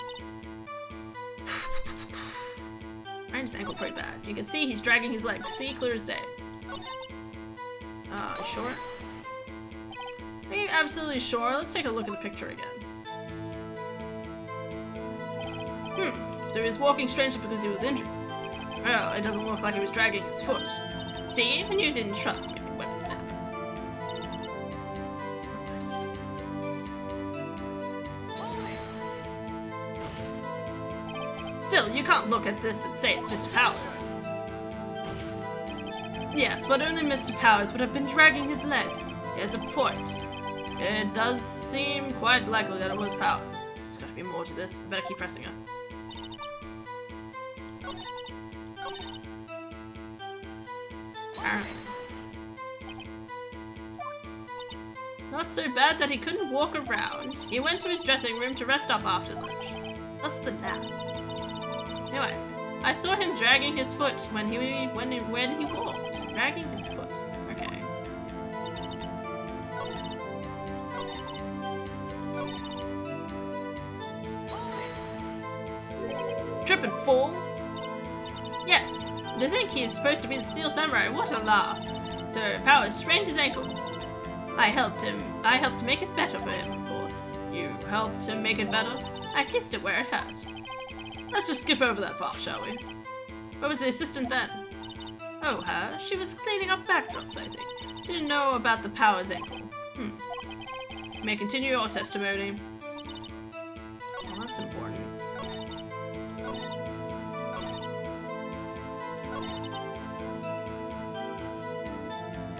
Ryan's ankle pretty bad. You can see he's dragging his leg. See, clear as day. Sure? Are you absolutely sure? Let's take a look at the picture again. So he was walking strangely because he was injured. Oh, it doesn't look like he was dragging his foot. See? And you didn't trust me, whippersnapper. Still, you can't look at this and say it's Mr. Powers. Yes, but only Mr. Powers would have been dragging his leg. Here's a point. It does seem quite likely that it was Powers. There's gotta be more to this. I better keep pressing it. Not so bad that he couldn't walk around. He went to his dressing room to rest up after lunch. Thus the nap. Anyway, I saw him dragging his foot when he walked. Dragging his foot. Okay. Trip and fall? Yes. To think he is supposed to be the Steel Samurai, what a laugh. So Powers sprained his ankle. I helped make it better for him, of course. You helped him make it better? I kissed it where it hurt. Let's just skip over that part, shall we? Where was the assistant then? Oh, her? She was cleaning up backdrops, I think. Didn't know about the Powers ankle. You may continue your testimony. Well, that's important.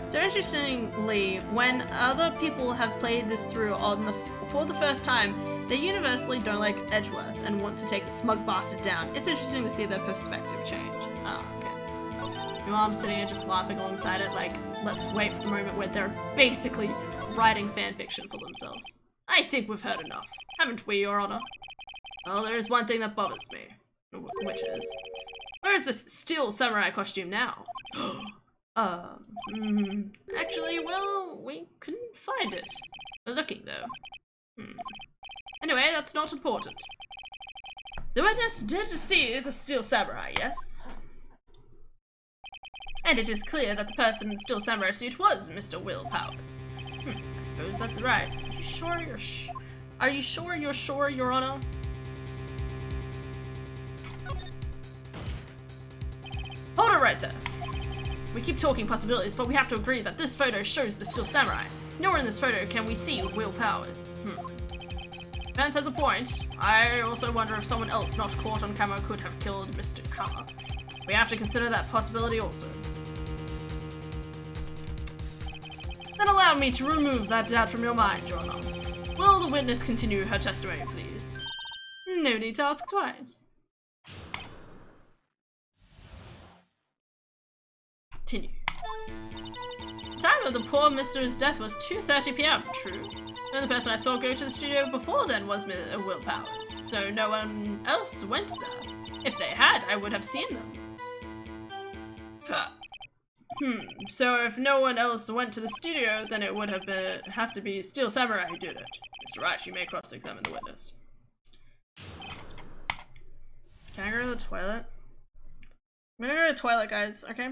So interestingly, when other people have played this through for the first time, they universally don't like Edgeworth and want to take the smug bastard down. It's interesting to see their perspective change. Oh, okay. Meanwhile, I'm sitting here just laughing alongside it, like, let's wait for the moment where they're basically writing fanfiction for themselves. I think we've heard enough, haven't we, Your Honor? Well, there is one thing that bothers me, which is, where is this Steel Samurai costume now? Actually, well, we couldn't find it. We're looking, though. Anyway, that's not important. The witness did see the Steel Samurai, yes? And it is clear that the person in the Steel Samurai suit was Mr. Will Powers. I suppose that's right. Are you sure you're sure, Your Honor? Hold it right there. We keep talking possibilities, but we have to agree that this photo shows the Steel Samurai. Nowhere in this photo can we see Will Powers. Vance has a point. I also wonder if someone else not caught on camera could have killed Mr. Carr. We have to consider that possibility also. Then allow me to remove that doubt from your mind, Your Honor. Will the witness continue her testimony, please? No need to ask twice. Continue. The time of the poor Mr's death was 2:30 p.m., true. The only person I saw go to the studio before then was Will Powers, so no one else went there. If they had, I would have seen them. So if no one else went to the studio, then it would have to be Steel Samurai who did it. Mr. Wright, you may cross-examine the witness. Can I go to the toilet? I'm gonna go to the toilet, guys, okay?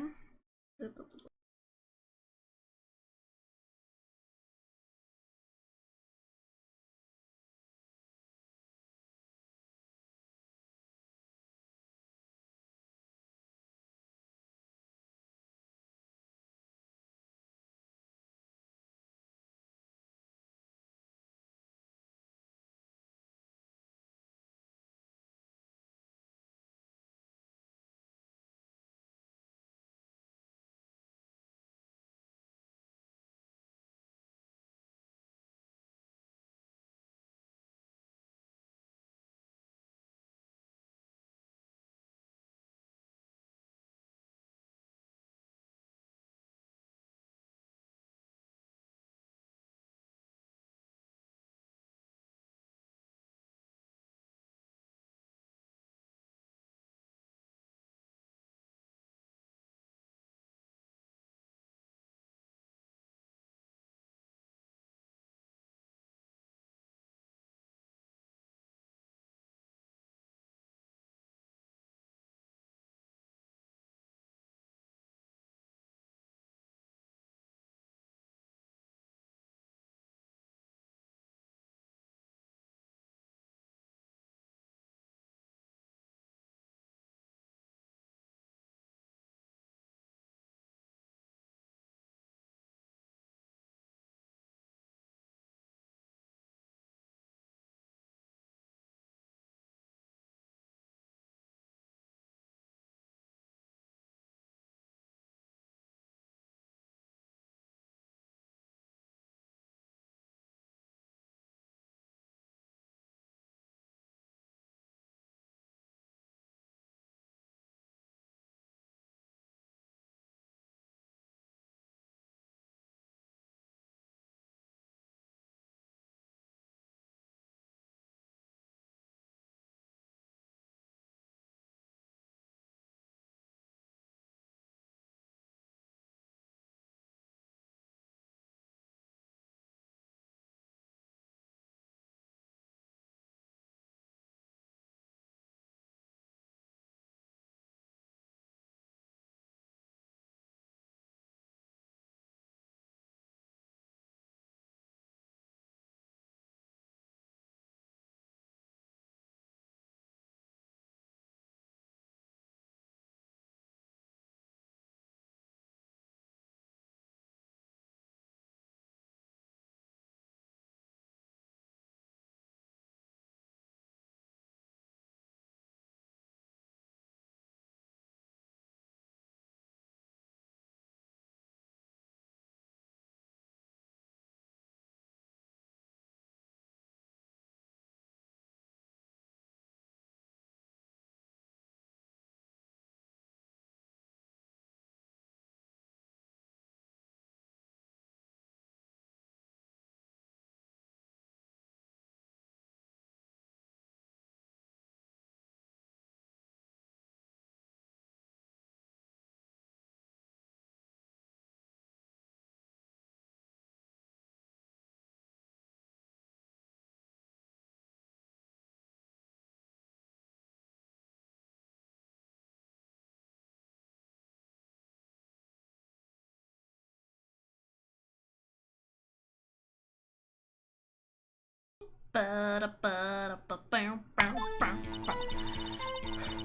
The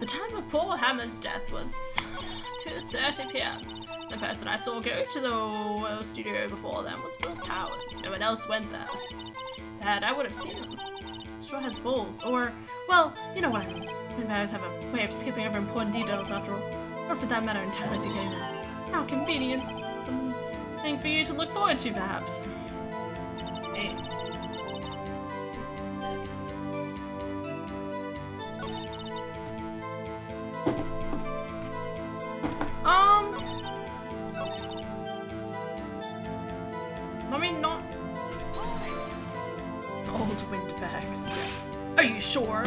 time of poor Hammer's death was 2:30 p.m. The person I saw go to the studio before them was Will Powers. No one else went there. Dad, I would have seen them. Sure has balls, or, well, you know what I mean. Maybe I have a way of skipping over important details after all. Or for that matter, entirely forgetting them. How convenient. Something for you to look forward to, perhaps. Hey. I mean, not old windbags, yes. Are you sure?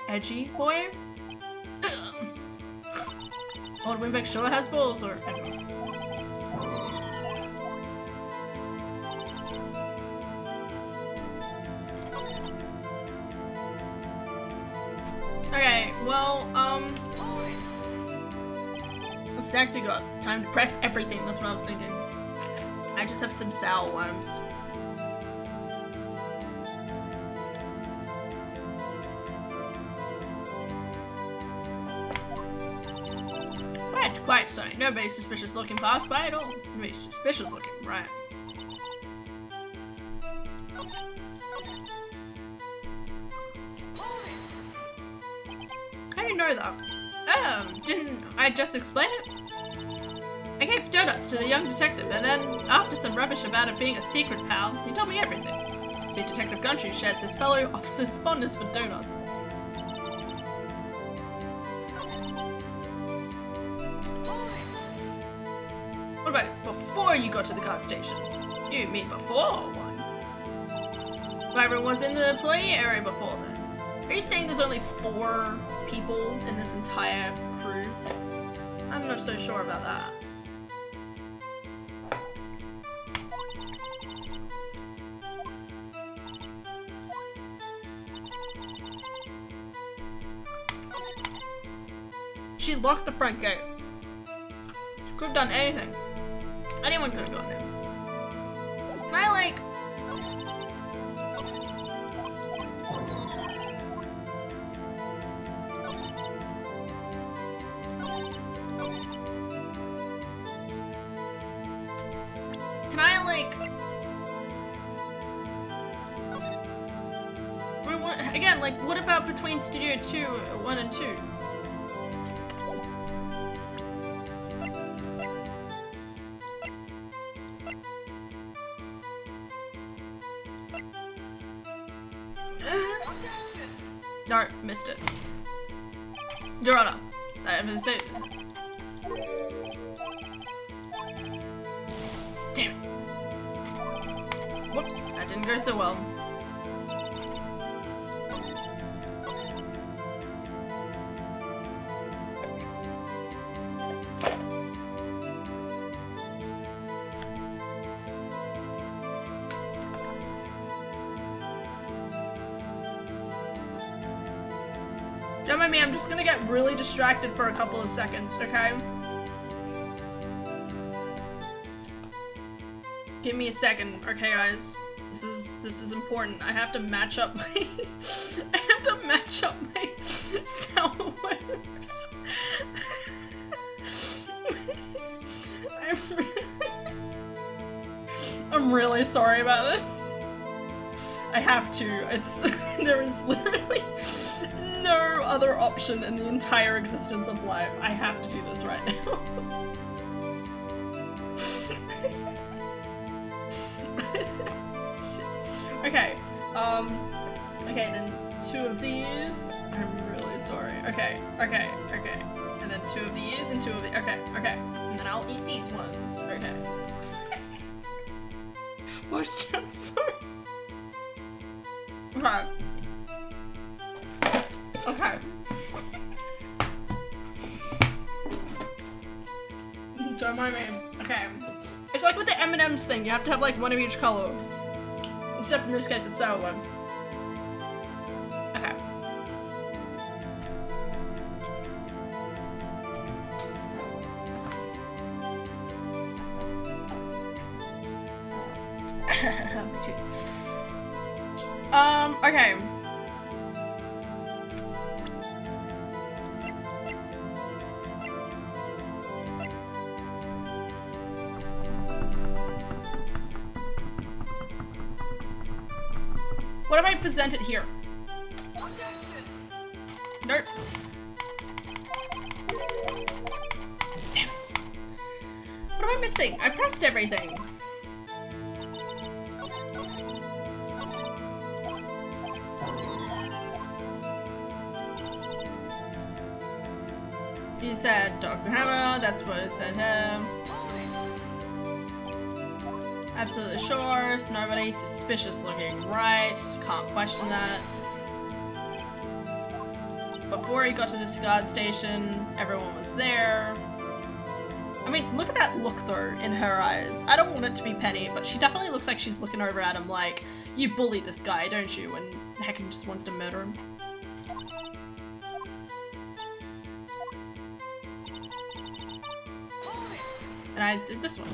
Edgy boy. Old windbag sure has balls, or I don't know. Okay, well, what's next we got? Time to press everything, that's what I was thinking. I just have some sour worms. Quite sorry. Nobody suspicious looking passed by at all. Nobody suspicious looking, right. How do you know that? Didn't I just explain it? I gave donuts to the young detective, and then, after some rubbish about it being a secret, pal, he told me everything. See, Detective Gumshoe shares his fellow officer's fondness for donuts. What about before you got to the guard station? You mean before one? Everyone was in the employee area before then. Are you saying there's only 4 people in this entire crew? I'm not so sure about that. She locked the front gate. She could have done anything. Anyone could have gone in. Can I, like... Can I, like... Again, like, what about between Studio 1 and 2? No, missed it. Your Honor, I have to say. Damn it. Whoops, that didn't go so well. Don't mind me, I'm just gonna get really distracted for a couple of seconds, okay? Give me a second, okay guys? This is important. I have to match up my I have to match up my sour worms. I'm really sorry about this. I have to. There is literally no other option in the entire existence of life. I have to do this right now. Okay, okay, then 2 of these. I'm really sorry. Okay, and then 2 of these and 2 of the. Okay, and then I'll eat these ones. Okay. Worst I'm sorry. Okay. Don't mind me. Okay. It's like with the M&M's thing. You have to have like one of each color. Except in this case, it's sour ones. Okay. Okay. What if I present it here? Nope. Damn. What am I missing? I pressed everything. He said Dr. Hammer, that's what it said him. Absolutely sure, it's nobody suspicious looking, right? Can't question that. Before he got to this guard station, everyone was there. I mean, look at that look though, in her eyes. I don't want it to be Penny, but she definitely looks like she's looking over at him like, you bully this guy, don't you? And heckin' just wants to murder him. And I did this one.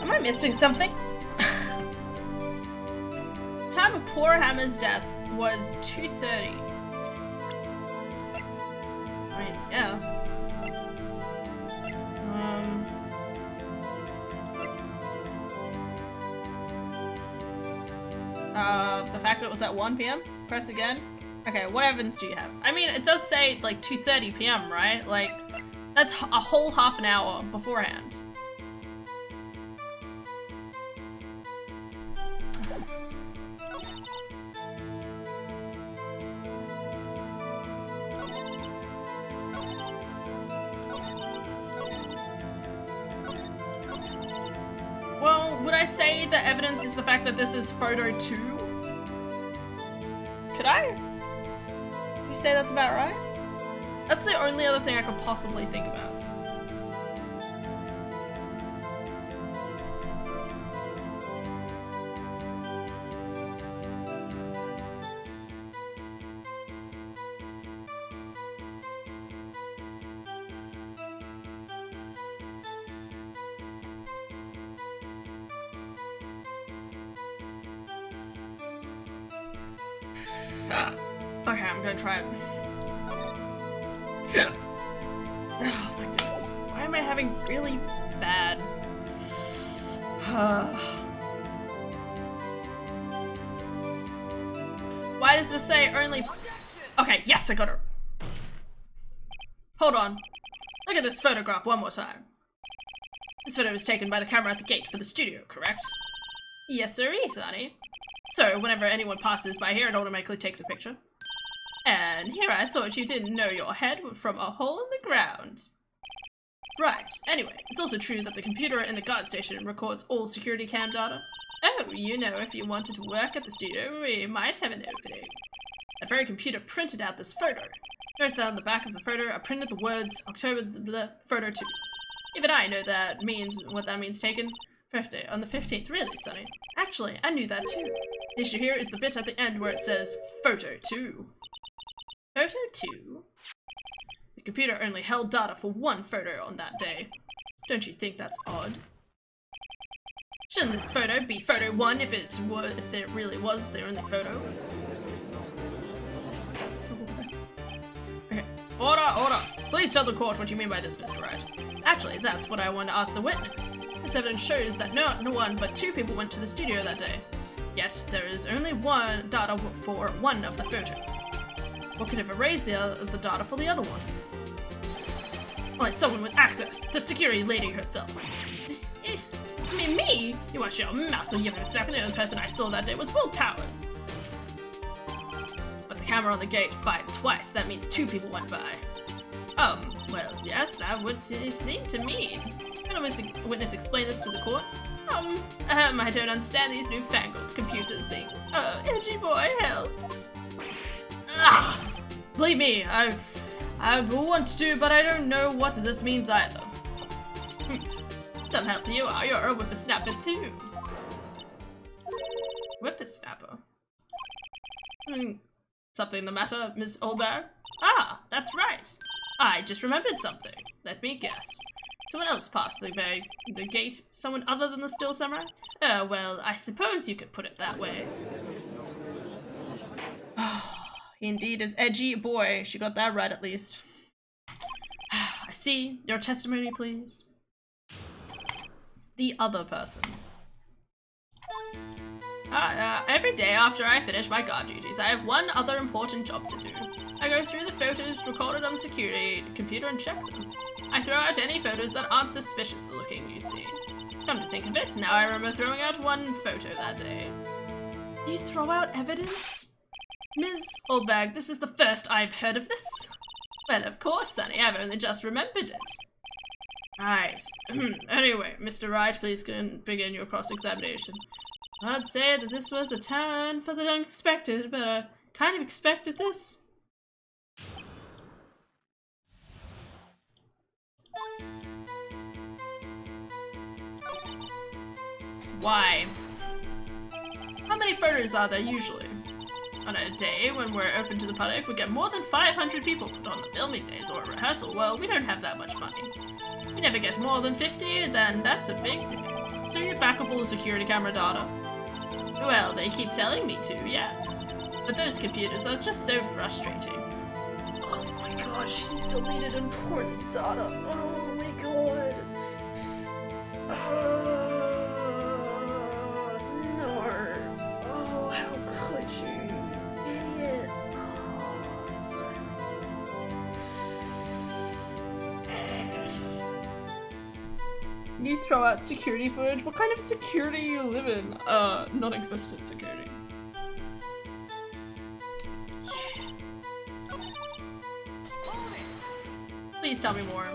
Am I missing something? Time of poor Hammer's death was 2:30. I mean, yeah. The fact that it was at 1 p.m? Press again. Okay, what evidence do you have? I mean, it does say like 2:30 p.m, right? Like, that's a whole half an hour beforehand. Well, would I say the evidence is the fact that this is photo 2? Could I? You say that's about right? That's the only other thing I could possibly think about. Okay, I'm gonna try it. Yeah. Oh my goodness. Why am I having really bad? Why does this say only? Okay, yes, I got her. Hold on. Look at this photograph one more time. This photo was taken by the camera at the gate for the studio, correct? Yes, sir, honey. So, whenever anyone passes by here, it automatically takes a picture. And here I thought you didn't know your head from a hole in the ground. Right, anyway, it's also true that the computer in the guard station records all security cam data. Oh, you know, if you wanted to work at the studio, we might have an opening. That very computer printed out this photo. Notice that on the back of the photo, I printed the words October photo 2. Even I know that means what that means taken. Birthday on the 15th, really, Sonny? Actually, I knew that too. The issue here is the bit at the end where it says photo 2. Photo 2? The computer only held data for one photo on that day. Don't you think that's odd? Shouldn't this photo be photo 1 if there really was the only photo? That's so weird. Okay. Order! Please tell the court what you mean by this, Mr. Wright. Actually, that's what I want to ask the witness. This evidence shows that no one but 2 people went to the studio that day. Yet, there is only one data for one of the photos. What could have erased the data for the other one? Only someone with access, the security lady herself. I mean, me? You watch your mouth when you have a second. The only person I saw that day was Will Powers. But the camera on the gate fired twice. That means 2 people went by. Well, yes, that would seem to me. Can a witness explain this to the court? I don't understand these newfangled computers things. Oh, edgy boy, hell. Believe me, I want to, but I don't know what this means either. Somehow you're a whippersnapper too. Whippersnapper? Something the matter, Miss Olberg? Ah, that's right. I just remembered something. Let me guess. Someone else passed the gate? Someone other than the Still Samurai? Oh, well, I suppose you could put it that way. He indeed is edgy boy. She got that right at least. I see. Your testimony, please. The other person. Every day after I finish my guard duties, I have one other important job to do. I go through the photos recorded on the security computer and check them. I throw out any photos that aren't suspicious looking, you see. Come to think of it, now I remember throwing out one photo that day. You throw out evidence? Ms. Olberg, this is the first I've heard of this. Well, of course, Sonny, I've only just remembered it. Right. Anyway, Mr. Wright, please begin your cross-examination. I'd say that this was a turn for the unexpected, but I kind of expected this. Why? How many photos are there usually? On a day when we're open to the public, we get more than 500 people, but on the filming days or a rehearsal, well, we don't have that much money. We never get more than 50, then that's a big deal. So you back up all the security camera data? Well, they keep telling me to, yes. But those computers are just so frustrating. Oh my god, she's deleted important data. Oh my god. No. Oh, how could you? Idiot. Oh, sorry. You throw out security footage? What kind of security you live in? Non-existent security. Please tell me more.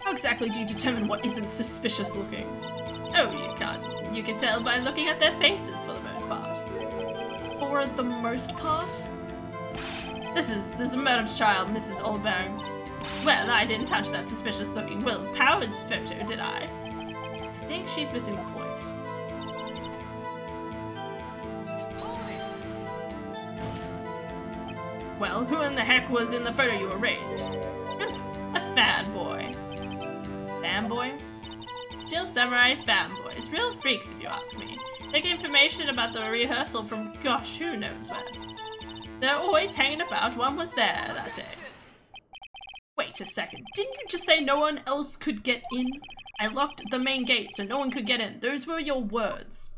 How exactly do you determine what isn't suspicious looking? Oh, you can't. You can tell by looking at their faces for the most part. For the most part? This is a murdered child, Mrs. Olberg. Well, I didn't touch that suspicious looking Will Powers photo, did I? I think she's missing the point. Well, who in the heck was in the photo you erased? A fanboy. Fanboy? Still Samurai fanboys. Real freaks, if you ask me. They get information about the rehearsal from gosh, who knows where. They're always hanging about. One was there that day. Wait a second. Didn't you just say no one else could get in? I locked the main gate so no one could get in. Those were your words.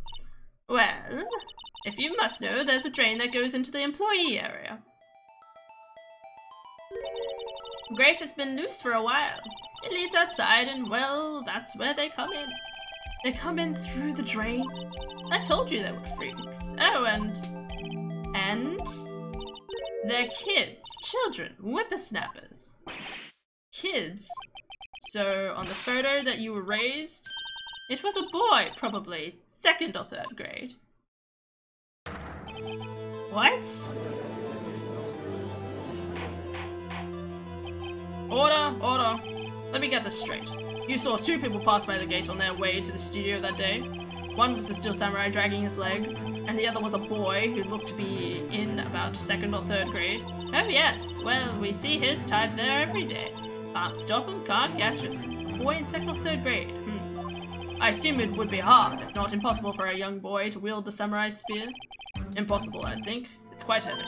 Well, if you must know, there's a drain that goes into the employee area. Grate has been loose for a while. It leads outside and, well, that's where they come in. They come in through the drain? I told you they were freaks. Oh, and they're kids, children, whippersnappers. Kids? So, on the photo that you erased, it was a boy, probably, 2nd or 3rd grade. What? Order. Let me get this straight. You saw 2 people pass by the gate on their way to the studio that day. One was the Still Samurai dragging his leg, and the other was a boy who looked to be in about 2nd or 3rd grade. Oh yes, well, we see his type there every day. Can't stop him, can't catch him. A boy in 2nd or 3rd grade. I assume it would be hard, if not impossible, for a young boy to wield the samurai spear. Impossible, I'd think. It's quite heavy.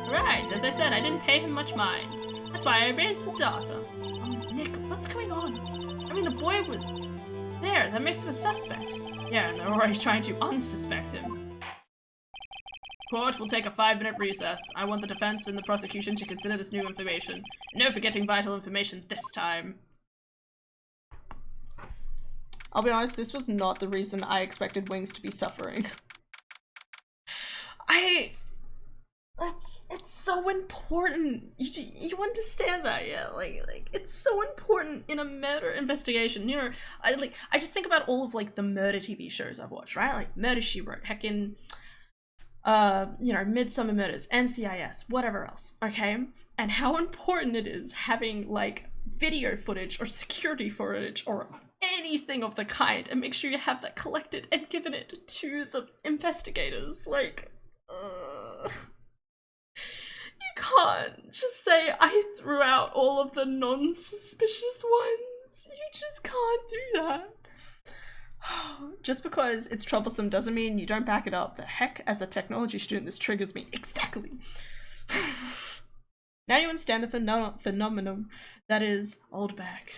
Right, as I said, I didn't pay him much mind. That's why I raised the data. Oh, Nick, what's going on? I mean, the boy was there. That makes him a suspect. Yeah, and they're already trying to unsuspect him. Court will take a 5-minute recess. I want the defense and the prosecution to consider this new information. No forgetting vital information this time. I'll be honest, this was not the reason I expected Wings to be suffering. It's so important. You understand that, yeah? Like it's so important in a murder investigation. You know, I just think about all of like the murder TV shows I've watched, right? Like Murder, She Wrote, heckin', you know, Midsummer Murders, NCIS, whatever else, okay? And how important it is having like video footage or security footage or anything of the kind, and make sure you have that collected and given it to the investigators. Like, You can't just say I threw out all of the non-suspicious ones. You just can't do that. Just because it's troublesome doesn't mean you don't back it up. The heck, as a technology student, this triggers me. Exactly. Now you understand the phenomenon that is old bag.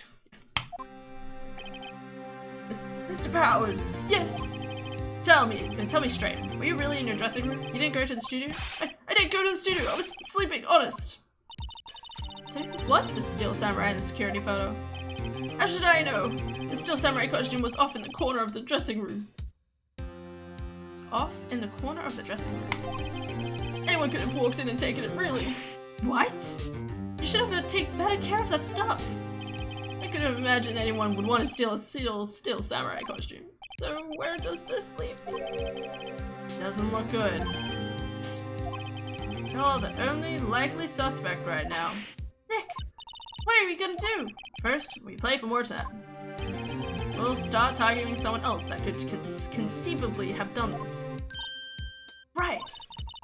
Yes. Mr. Powers, yes! Tell me straight. Were you really in your dressing room? You didn't go to the studio? I didn't go to the studio. I was sleeping, honest. So it was the Steel Samurai in the security photo. How should I know? The Steel Samurai costume was off in the corner of the dressing room. It's off in the corner of the dressing room. Anyone could have walked in and taken it, really. What? You should have taken better care of that stuff. I couldn't imagine anyone would want to steal a Steel Samurai costume. So where does this leave me? Doesn't look good. You're the only likely suspect right now. Nick, what are we gonna do? First, we play for more time. We'll start targeting someone else that could conceivably have done this. Right.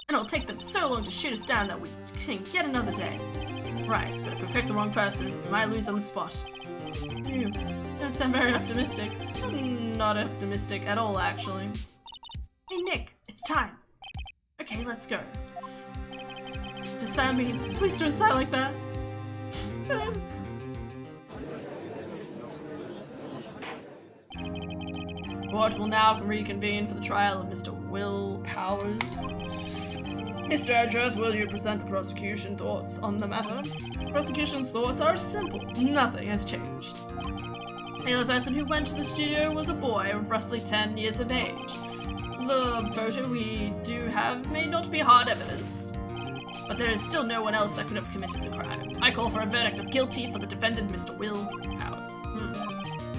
And it'll take them so long to shoot us down that we can get another day. Right, but if we pick the wrong person, we might lose on the spot. You don't sound very optimistic. I'm not optimistic at all, actually. Hey Nick, it's time. Okay, let's go. Does that mean, please don't sigh like that? Court will now reconvene for the trial of Mr. Will Powers. Mr. Edgeworth, will you present the prosecution thoughts on the matter? The prosecution's thoughts are simple. Nothing has changed. The other person who went to the studio was a boy of roughly 10 years of age. The photo we do have may not be hard evidence, but there is still no one else that could have committed the crime. I call for a verdict of guilty for the defendant, Mr. Will Powers.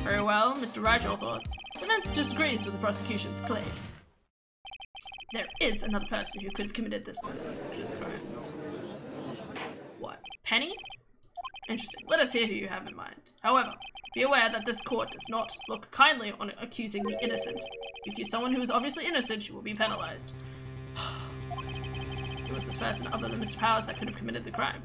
Very well, Mr. Wright, your thoughts? The defense disagrees with the prosecution's claim. There is another person who could have committed this murder, which is crime. What? Penny? Interesting. Let us hear who you have in mind. However, be aware that this court does not look kindly on accusing the innocent. If you accuse someone who is obviously innocent, you will be penalized. Who was this person other than Mr. Powers that could have committed the crime?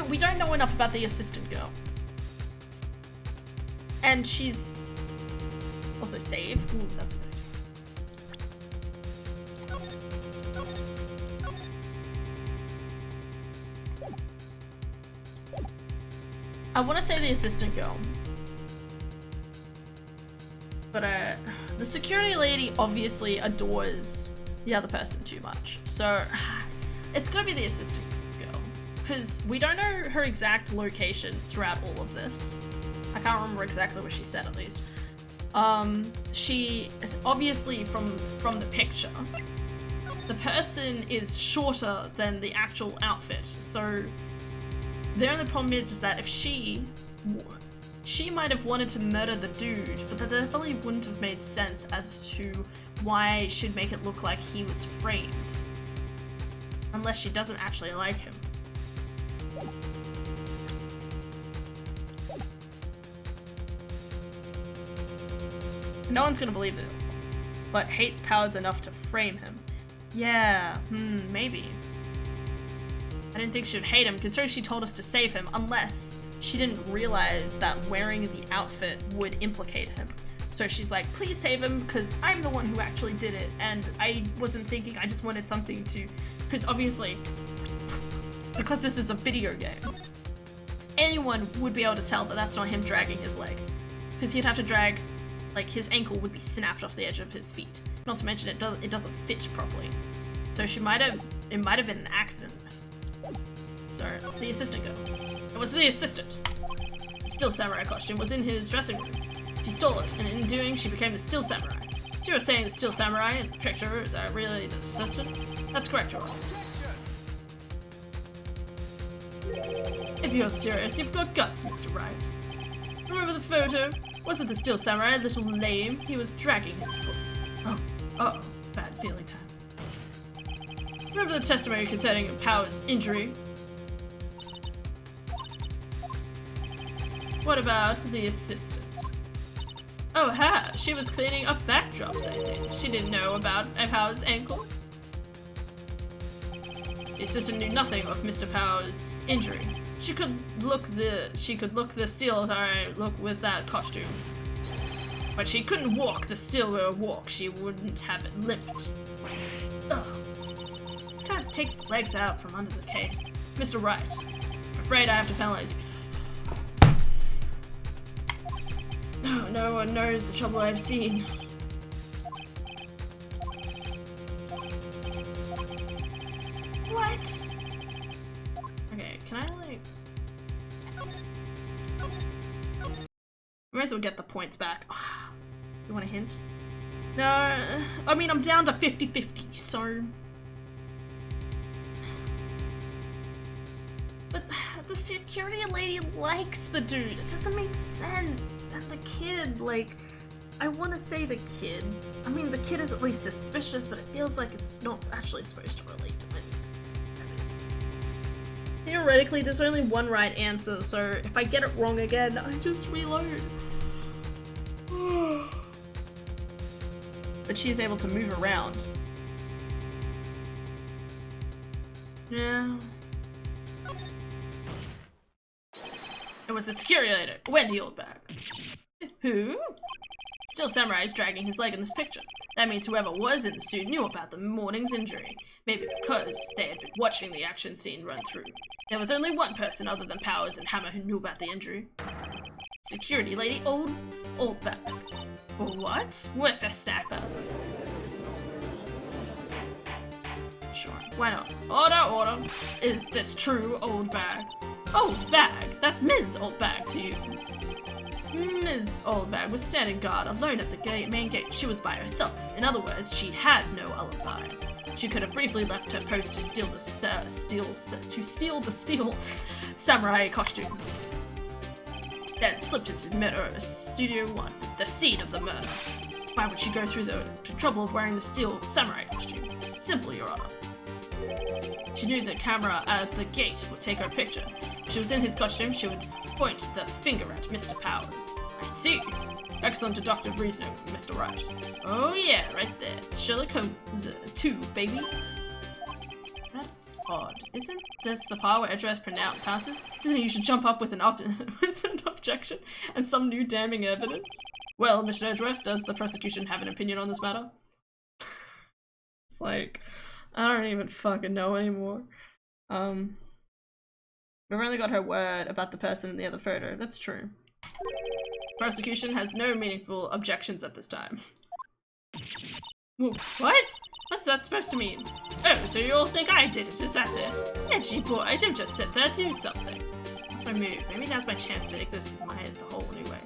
We don't know enough about the assistant girl. And she's also saved. Ooh, that's good. I want to say the assistant girl. But the security lady obviously adores the other person too much. So it's gonna be the assistant girl. Because we don't know her exact location throughout all of this. I can't remember exactly what she said, at least. She is obviously from the picture. The person is shorter than the actual outfit, so the only problem is that if she might have wanted to murder the dude, but that definitely wouldn't have made sense as to why she'd make it look like he was framed. Unless she doesn't actually like him. No one's gonna believe it, but hates Powers enough to frame him. Yeah, maybe. I didn't think she would hate him, considering she told us to save him, unless she didn't realize that wearing the outfit would implicate him. So she's like, please save him, because I'm the one who actually did it, and I wasn't thinking, I just wanted something to... Because obviously, because this is a video game, anyone would be able to tell that that's not him dragging his leg. Because he'd have to drag, like, his ankle would be snapped off the edge of his feet. Not to mention it doesn't fit properly. So it might have been an accident. So, the assistant girl. It was the assistant. The Steel Samurai costume was in his dressing room. She stole it, and in doing, she became the Steel Samurai. So you're saying the Steel Samurai in the picture is really the assistant? That's correct, Your Honor. If you're serious, you've got guts, Mr. Wright. Remember the photo? Wasn't the Steel Samurai a little lame? He was dragging his foot. Oh, bad feeling time. remember the testimony concerning Power's injury? What about the assistant? Oh, her. She was cleaning up backdrops, I think. She didn't know about Power's ankle. The assistant knew nothing of Mr. Power's injury. She could look the steel look with that costume. But she couldn't walk the steel walk. She wouldn't have it limped. Ugh. Kind of takes the legs out from under the case. Mr. Wright, I'm afraid I have to penalize you. No one knows the trouble I've seen. What? Okay, can I like... Might as well get the points back. You want a hint? No, I mean I'm down to 50-50, so... But the security lady likes the dude. It doesn't make sense. And the kid, like, I want to say the kid. I mean, the kid is at least suspicious, but it feels like it's not actually supposed to relate to it. Theoretically, there's only one right answer, so if I get it wrong again, I just reload. But she's able to move around. Yeah. It was the security lady, Wendy Oldbag. Who? Still Samurai's dragging his leg in this picture. That means whoever was in the suit knew about the morning's injury. Maybe because they had been watching the action scene run through. There was only one person other than Powers and Hammer who knew about the injury. Security lady Oldbag. What? Whippersnapper. Sure, why not? Order. Is this true, Oldbag? Oldbag? That's Ms. Oldbag to you. Ms. Oldbag was standing guard alone at the main gate. She was by herself. In other words, she had no alibi. She could have briefly left her post to steal the steel samurai costume. Then slipped into Murder Studio 1, the scene of the murder. Why would she go through the trouble of wearing the steel samurai costume? Simple, Your Honor. She knew the camera at the gate would take her picture. If she was in his costume, she would point the finger at Mr. Powers. I see. Excellent deductive reasoning, Mr. Wright. Oh yeah, right there. Sherlock Holmes 2, baby. That's odd. Isn't this the part where Edgeworth pronounces? Doesn't you should jump up with an objection and some new damning evidence? Well, Mr. Edgeworth, does the prosecution have an opinion on this matter? It's like, I don't even fucking know anymore. We've only got her word about the person in the other photo. That's true. Prosecution has no meaningful objections at this time. What? What's that supposed to mean? Oh, so you all think I did it, is that it? Edgy boy, don't just sit there, do something. That's my move. Maybe now's my chance to make this my head the whole new way.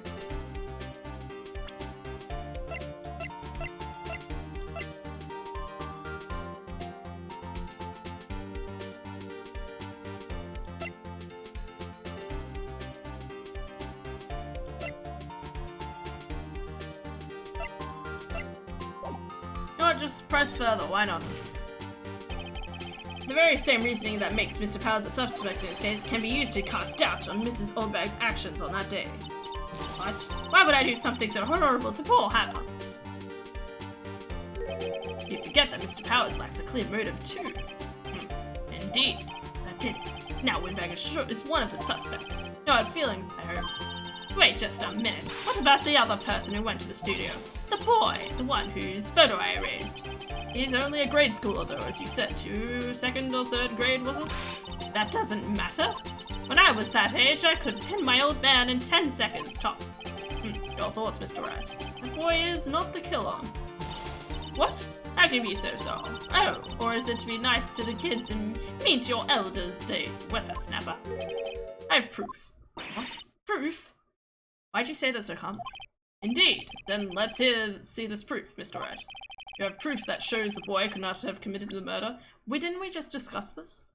Just press further, why not? The very same reasoning that makes Mr. Powers a suspect in this case can be used to cast doubt on Mrs. Oldbag's actions on that day. What? Why would I do something so horrible to poor Hannah? You forget that Mr. Powers lacks a clear motive too. Indeed, that did it. Now Windbag is one of the suspects. No hard feelings, I heard. Wait just a minute. What about the other person who went to the studio? The boy, the one whose photo I erased. He's only a grade schooler though, as you said, to second or third grade, was it? That doesn't matter. When I was that age, I could pin my old man in 10 seconds tops. Your thoughts, Mr. Wright? The boy is not the killer. What? How can you be so soft? Oh, or is it to be nice to the kids and mean to your elders' days, whippersnapper? I have proof. What? Proof? Why'd you say that so calm? Indeed. Then let's see this proof, Mr. Wright. You have proof that shows the boy could not have committed the murder. Didn't we just discuss this?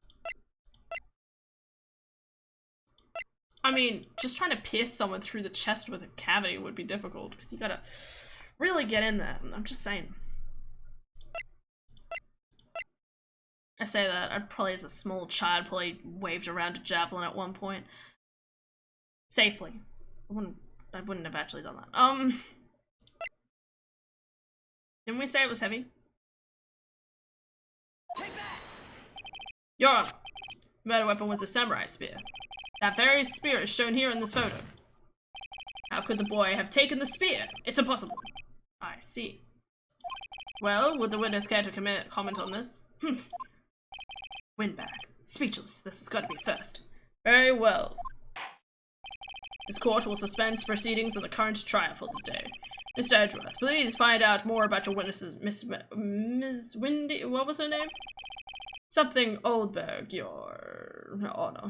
I mean, just trying to pierce someone through the chest with a cavity would be difficult, because you gotta really get in there. I'm just saying. I say that, I'd probably as a small child probably waved around a javelin at one point. Safely. I wouldn't have actually done that. Didn't we say it was heavy? Your Honor, the murder weapon was a samurai spear. That very spear is shown here in this photo. How could the boy have taken the spear? It's impossible. I see. Well, would the witness care to comment on this? Windbag. Speechless. This has got to be first. Very well. This court will suspend proceedings of the current trial for today. Mr. Edgeworth, please find out more about your witnesses. Ms. Windy, what was her name? Something Oldberg, Your Honor.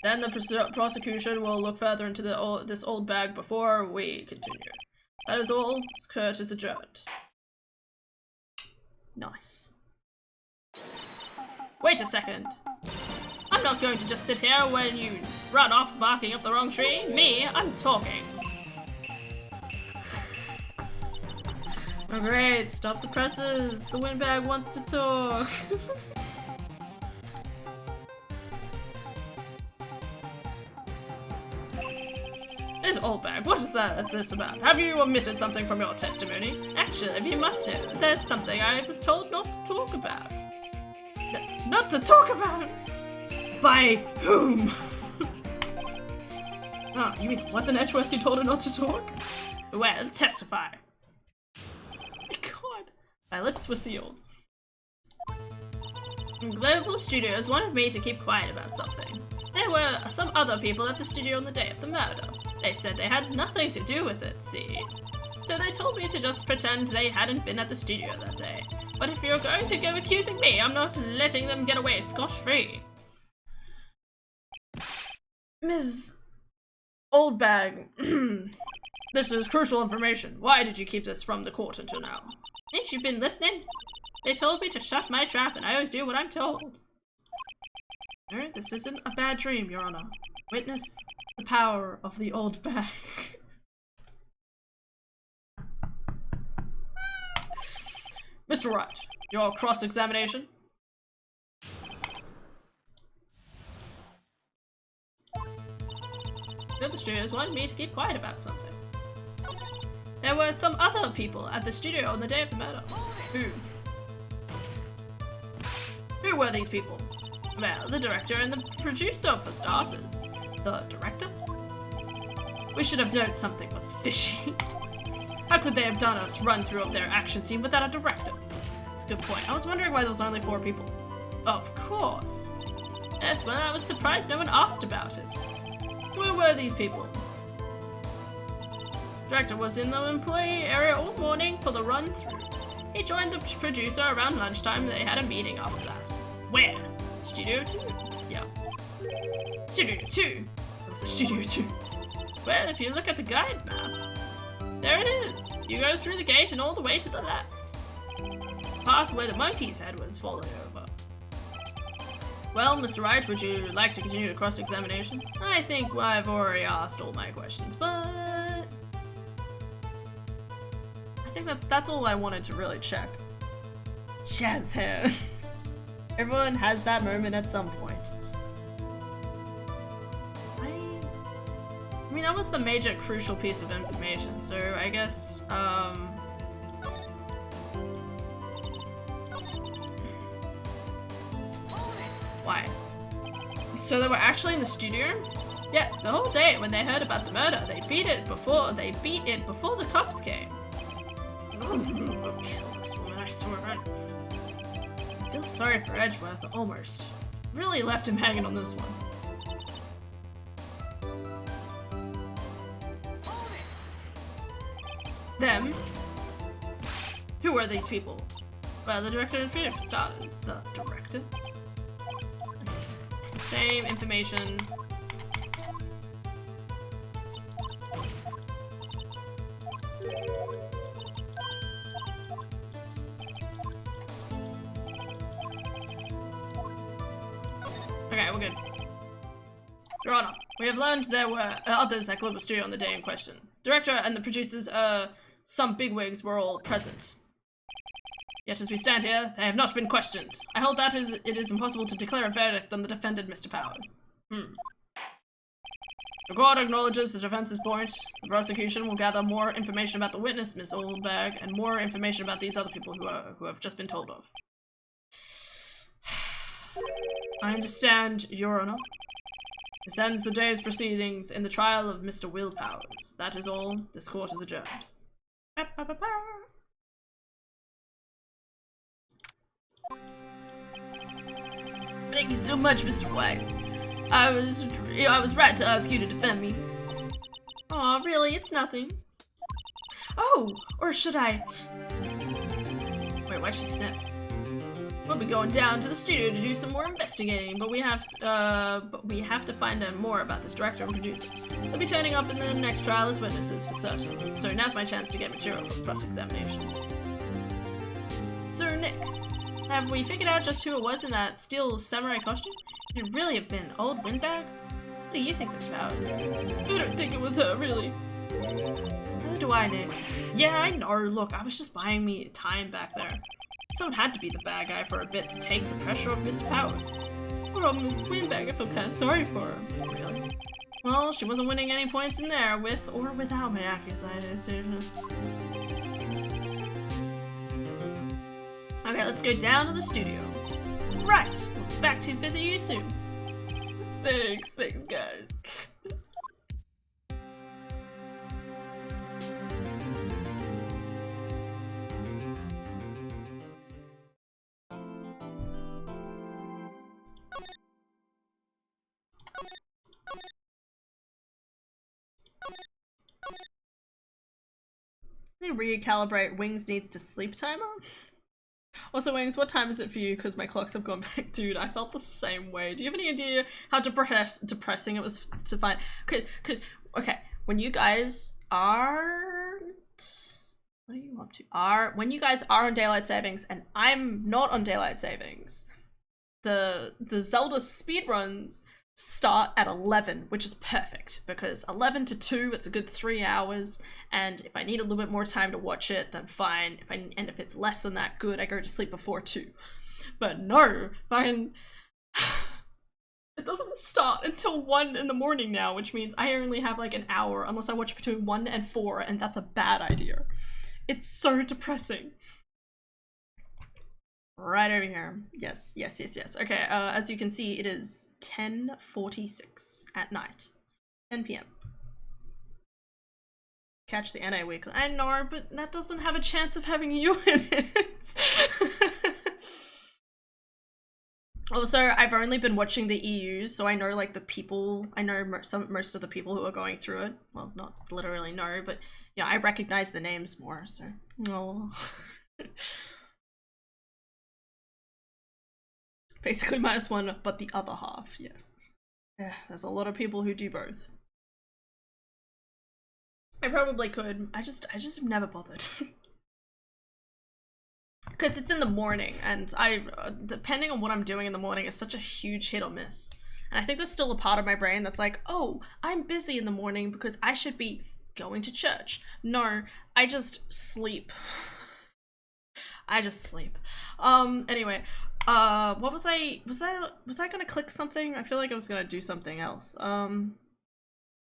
Then the prosecution will look further into this old bag before we continue. That is all. This court is adjourned. Nice. Wait a second. I'm not going to just sit here when you run off barking up the wrong tree. Me, I'm talking. Oh great, stop the presses. The windbag wants to talk. This old bag, what is this about? Have you omitted something from your testimony? Actually, you must know, there's something I was told not to talk about. Not to talk about? By whom? Oh, you mean it wasn't Edgeworth you told her not to talk? Well, testify. My god. My lips were sealed. Global Studios wanted me to keep quiet about something. There were some other people at the studio on the day of the murder. They said they had nothing to do with it, see? So they told me to just pretend they hadn't been at the studio that day. But if you're going to go accusing me, I'm not letting them get away scot-free. Ms. Oldbag, this is crucial information. Why did you keep this from the court until now? Ain't you been listening? They told me to shut my trap and I always do what I'm told. Alright, this isn't a bad dream, Your Honor. Witness the power of the old bag. Mr. Wright, your cross-examination. The other studios wanted me to keep quiet about something. There were some other people at the studio on the day of the murder. Who were these people? Well, the director and the producer, for starters. The director? We should have known something was fishy. How could they have done a run-through of their action scene without a director? That's a good point. I was wondering why there was only 4 people. Of course. Yes, well, I was surprised no one asked about it. So where were these people? Director was in the employee area all morning for the run-through. He joined the producer around lunchtime and they had a meeting after that. Where? Studio 2? Yeah. Studio 2? It was a Studio 2. Well, if you look at the guide map, there it is. You go through the gate and all the way to the left. The path where the monkey's head was falling over. Well, Mr. Wright, would you like to continue the cross-examination? I think I've already asked all my questions, but I think that's all I wanted to really check. Jazz hands. Everyone has that moment at some point. I mean, that was the major crucial piece of information, so I guess, why? So they were actually in the studio? Yes, the whole day when they heard about the murder, they beat it before the cops came. I'll kill this woman, I swear. I feel sorry for Edgeworth, almost. Really left him hanging on this one. Them? Who are these people? Well, the director and creative starters. The director? Same information. Okay, we're good. Your Honor, we have learned there were others at Global Studio on the day in question. Director and the producers, some bigwigs were all present. Yet as we stand here, they have not been questioned. I hold that it is impossible to declare a verdict on the defendant, Mr. Powers. The court acknowledges the defense's point. The prosecution will gather more information about the witness, Miss Oldberg, and more information about these other people who have just been told of. I understand, Your Honor. This ends the day's proceedings in the trial of Mr. Will Powers. That is all. This court is adjourned. Thank you so much, Mr. White. I was right to ask you to defend me. Aw, really? It's nothing. Oh, or should I? Wait, why'd she snap? We'll be going down to the studio to do some more investigating, but we have to find out more about this director and producer. They'll be turning up in the next trial as witnesses for certain. So now's my chance to get material for cross-examination. Sir Nick, have we figured out just who it was in that steel samurai costume? Could it really have been old Windbag? What do you think, Miss Powers? I don't think it was her, really. Neither do I, Nick. Yeah, I know. Look, I was just buying me time back there. Someone had to be the bad guy for a bit to take the pressure off Mr. Powers. Poor old Miss Windbag, I feel kind of sorry for her. Really? Well, she wasn't winning any points in there, with or without my accusation. Okay, let's go down to the studio. Right, we'll be back to visit you soon. Thanks guys. They recalibrate Wings needs to sleep timer? Also, Wings, what time is it for you? Because my clocks have gone back. Dude, I felt the same way. Do you have any idea how depressing it was to find? Because, okay, when you guys aren't... What are you up to? When you guys are on daylight savings and I'm not on daylight savings, the Zelda speedruns start at 11, which is perfect because 11 to 2, it's a good 3 hours. And if I need a little bit more time to watch it, then fine. And if it's less than that, good, I go to sleep before 2. But no, fine. It doesn't start until 1 in the morning now, which means I only have like an hour unless I watch between 1 and 4, and that's a bad idea. It's so depressing. Right over here. Yes. Okay, as you can see, it is 10:46 at night. 10 p.m. Catch the NA weekly. I know, but that doesn't have a chance of having you in it. Also, I've only been watching the EUs, so I know like the people, I know most of the people who are going through it. Well, not literally know, but yeah, I recognize the names more, so. Oh. Basically -1, but the other half, yes. Yeah, there's a lot of people who do both. I probably could. I just have never bothered. Because it's in the morning, and depending on what I'm doing in the morning, is such a huge hit or miss. And I think there's still a part of my brain that's like, oh, I'm busy in the morning because I should be going to church. No, I just sleep. I just sleep. Anyway, what was I gonna click something? I feel like I was gonna do something else. No,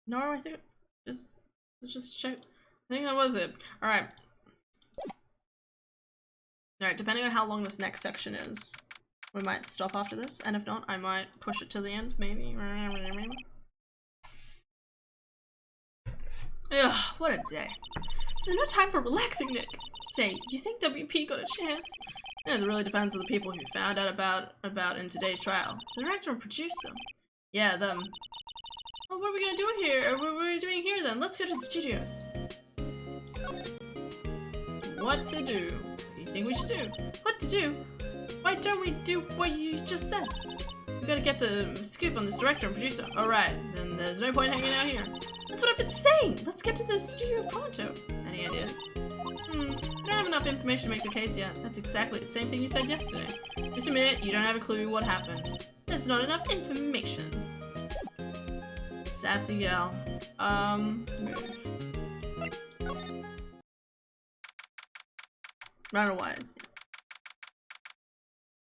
I think just check. I think that was it. Alright. Alright, depending on how long this next section is, we might stop after this, and if not, I might push it to the end, maybe. Ugh, what a day. This is no time for relaxing, Nick. Say, you think WP got a chance? Yeah, it really depends on the people who found out about in today's trial. The director and producer. Yeah, them. Well, what are we gonna do in here? What are we doing here then? Let's go to the studios. What to do? What do you think we should do? What to do? Why don't we do what you just said? We gotta get the scoop on this director and producer. Alright, then there's no point hanging out here. That's what I've been saying! Let's get to the studio pronto. Any ideas? I don't have enough information to make the case yet. That's exactly the same thing you said yesterday. Just admit you don't have a clue what happened. There's not enough information. Sassy gal. Runner-wise.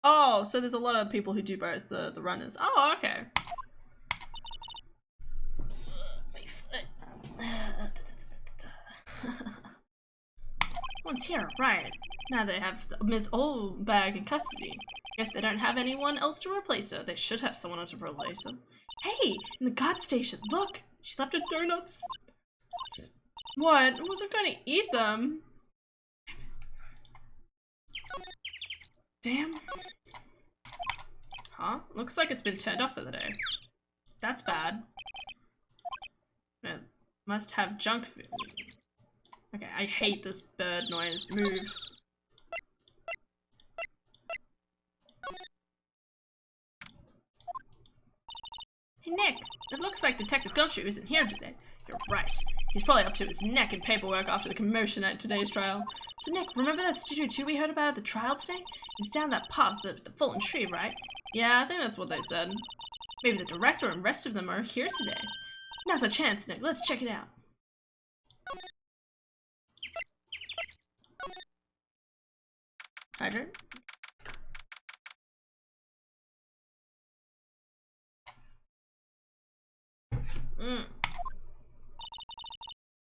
Oh, so there's a lot of people who do both, the runners. Oh, okay. One's here, right. Now they have Miss Oldbag in custody. Guess they don't have anyone else to replace her. They should have someone to replace her. Hey, in the guard station, look! She left her donuts. What? I wasn't going to eat them. Damn. Huh? Looks like it's been turned off for the day. That's bad. It must have junk food. Okay, I hate this bird noise. Move. Hey Nick, it looks like Detective Gumshoe isn't here today. You're right. He's probably up to his neck in paperwork after the commotion at today's trial. So Nick, remember that Studio 2 we heard about at the trial today? It's down that path, the fallen tree, right? Yeah, I think that's what they said. Maybe the director and rest of them are here today. Now's our chance, Nick. Let's check it out. Hydrant?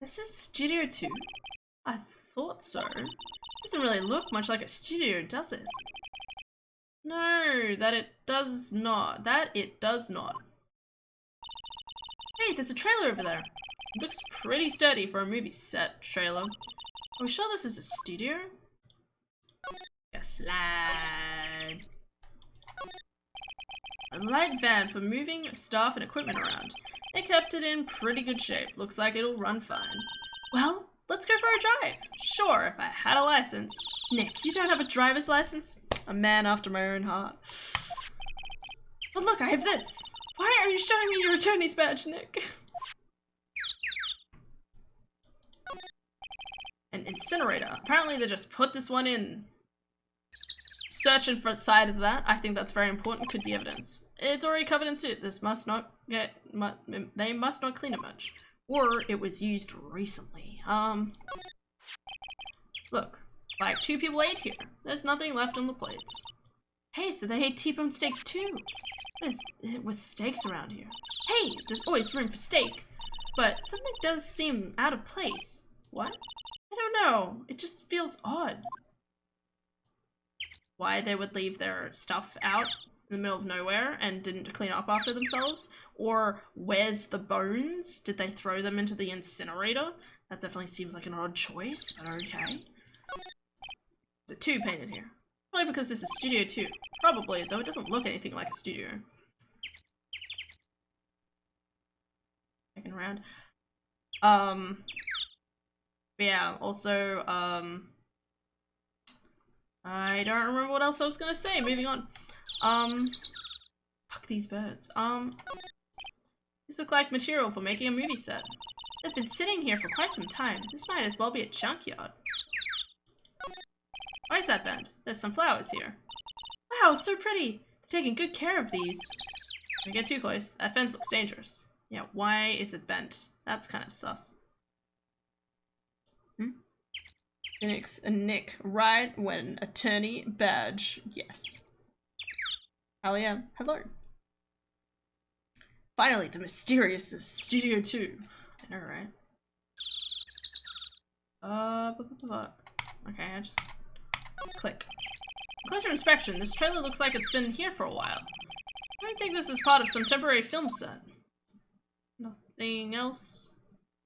This is Studio 2? I thought so. Doesn't really look much like a studio, does it? No, that it does not. That it does not. Hey, there's a trailer over there. It looks pretty sturdy for a movie set trailer. Are we sure this is a studio? Yeah, slide. A light van for moving staff and equipment around. They kept it in pretty good shape. Looks like it'll run fine. Well, let's go for a drive. Sure, if I had a license. Nick, you don't have a driver's license? A man after my own heart. But look, I have this. Why are you showing me your attorney's badge, Nick? An incinerator. Apparently they just put this one in. Searching for a side of that. I think that's very important. Could be evidence. It's already covered in soot. This must not get... they must not clean it much. Or it was used recently. Look. Like 2 people ate here. There's nothing left on the plates. Hey, so they ate T-bone steaks too. It was steaks around here. Hey, there's always room for steak. But something does seem out of place. What? I don't know. It just feels odd. Why they would leave their stuff out in the middle of nowhere and didn't clean up after themselves? Or where's the bones? Did they throw them into the incinerator? That definitely seems like an odd choice, but okay. Is it 2 painted here? Probably because this is Studio 2. Probably, though it doesn't look anything like a studio. Second round. Yeah, also, I don't remember what else I was gonna say. Moving on. Fuck these birds. These look like material for making a movie set. They've been sitting here for quite some time. This might as well be a junkyard. Why is that bent? There's some flowers here. Wow, so pretty. They're taking good care of these. Don't get too close. That fence looks dangerous. Yeah, why is it bent? That's kind of sus. Phoenix and Nick, Wright when attorney badge. Yes. Hell yeah. Hello. Finally, the mysterious Studio 2. I know, right? Okay, I just click. Closer inspection. This trailer looks like it's been here for a while. I think this is part of some temporary film set. Nothing else.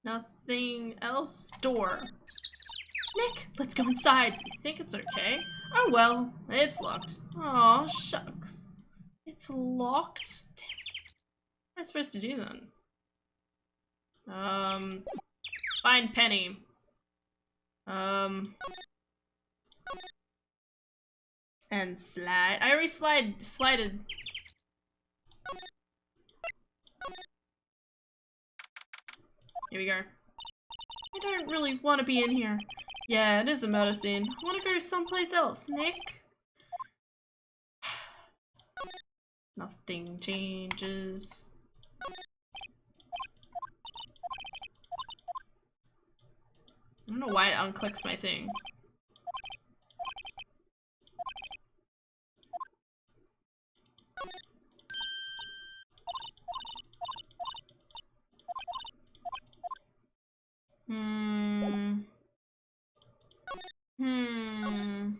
Nothing else. Door. Nick, let's go inside. You think it's okay? Oh well, it's locked. Aw, shucks. It's locked? Damn it. What am I supposed to do then? Find Penny. And slide. I already slided. Here we go. I don't really want to be in here. Yeah, it is a murder scene. I want to go someplace else, Nick. Nothing changes. I don't know why it unclicks my thing. Hmm. Hmm.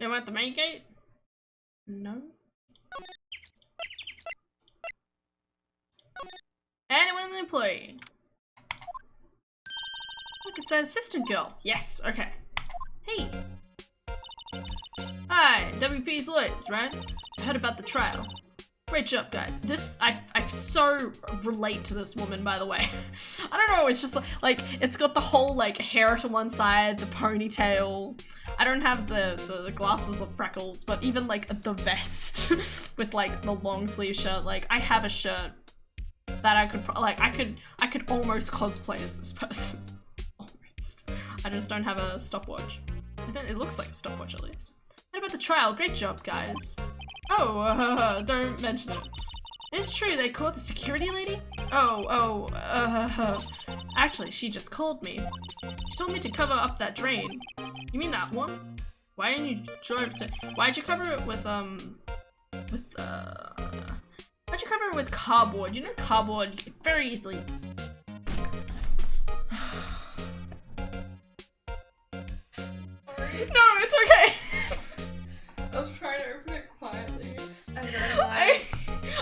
Am I at the main gate? No. Anyone in the employee? Look, it's that assistant girl. Yes, okay. Hey. Hi, WP's lawyers, right? I heard about the trial. Great job, guys. I so relate to this woman, by the way. I don't know, it's just like, it's got the whole, like, hair to one side, the ponytail. I don't have the glasses or freckles, but even, like, the vest with, like, the long sleeve shirt. Like, I have a shirt that I could, like, I could almost cosplay as this person. Almost. I just don't have a stopwatch. I think it looks like a stopwatch, at least. What about the trial? Great job, guys. Oh, don't mention it. It's true, they caught the security lady? Actually, she just called me. She told me to cover up that drain. You mean that one? Why didn't you why'd you cover it with, why'd you cover it with cardboard? You know cardboard very easily. No, it's okay. I was trying to open it quietly, and then I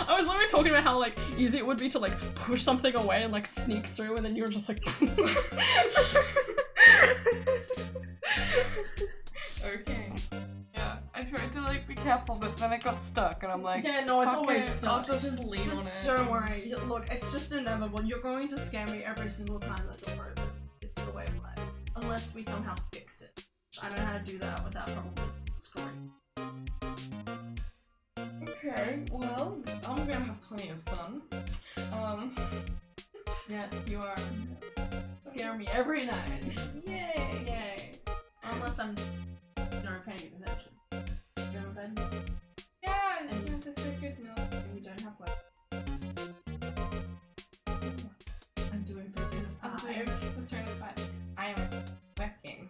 was literally talking about how like easy it would be to like push something away and like sneak through, and then you were just like. Okay. Yeah, I tried to like be careful, but then it got stuck, and I'm like, yeah, no, it's fuck always it, stuck. I'll just lean on it. Don't worry. Look, it's just inevitable. You're going to scare me every single time that you're broken. It's the way of life. Unless we somehow fix it. I don't know how to do that without probably screaming. Okay, well, I'm gonna have plenty of fun. Yes, you are. Scare me every night. Yay! Yay! Unless I'm just not paying attention. You have a bed? Yeah, it's so good now. And you don't have what? I'm doing Persona 5. I'm doing Persona 5. I am working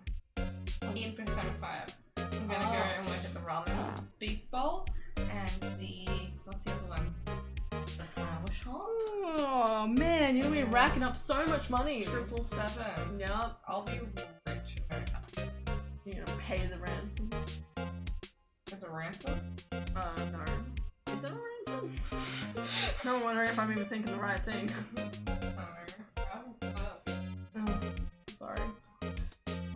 in Persona 5. I'm gonna go and work at the ramen beef bowl and the, what's the other one? The flower shop. Oh man, you're gonna be racking up so much money. 777. Yup. I'll be rich very fast. You're gonna pay the ransom. There's a ransom? No. Is there a ransom? No, I'm wondering if I'm even thinking the right thing. Oh, sorry. I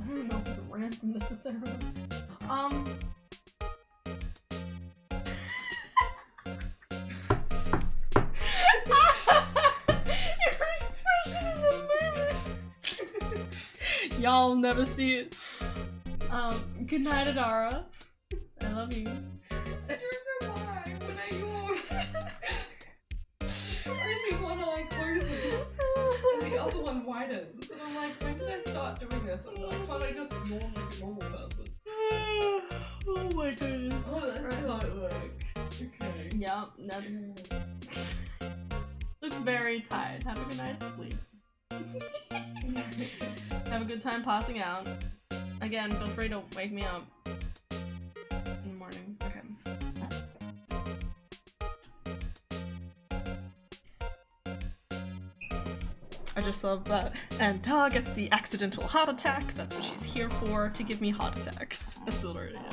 don't even know if there's a ransom necessarily. Your expression in the movie. Y'all never see it. Good night, Adara. I love you. I don't know why. When I yawn, only one eye closes and the other one widens. And I'm like, when did I start doing this? I'm like, can't I just yawn like a normal person? Oh my goodness. Oh, that's how it works. Okay. Yep, that's. Look very tired. Have a good night's sleep. Have a good time passing out. Again, feel free to wake me up in the morning. Okay. I just love that. And Ta gets the accidental heart attack. That's what she's here for, to give me heart attacks. That's literally it.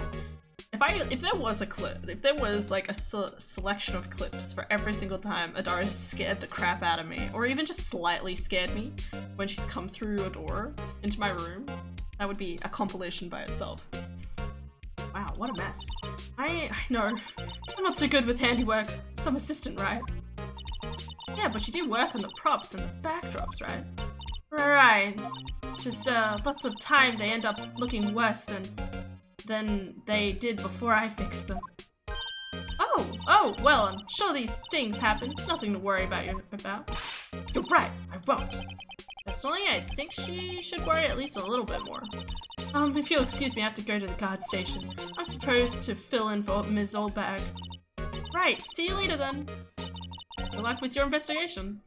If there was a clip, if there was like a selection of clips for every single time Adara scared the crap out of me, or even just slightly scared me when she's come through a door into my room, that would be a compilation by itself. Wow, what a mess. I know, I'm not so good with handiwork. Some assistant, right? Yeah, but you do work on the props and the backdrops, right? Right. Just lots of time they end up looking worse than they did before I fixed them. Oh, well, I'm sure these things happen. Nothing to worry about. You're right, I won't. Personally, I think she should worry at least a little bit more. If you'll excuse me, I have to go to the guard station. I'm supposed to fill in for Ms. Oldbag. Right, see you later then. Good luck with your investigation.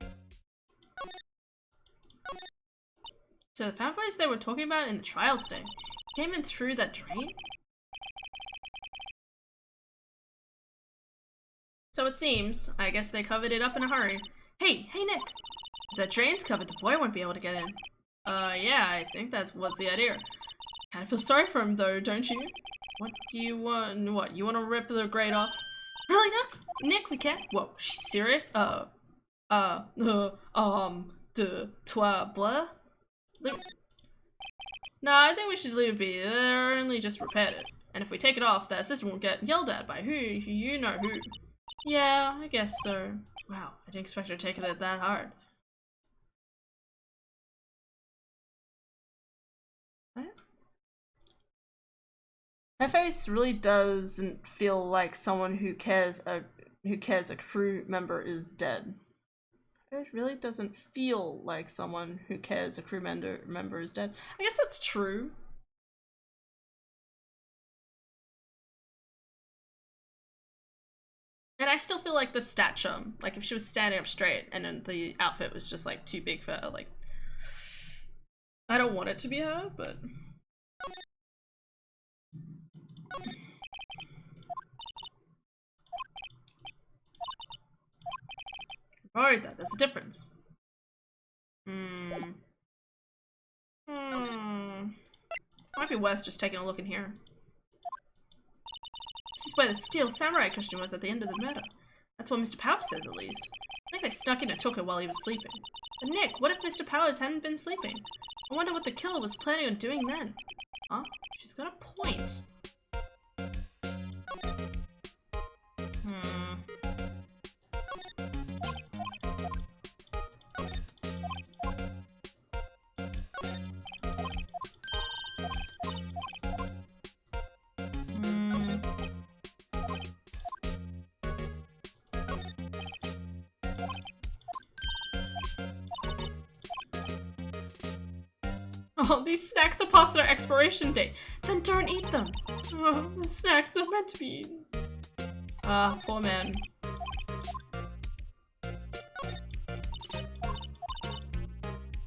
So the fanboys they were talking about in the trial today came in through that drain? So it seems. I guess they covered it up in a hurry. Hey, Nick! If the train's covered, the boy won't be able to get in. Yeah, I think that was the idea. Kinda feel sorry for him though, don't you? What do you want? What, you wanna rip the grate off? Really, Nick, we can't? Whoa, she's serious? Toi, blah? No, I think we should leave it be. They're only just repaired it. And if we take it off, the assistant will get yelled at by who? You know who. Yeah, I guess so. Wow, I didn't expect her to take it that hard. What? Her face really doesn't feel like someone who cares a crew member is dead. It really doesn't feel like someone who cares a crew member is dead. I guess that's true. And I still feel like the stature, like if she was standing up straight and then the outfit was just like too big for her, like I don't want it to be her, but alright, there's a difference. Might be worth just taking a look in here. This is where the steel samurai costume was at the end of the murder. That's what Mr. Powers says, at least. I think they snuck in and took it while he was sleeping. But Nick, what if Mr. Powers hadn't been sleeping? I wonder what the killer was planning on doing then. Huh? She's got a point. Oh, these snacks are past their expiration date. Then don't eat them. Oh, the snacks, they're meant to be eaten. Ah, poor man.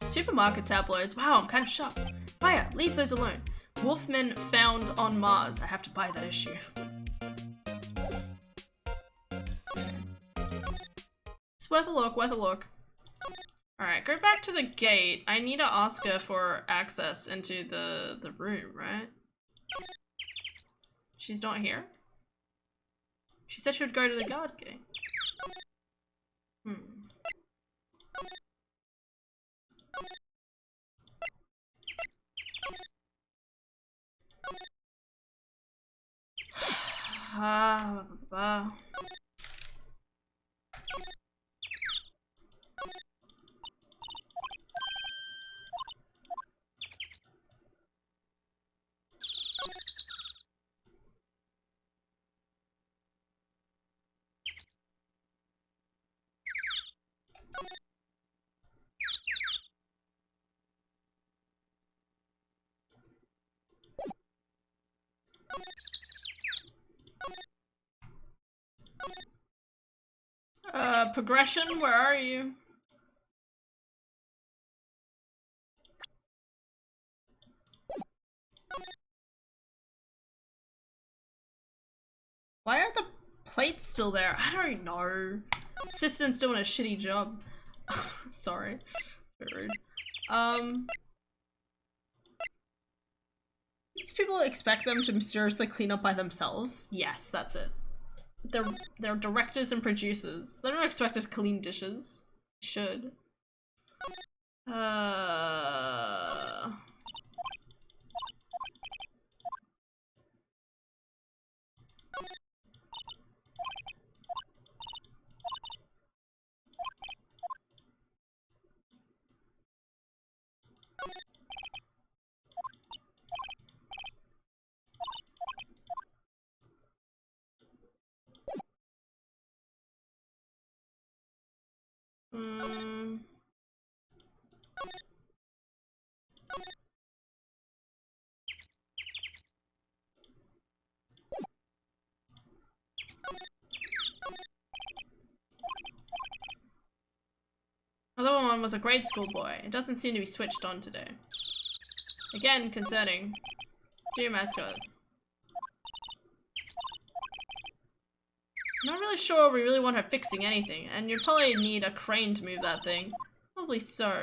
Supermarket tabloids. Wow, I'm kind of shocked. Maya, leave those alone. Wolfmen found on Mars. I have to buy that issue. It's worth a look, worth a look. Alright, go back to the gate. I need to ask her for access into the room, right? She's not here? She said she would go to the guard gate. Progression, where are you? Why aren't the plates still there? I don't know. Assistant's doing a shitty job. Sorry. It's a bit rude. These people expect them to mysteriously clean up by themselves? Yes, that's it. They're directors and producers. They're not expected to clean dishes. Should. Other one was a grade school boy. It doesn't seem to be switched on today. Again, concerning. Dear mascot. Not really sure we really want her fixing anything, and you'd probably need a crane to move that thing. Probably so.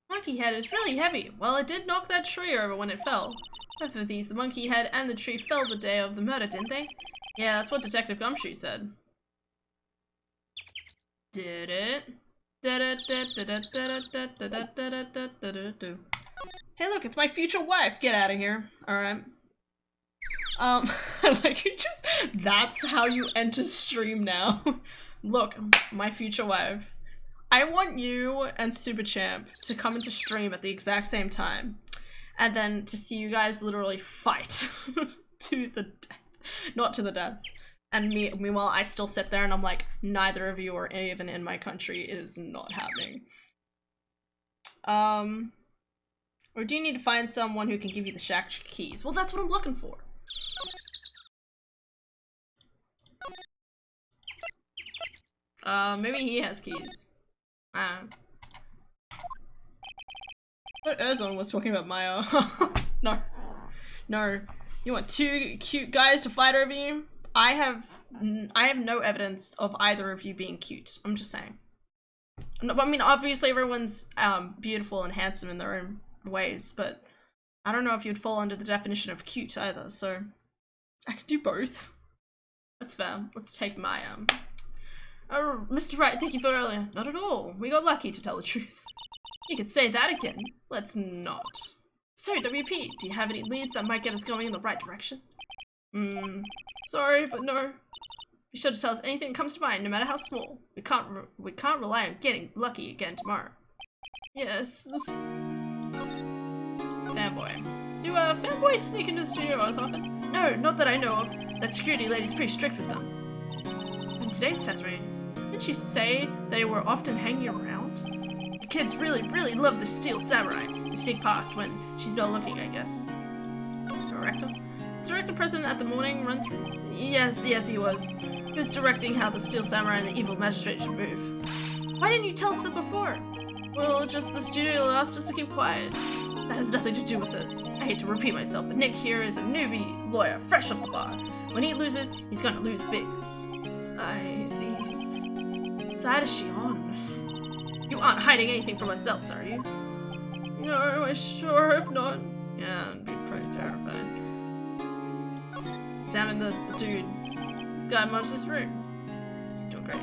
Monkey head is really heavy. Well, it did knock that tree over when it fell. Both of these, the monkey head and the tree, fell the day of the murder, didn't they? Yeah, that's what Detective Gumshoe said. Did it? Hey look, it's my future wife! Get out of here. Alright. Like, you just- that's how you enter stream now. Look, my future wife. I want you and Super Champ to come into stream at the exact same time. And then to see you guys literally fight. To the death. Not to the death. And meanwhile, I still sit there and I'm like, neither of you are even in my country. It is not happening. Or do you need to find someone who can give you the shack keys? Well, that's what I'm looking for. Maybe he has keys. But Urzon was talking about Maya. No. No. You want two cute guys to fight over you? I have no evidence of either of you being cute. I'm just saying. No, I mean, obviously everyone's beautiful and handsome in their own ways, but I don't know if you'd fall under the definition of cute either, so I could do both. That's fair. Let's take my Oh, Mr. Wright, thank you for earlier. Not at all. We got lucky, to tell the truth. You could say that again. Let's not. So, WP, do you have any leads that might get us going in the right direction? Sorry, but no. Be sure to tell us anything that comes to mind, no matter how small. We can't rely on getting lucky again tomorrow. Yes. Fanboy. Do fanboys sneak into studios often? No, not that I know of. That security lady's pretty strict with them. In today's test raid, didn't she say they were often hanging around? The kids really, really love the Steel Samurai. They sneak past when she's not looking, I guess. Director? Is Director present at the morning run-through? Yes, he was. He was directing how the Steel Samurai and the Evil Magistrate should move. Why didn't you tell us that before? Well, just the studio asked us to keep quiet. That has nothing to do with this. I hate to repeat myself, but Nick here is a newbie lawyer, fresh off the bar. When he loses, he's gonna lose big. I see. What side is she on? You aren't hiding anything from us else, are you? No, I sure hope not. Yeah, I'd be pretty terrified. Examine the dude. This guy munches his fruit. He's doing great.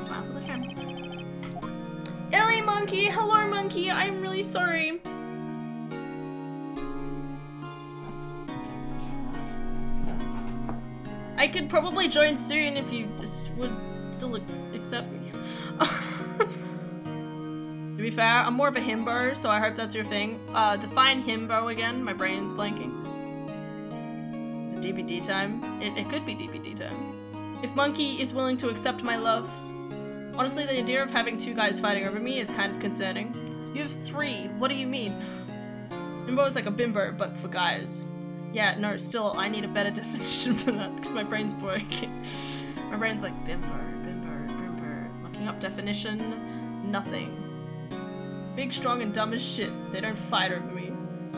Smile for the camera. Ellie Monkey! Hello, Monkey! I'm really sorry. I could probably join soon if you just would still accept me. To be fair, I'm more of a himbo, so I hope that's your thing. Define himbo again. My brain's blanking. Is it DBD time? It could be DBD time. If Monkey is willing to accept my love. Honestly, the idea of having two guys fighting over me is kind of concerning. You have three. What do you mean? Himbo is like a bimbo, but for guys. Yeah, no, still, I need a better definition for that, because my brain's breaking. My brain's like, bimbo. Looking up definition, nothing. Big, strong, and dumb as shit. They don't fight over me.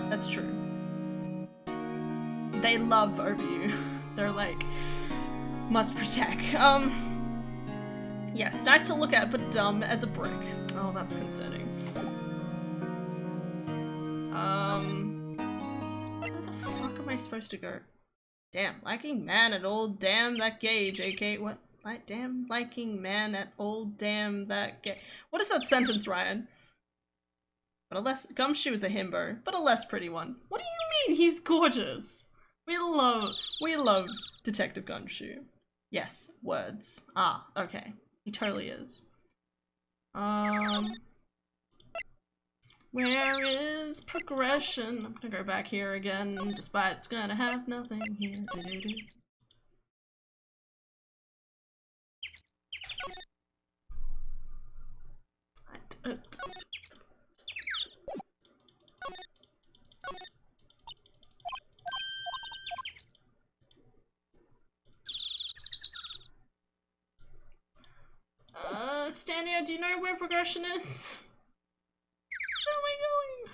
That's true. They love over you. They're like, must protect. Yes, nice to look at, but dumb as a brick. Oh, that's concerning. Where the fuck am I supposed to go? Damn, liking man at all, damn that gay, JK. What? Like, damn, liking man at all, damn that gay. What is that sentence, Ryan? But a less- Gumshoe is a himbo, but a less pretty one. What do you mean he's gorgeous? We love Detective Gumshoe. Yes, words. Ah, okay. He totally is. Where is progression? I'm gonna go back here again, despite it's gonna have nothing here. Stania, do do you know where progression is? Where am I going?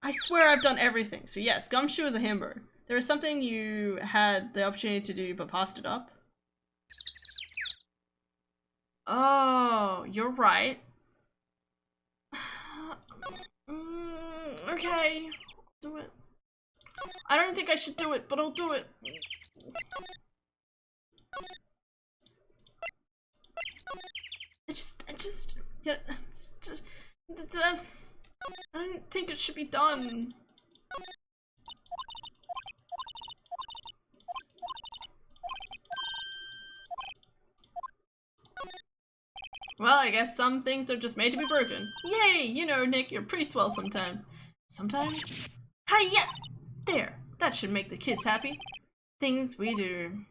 I swear I've done everything. So yes, Gumshoe is a himbo. There was something you had the opportunity to do but passed it up. Oh, you're right. Okay, I'll do it. I don't think I should do it, but I'll do it. Yeah, I don't think it should be done. Well, I guess some things are just made to be broken. Yay! You know, Nick, you're pretty swell sometimes. Sometimes? Hi-ya! There! That should make the kids happy. Things we do.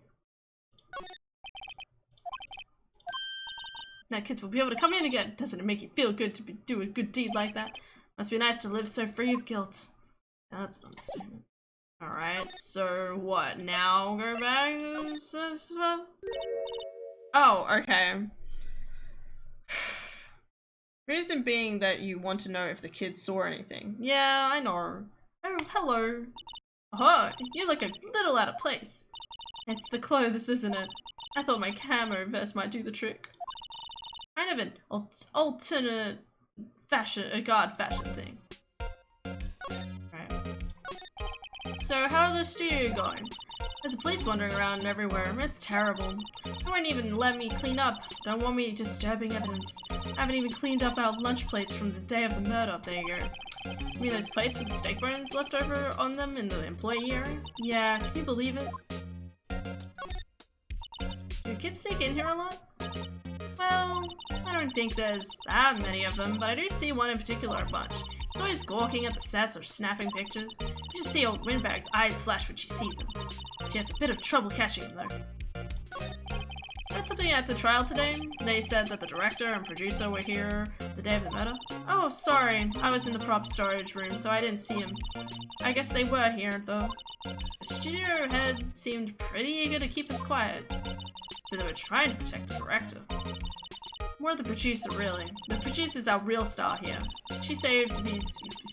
Now kids will be able to come in again. Doesn't it make you feel good to do a good deed like that? Must be nice to live so free of guilt. Now that's an understatement. Alright, so what? Now go back? Oh, okay. Reason being that you want to know if the kids saw anything. Yeah, I know. Oh, hello. Oh, you look a little out of place. It's the clothes, isn't it? I thought my camo vest might do the trick. Kind of an alternate fashion, a guard fashion thing. Right. So how are the studio going? There's a police wandering around everywhere. It's terrible. They won't even let me clean up. Don't want me disturbing evidence. I haven't even cleaned up our lunch plates from the day of the murder. There you go. You mean those plates with the steak bones left over on them in the employee area? Yeah, can you believe it? Do kids sneak in here a lot? Well, I don't think there's that many of them, but I do see one in particular a bunch. He's always gawking at the sets or snapping pictures. You should see old Windbag's eyes flash when she sees him. She has a bit of trouble catching him, though. I had something at the trial today. They said that the director and producer were here the day of the murder. Oh, sorry. I was in the prop storage room, so I didn't see him. I guess they were here, though. The studio head seemed pretty eager to keep us quiet. So they were trying to protect the director. More the producer, really. The producer's our real star here. She saved these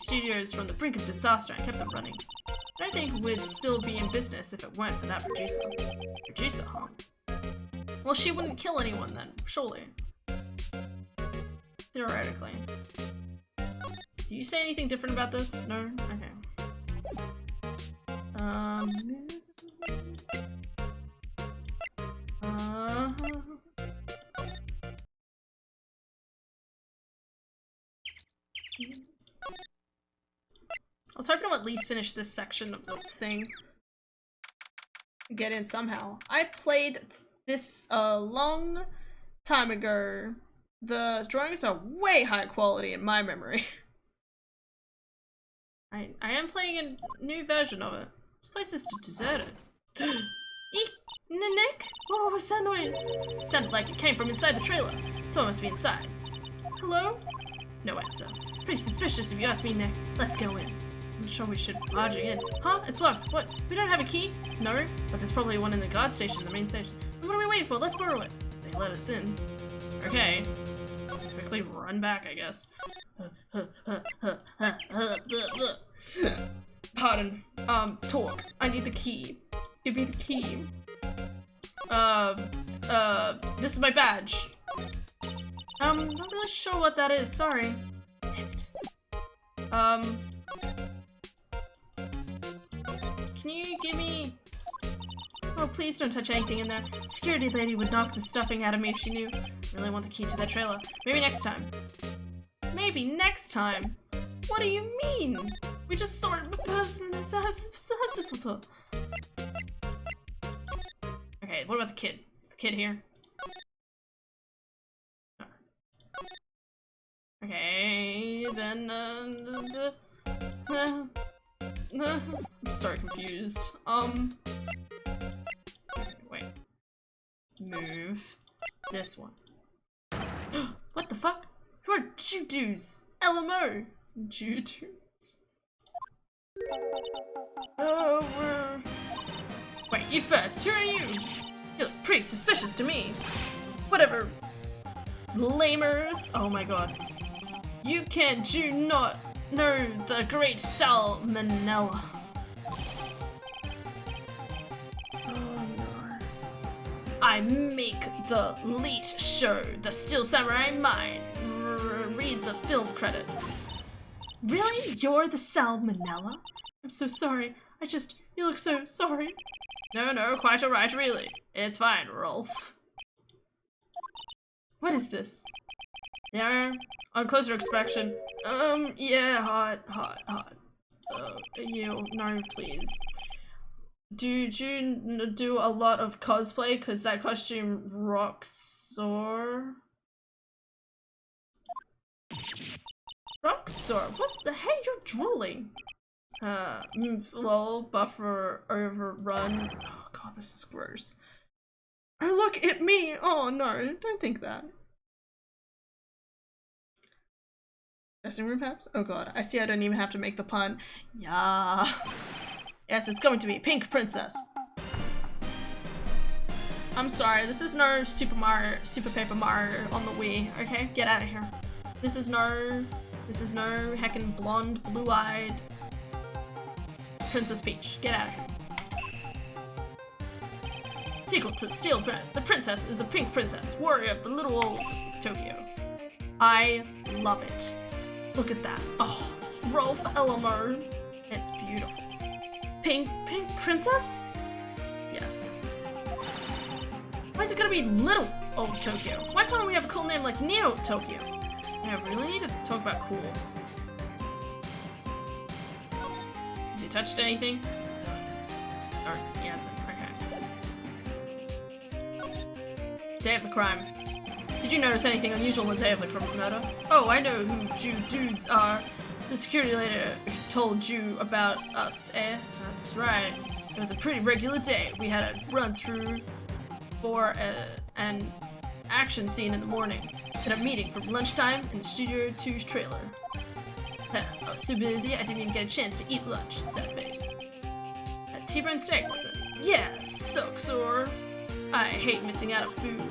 studios from the brink of disaster and kept them running. I don't think we'd still be in business if it weren't for that producer. Producer, huh? Well, she wouldn't kill anyone then, surely. Theoretically. Do you say anything different about this? No? Okay. I was hoping to at least finish this section of the thing. Get in somehow. I played this a long time ago. The drawings are way high quality in my memory. I am playing a new version of it. This place is deserted. Eek! Nick? What was that noise? It sounded like it came from inside the trailer. Someone must be inside. Hello? No answer. Pretty suspicious if you ask me, Nick. Let's go in. I'm sure we should barge in. Huh? It's locked. What? We don't have a key? No, but there's probably one in the guard station, the main station. What are we waiting for? Let's borrow it. They let us in. Okay. Quickly run back, I guess. Pardon. Talk. I need the key. Give me the key. This is my badge. Not really sure what that is, sorry. Damn it. Can you give me... Oh, please don't touch anything in there. Security lady would knock the stuffing out of me if she knew. Really want the key to that trailer. Maybe next time. Maybe next time? What do you mean? We just saw it in person. Okay, what about the kid? Is the kid here? Okay, then, I'm so confused. Okay, wait. Move this one. What the fuck? Who are Judos? LMO! Judos. Oh, wait, you first. Who are you? You look pretty suspicious to me. Whatever. lamers. Oh my god. You do not know the great salmonella. Oh no. I make the late show, the Steel Samurai Mine. Read the film credits. Really? You're the salmonella? I'm so sorry. You look so sorry. No, quite alright, really. It's fine, Rolf. What is this? Yeah, on closer inspection. Yeah, hot. No, please. Do you do a lot of cosplay? Cause that costume rocks, or... Roxor, what the heck? You're drooling. Lol, buffer overrun. Oh god, this is gross. Oh look at me! Oh no, don't think that. Dressing room perhaps? Oh god, I see I don't even have to make the pun. Yeah. Yes, it's going to be Pink Princess. I'm sorry, this is no Super Paper Mario on the Wii, okay? Get out of here. This is no heckin' blonde, blue-eyed Princess Peach. Get out of here. Sequel to Steel Prince. The princess is the Pink Princess, warrior of the little old Tokyo. I love it. Look at that. Oh, Rolf Elmer. It's beautiful. Pink Princess? Yes. Why is it gonna be little old Tokyo? Why can't we have a cool name like Neo Tokyo? Yeah, we really need to talk about cool. Has he touched anything? Or he hasn't. Okay. Day of the crime. Did you notice anything unusual on the day of the murder? Oh, I know who you dudes are. The security lady told you about us, eh? That's right. It was a pretty regular day. We had a run through for an action scene in the morning. Had a meeting from lunchtime in the Studio 2's trailer. I was so busy I didn't even get a chance to eat lunch. Sad face. A T-bone steak, was it? Yeah, sucks sore. I hate missing out on food.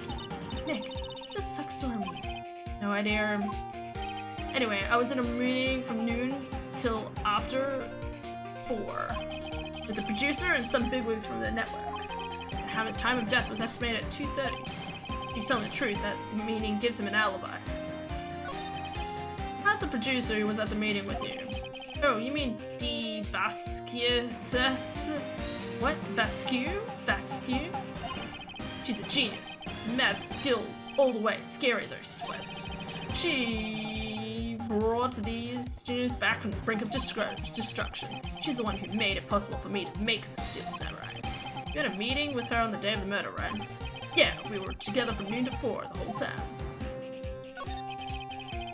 Nick, what does suck sore mean? No idea. Anyway, I was in a meeting from noon till after 4 with the producer and some bigwigs from the network. As to how his time of death was estimated at 2:30. He's telling the truth, that meaning gives him an alibi. Not the producer who was at the meeting with you. Oh, you mean D. Vasquez? What? Vasquez? Vasquez? She's a genius. Mad skills all the way. Scary, those sweats. She brought these students back from the brink of destruction. She's the one who made it possible for me to make the Steel Samurai. You had a meeting with her on the day of the murder, right? Yeah, we were together from noon to 4 the whole time.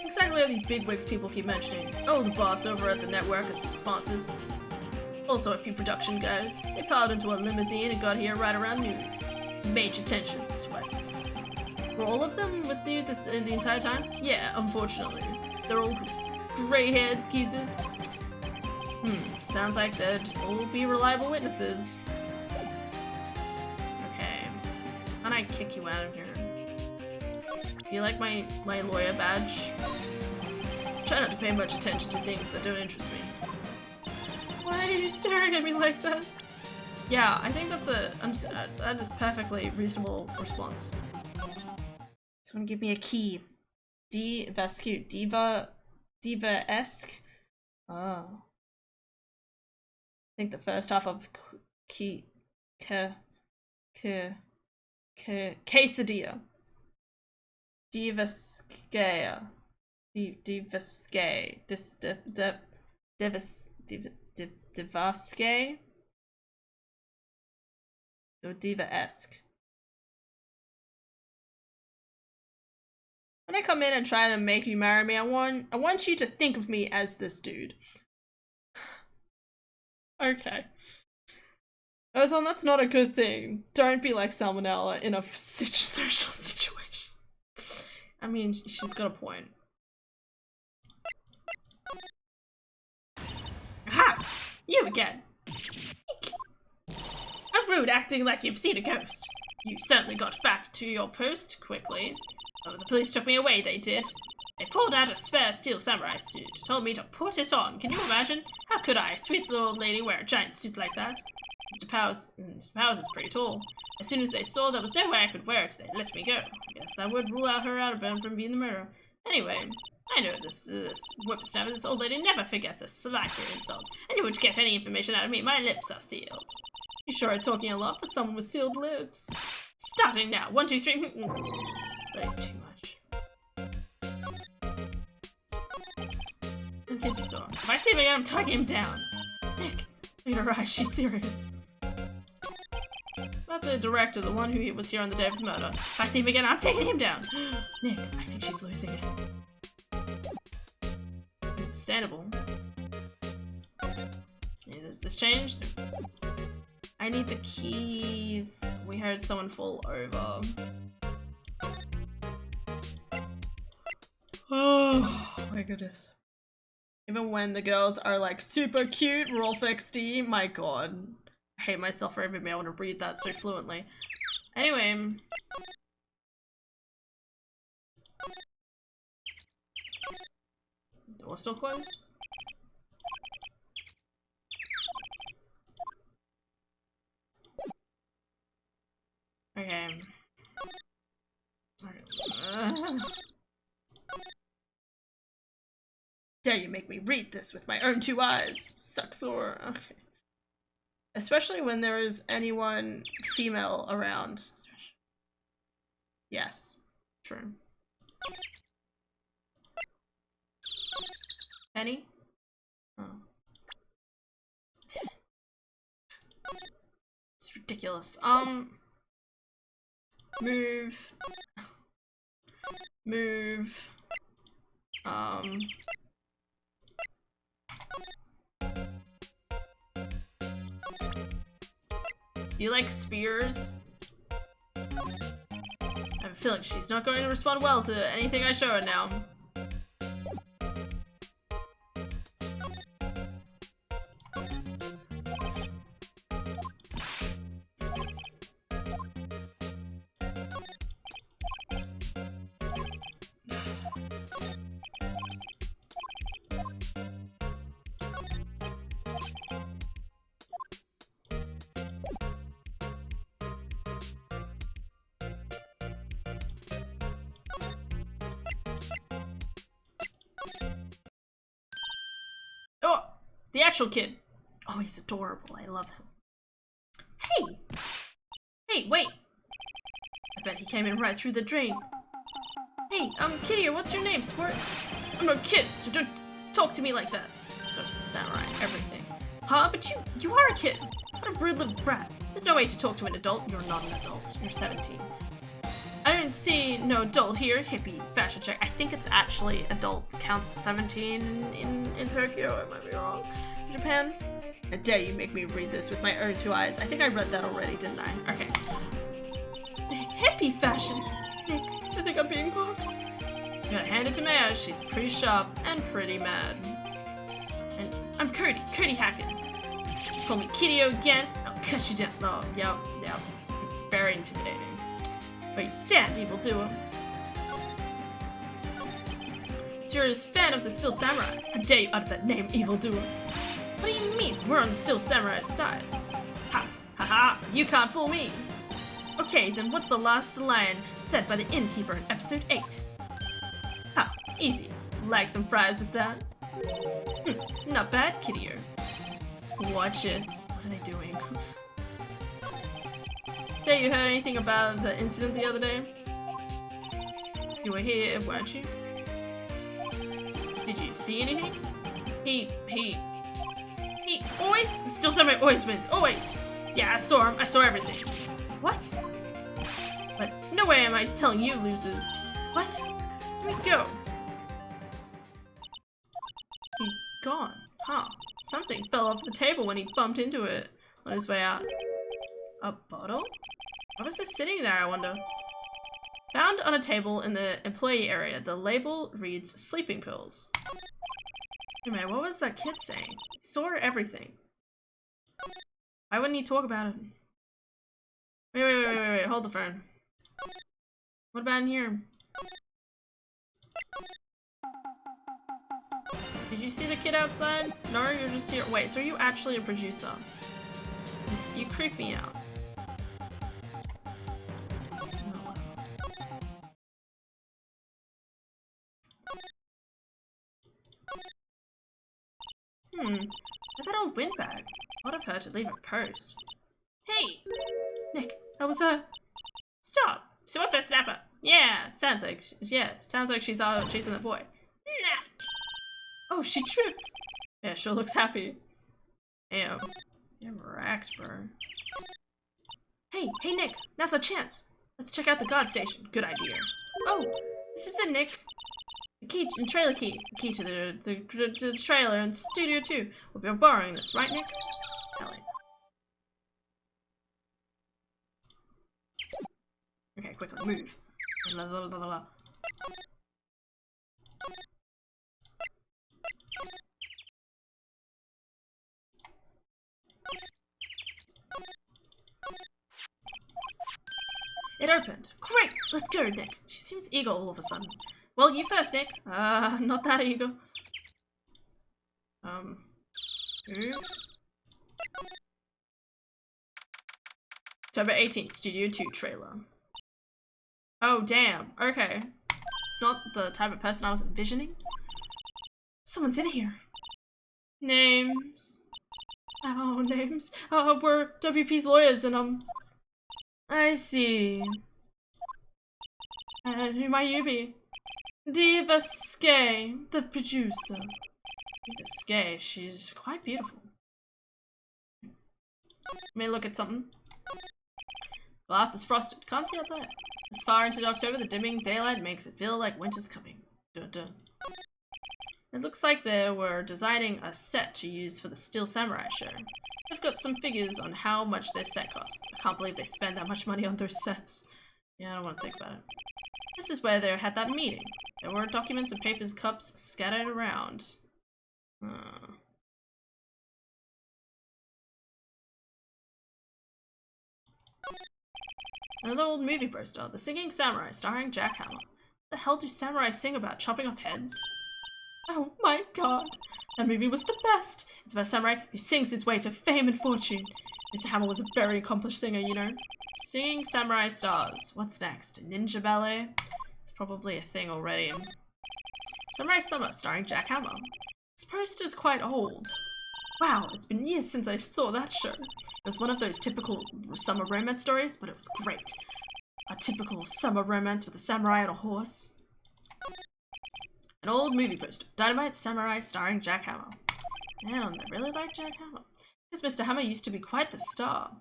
Exactly how these bigwigs people keep mentioning. Oh, the boss over at the network and some sponsors. Also a few production guys. They piled into a limousine and got here right around noon. Major tension, sweats. Were all of them with you the entire time? Yeah, unfortunately. They're all gray-haired geezers. Sounds like they'd all be reliable witnesses. Can I kick you out of here? Do you like my lawyer badge? Try not to pay much attention to things that don't interest me. Why are you staring at me like that? Yeah, I think that is perfectly reasonable response. Someone give me a key. That's cute. Diva-esque? Oh. I think the first half of quesadilla. Divaskaya. Divaskay. Divaskay? Or diva-esque. When I come in and try to make you marry me, I want you to think of me as this dude. Okay. Ozone, that's not a good thing. Don't be like Salmonella in a social situation. I mean, she's got a point. Aha! You again! How rude, acting like you've seen a ghost. You certainly got back to your post quickly. Oh, the police took me away, they did. They pulled out a spare steel samurai suit, told me to put it on. Can you imagine? How could I, sweet little old lady, wear a giant suit like that? Mr. Powers is pretty tall. As soon as they saw there was no way I could wear it, they let me go. I guess that would rule out her outerburn from being the murderer. Anyway, I know this whippersnapper, this old lady never forgets a slight or insult, and you won't get any information out of me. My lips are sealed. You sure are talking a lot for someone with sealed lips. Starting now. 1, 2, 3. That is too much. In case you saw. If I see him again, I'm taking him down. Nick, you're right, she's serious. Not the director, the one who was here on the day of the murder. If I see him again, I'm taking him down. Nick, I think she's losing it. Understandable. Is this changed? I need the keys. We heard someone fall over. Oh my goodness. Even when the girls are like super cute, Rolf XD, my god. I hate myself for even being able to read that so fluently. Anyway. Door still closed? Okay. Dare you make me read this with my own 2 eyes? Sucks sore. Okay. Especially when there is anyone female around. Yes. True. Any? Oh. Damn it. It's ridiculous. Move. Move. Do you like spears? I have a feeling she's not going to respond well to anything I show her now. Oh, the actual kid. Oh, he's adorable. I love him. Hey! Hey, wait! I bet he came in right through the drain. Hey, Kitty, what's your name, sport? I'm no kid, so don't talk to me like that. Just got a samurai and everything. Huh? But you are a kid. What a rude little brat. There's no way to talk to an adult. You're not an adult. You're 17. I don't see no adult here. Hippie fashion check. I think it's actually adult counts as 17 in Tokyo. I might be wrong. Japan. I dare you make me read this with my own 2 eyes. I think I read that already, didn't I? Okay. Hippie fashion. Nick, I think I'm being boxed. You gotta hand it to Maya. She's pretty sharp and pretty mad. And I'm Cody Hackins. Call me Kidio again. I'll cut you down. Oh, yep. Very intimidating. Where you stand, evildoer. Serious fan of the Steel Samurai. How dare you utter that name, evildoer? What do you mean? We're on the Steel Samurai's side. Ha! Ha ha! You can't fool me! Okay, then what's the last line said by the innkeeper in episode 8? Ha! Easy. Like some fries with that? Not bad, Kidio. Watch it. What are they doing? Say you heard anything about the incident the other day? You were here, weren't you? Did you see anything? He always, Steel Samurai always wins, always! Yeah, I saw him, I saw everything. What? But no way am I telling you losers. What? Let me go. He's gone, huh? Something fell off the table when he bumped into it on his way out. A bottle? What was this sitting there, I wonder? Found on a table in the employee area. The label reads sleeping pills. Anyway, what was that kid saying? He saw everything. Why wouldn't he talk about it? Wait, hold the phone. What about in here? Did you see the kid outside? No, you're just here. Wait, so are you actually a producer? You creep me out. I thought a windbag. What of her to leave a post? Hey! Nick, that was her. Stop! Swapper snapper! Yeah, sounds like she's chasing the boy. Nah. Oh, she tripped! Yeah, sure looks happy. Damn. You're wrecked, bro. Hey Nick, now's our chance. Let's check out the guard station. Good idea. Oh, this is it, Nick. The key and trailer key. The key to the trailer and Studio 2. We'll be borrowing this, right, Nick? Hell yeah. Okay, quickly, move. Blah, blah, blah, blah. It opened. Great! Let's go, Nick. She seems eager all of a sudden. Well, you first, Nick. Not that eager. Move. October 18th, Studio 2 trailer. Oh, damn. Okay. It's not the type of person I was envisioning. Someone's in here. Names. Oh, names. We're WP's lawyers and, I see. And who might you be? Diva Skye, the producer. Diva Skye, she's quite beautiful. Let me look at something. Glass is frosted. Can't see outside. This far into October, the dimming daylight makes it feel like winter's coming. Dun dun. It looks like they were designing a set to use for the Steel Samurai show. They've got some figures on how much their set costs. I can't believe they spend that much money on those sets. Yeah, I don't want to think about it. This is where they had that meeting. There were documents and papers and cups scattered around. Another old movie poster. The Singing Samurai, starring Jack Hammer. What the hell do samurai sing about? Chopping off heads? Oh my god. That movie was the best. It's about a samurai who sings his way to fame and fortune. Mr. Hammer was a very accomplished singer, you know. Singing Samurai Stars. What's next? Ninja Ballet? It's probably a thing already. Samurai Summer, starring Jack Hammer. This poster's quite old. Wow, it's been years since I saw that show. It was one of those typical summer romance stories, but it was great. A typical summer romance with a samurai and a horse. An old movie poster. Dynamite Samurai starring Jack Hammer. Man, I really like Jack Hammer. Because Mr. Hammer used to be quite the star.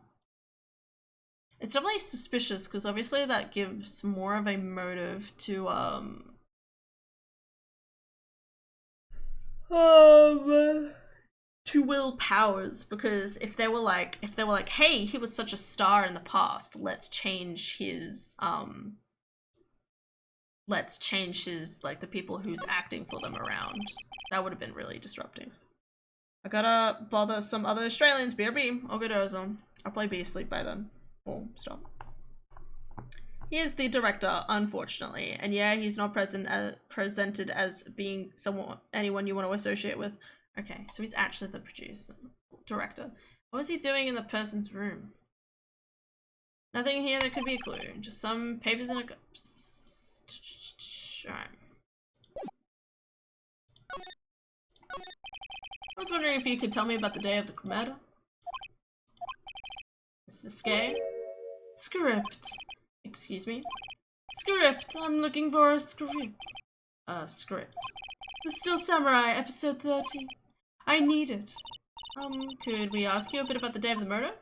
It's definitely suspicious because obviously that gives more of a motive to Will Powers, because if they were like, hey, he was such a star in the past, let's change his like the people who's acting for them around. That would have been really disruptive. I gotta bother some other Australians. BRB. I'll go to Ozone. I'll probably be asleep by then. Oh, stop. He is the director, unfortunately, and yeah, he's not presented as being anyone you want to associate with. Okay, so he's actually the producer, director. What was he doing in the person's room? Nothing here that could be a clue. Just some papers in a cup. Alright. I was wondering if you could tell me about the day of the murder. Mr. Skye? Script. Excuse me? Script. I'm looking for a script. Script. The Steel Samurai, episode 30. I need it. Could we ask you a bit about the day of the murder?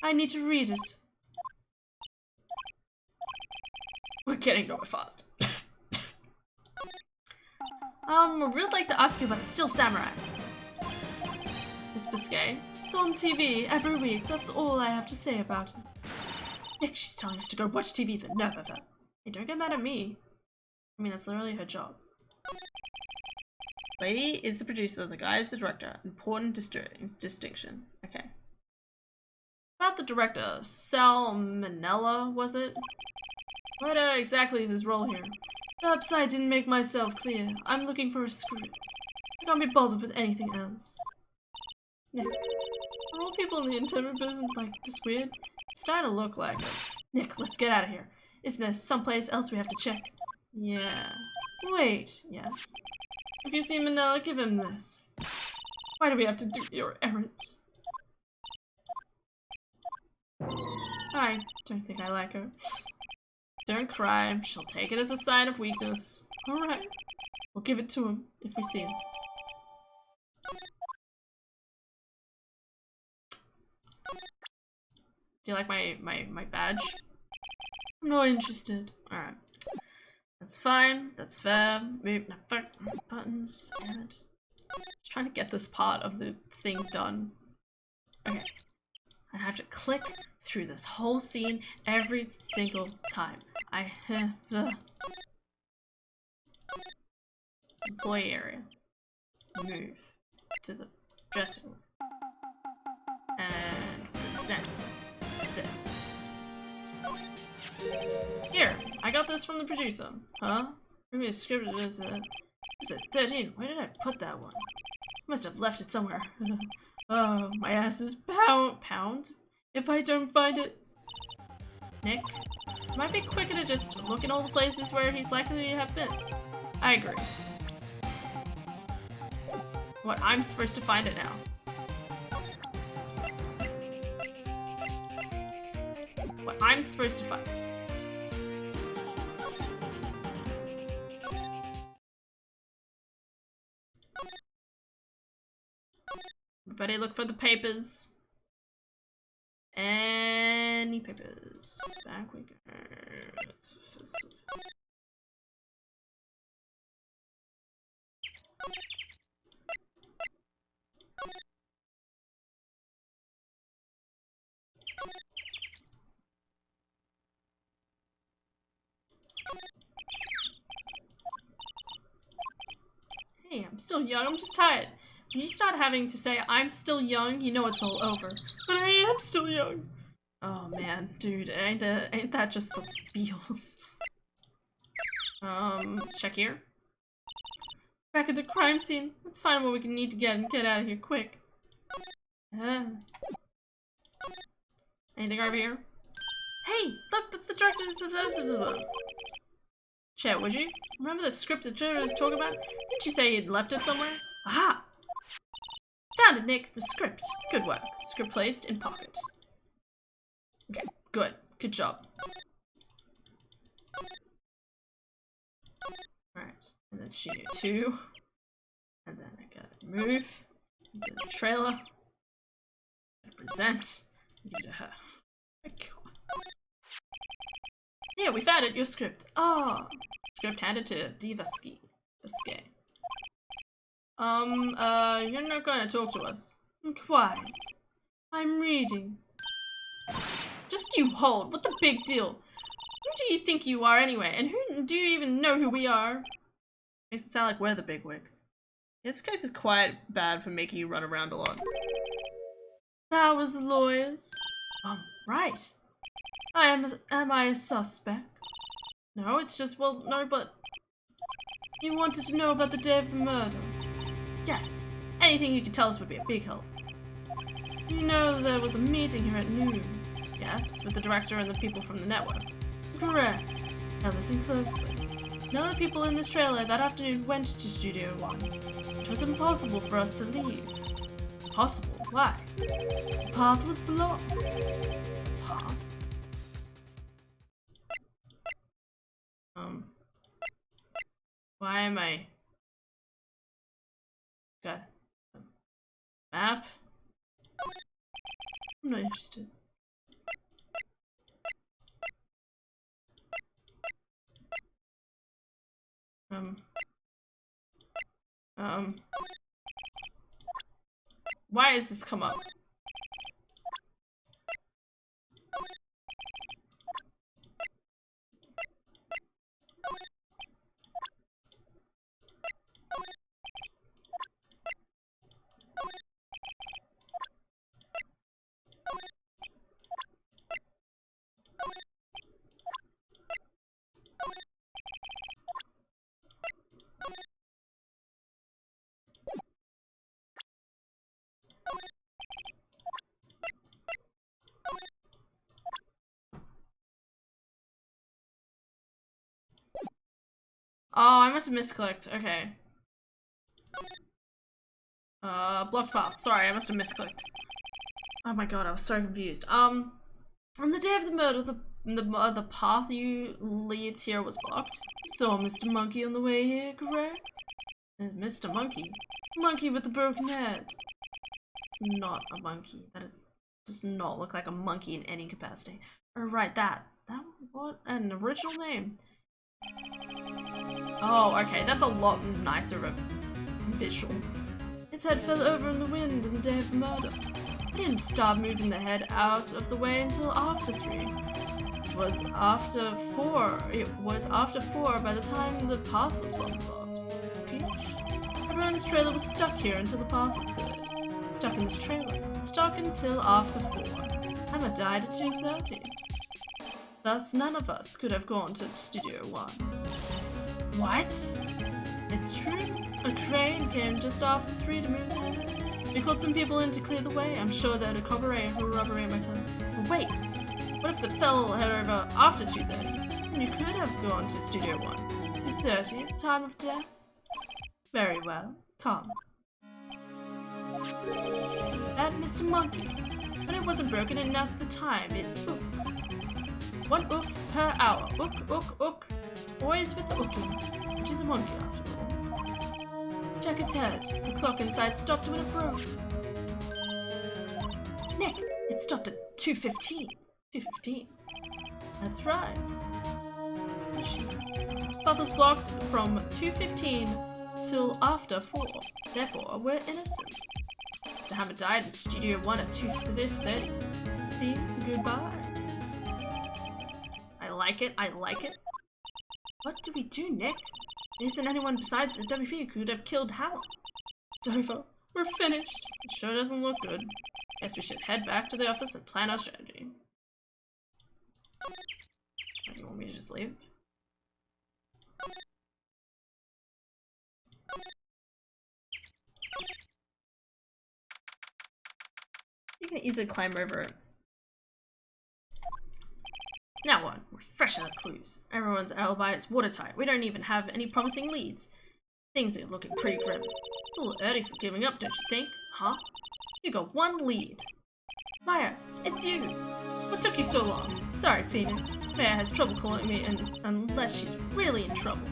I need to read it. We're getting nowhere fast. We'd like to ask you about the Steel Samurai. Miss Biscay. It's on TV every week. That's all I have to say about it. Nick, she's telling us to go watch TV. The nerve of her. Hey, don't get mad at me. I mean, that's literally her job. Lady is the producer, the guy is the director. Important distinction. Okay. About the director, Salmonella, was it? What exactly is his role here? Perhaps I didn't make myself clear. I'm looking for a script. I can't be bothered with anything else. Nick, are all people in the entertainment business like this weird? It's starting to look like it. Nick, let's get out of here. Isn't there someplace else we have to check? Yeah. Wait, yes. If you see Manila, give him this. Why do we have to do your errands? I don't think I like her. Don't cry. She'll take it as a sign of weakness. Alright. We'll give it to him if we see him. Do you like my badge? I'm not interested. Alright. That's fine. That's fair. Move. No, fuck. Buttons. Damn it. Just trying to get this part of the thing done. Okay. I have to click through this whole scene every single time. Employee area. Move to the dressing room. And present this. Here, I got this from the producer. Huh? Maybe a script is it 13? Where did I put that one? Must have left it somewhere. Oh, my ass is pound if I don't find it. Nick, it might be quicker to just look in all the places where he's likely to have been. I agree. What, I'm supposed to find it now? What, I'm supposed to find? Everybody look for the papers. Any papers. Back we go. Hey, I'm still young, I'm just tired. When you start having to say, I'm still young, you know it's all over. But I am still young. Oh man, dude, ain't that just the feels? Check here. Back at the crime scene. Let's find what we can need to get and get out of here quick. Anything over here? Hey, look, that's the director's. Chet, would you? Remember the script that Joe was talking about? Didn't you say you'd left it somewhere? Aha! Found it, Nick. The script. Good work. Script placed in pocket. Okay, good. Good job. Alright, and then studio 2. And then I gotta move into the trailer. Present. Yeah, we found it. Your script. Ah, script handed to Divaski. You're not gonna talk to us. I'm quiet. I'm reading. Just you hold. What the big deal? Who do you think you are anyway? And who do you even know who we are? Makes it sound like we're the bigwigs. This case is quite bad for making you run around a lot. Powers lawyers. Right. Am I a suspect? No, it's just, well, no, but... You wanted to know about the day of the murder? Yes. Anything you could tell us would be a big help. You know there was a meeting here at noon. Yes, with the director and the people from the network. Correct. Now listen closely. None of the people in this trailer that afternoon went to Studio 1. It was impossible for us to leave. Impossible? Why? The path was blocked. Path? Why am I... Got map? I'm not interested. Why has this come up? Oh, I must have misclicked. Okay. Blocked path. Sorry, I must have misclicked. Oh my god, I was so confused. On the day of the murder, the path you leads here was blocked. Saw Mr. Monkey on the way here, correct? Mr. Monkey? Monkey with the broken head. It's not a monkey. Does not look like a monkey in any capacity. Or right, that what an original name. Oh, okay, that's a lot nicer of a visual. Its head fell over in the wind on the day of the murder. I didn't start moving the head out of the way until after 3. It was after 4 by the time the path was well blocked. Peach? Everyone in this trailer was stuck here until the path was cleared. Stuck in this trailer. Stuck until after 4. Emma died at 2:30. Thus, none of us could have gone to Studio 1. What? It's true. A crane came just after 3 to move the head. We called some people in to clear the way. I'm sure that a corroborate my claim. But wait, what if the fell head over after 2:30? You could have gone to Studio 1. 2:30, the time of death? Very well. Come. That Mr. Monkey. When it wasn't broken, it announced the time. It ooks. 1 ook per hour. Ook. Always with the ooking, which is a monkey after all. Check its head. The clock inside stopped when it broke. Nick, it stopped at 2:15. 2:15. That's right. Path was blocked from 2:15 till after 4. Therefore, we're innocent. Mr. Hammer died in Studio 1 at 2:30. See? Goodbye. I like it. What do we do, Nick? There isn't anyone besides the WP who could have killed Hal. It's over. We're finished. It sure doesn't look good. Guess we should head back to the office and plan our strategy. You want me to just leave? You can easily climb over it. Now what? We're fresh out of clues. Everyone's alibi is watertight. We don't even have any promising leads. Things are looking pretty grim. It's a little early for giving up, don't you think? Huh? You got 1 lead. Maya, it's you! What took you so long? Sorry, Phoenix. Maya has trouble calling me unless she's really in trouble.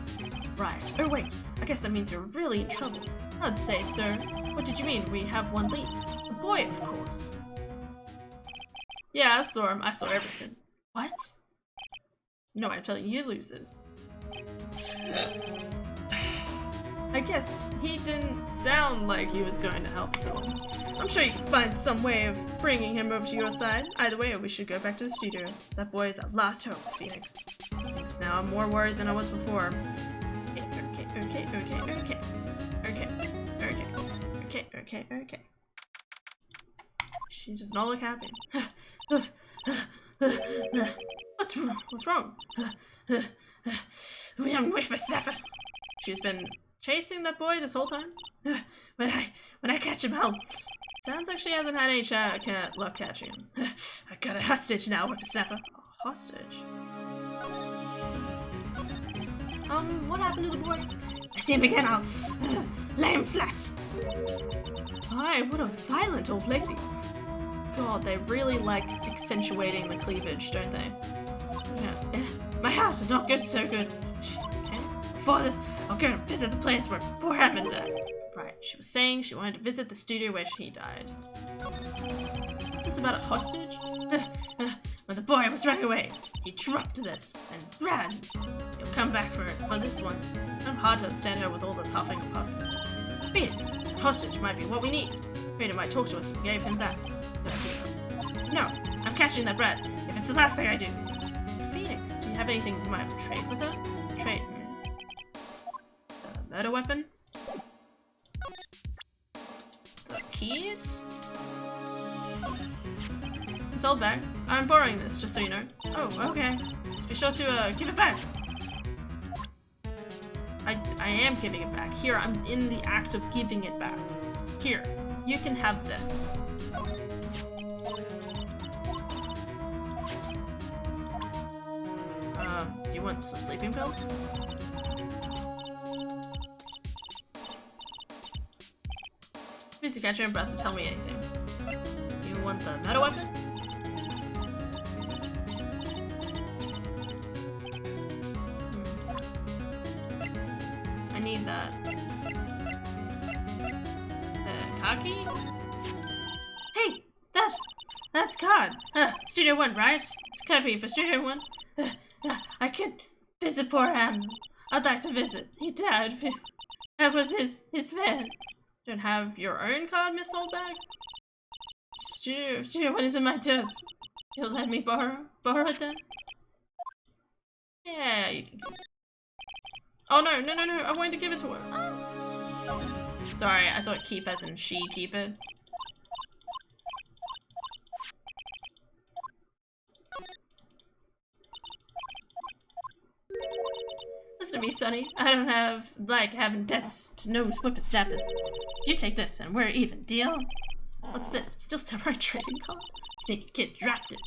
Right. Oh wait, I guess that means you're really in trouble. I'd say, sir. What did you mean we have 1 lead? The boy, of course. Yeah, I saw him. I saw everything. What? No, I'm telling you losers. I guess he didn't sound like he was going to help someone. I'm sure you can find some way of bringing him over to your side. Either way, we should go back to the studios. That boy is our last hope, Phoenix. Thanks, now I'm more worried than I was before. Okay. She does not look happy. What's wrong? We haven't waited for Snapper. She's been chasing that boy this whole time. When I catch him, I'll... Sounds like she hasn't had any luck catching him. I got a hostage now, Whippersnapper. A hostage? What happened to the boy? I see him again, I'll lay him flat. Hi, what a violent old lady. God, they really like accentuating the cleavage, don't they? Yeah. My house is not good, so good. Okay. Before this, I'll go and visit the place where poor Evan died. Right, she was saying she wanted to visit the studio where he died. Is this about a hostage? When the boy was running away, he dropped this and ran. He'll come back for this once. I'm hard to understand her with all this huffing and puffing. Phoenix, a hostage might be what we need. Freedom might talk to us if we gave him back. No, I'm catching that brat, if it's the last thing I do. Phoenix, do you have anything you might trade with her? Trade. Murder weapon? The keys? It's all back. I'm borrowing this, just so you know. Oh, okay. Just be sure to give it back. I am giving it back. Here, I'm in the act of giving it back. Here, you can have this. Do you want some sleeping pills? Please to catch your breath to tell me anything. You want the meta weapon? I need that. Kaki? Hey! That's card! Studio 1, right? It's card for you for Studio 1. I could visit poor Ham. I'd like to visit. He died. That was his fan. Don't have your own card, Miss Oldbag? Studio 1 is in my turf. You'll let me borrow it then? Yeah, you can. Oh no, I wanted to give it to her. Sorry, I thought keep as in she keep it. Listen to me, Sonny. I don't like having debts to no whippersnappers. You take this and we're even, deal? What's this? Still samurai trading card? Sneaky kid dropped it.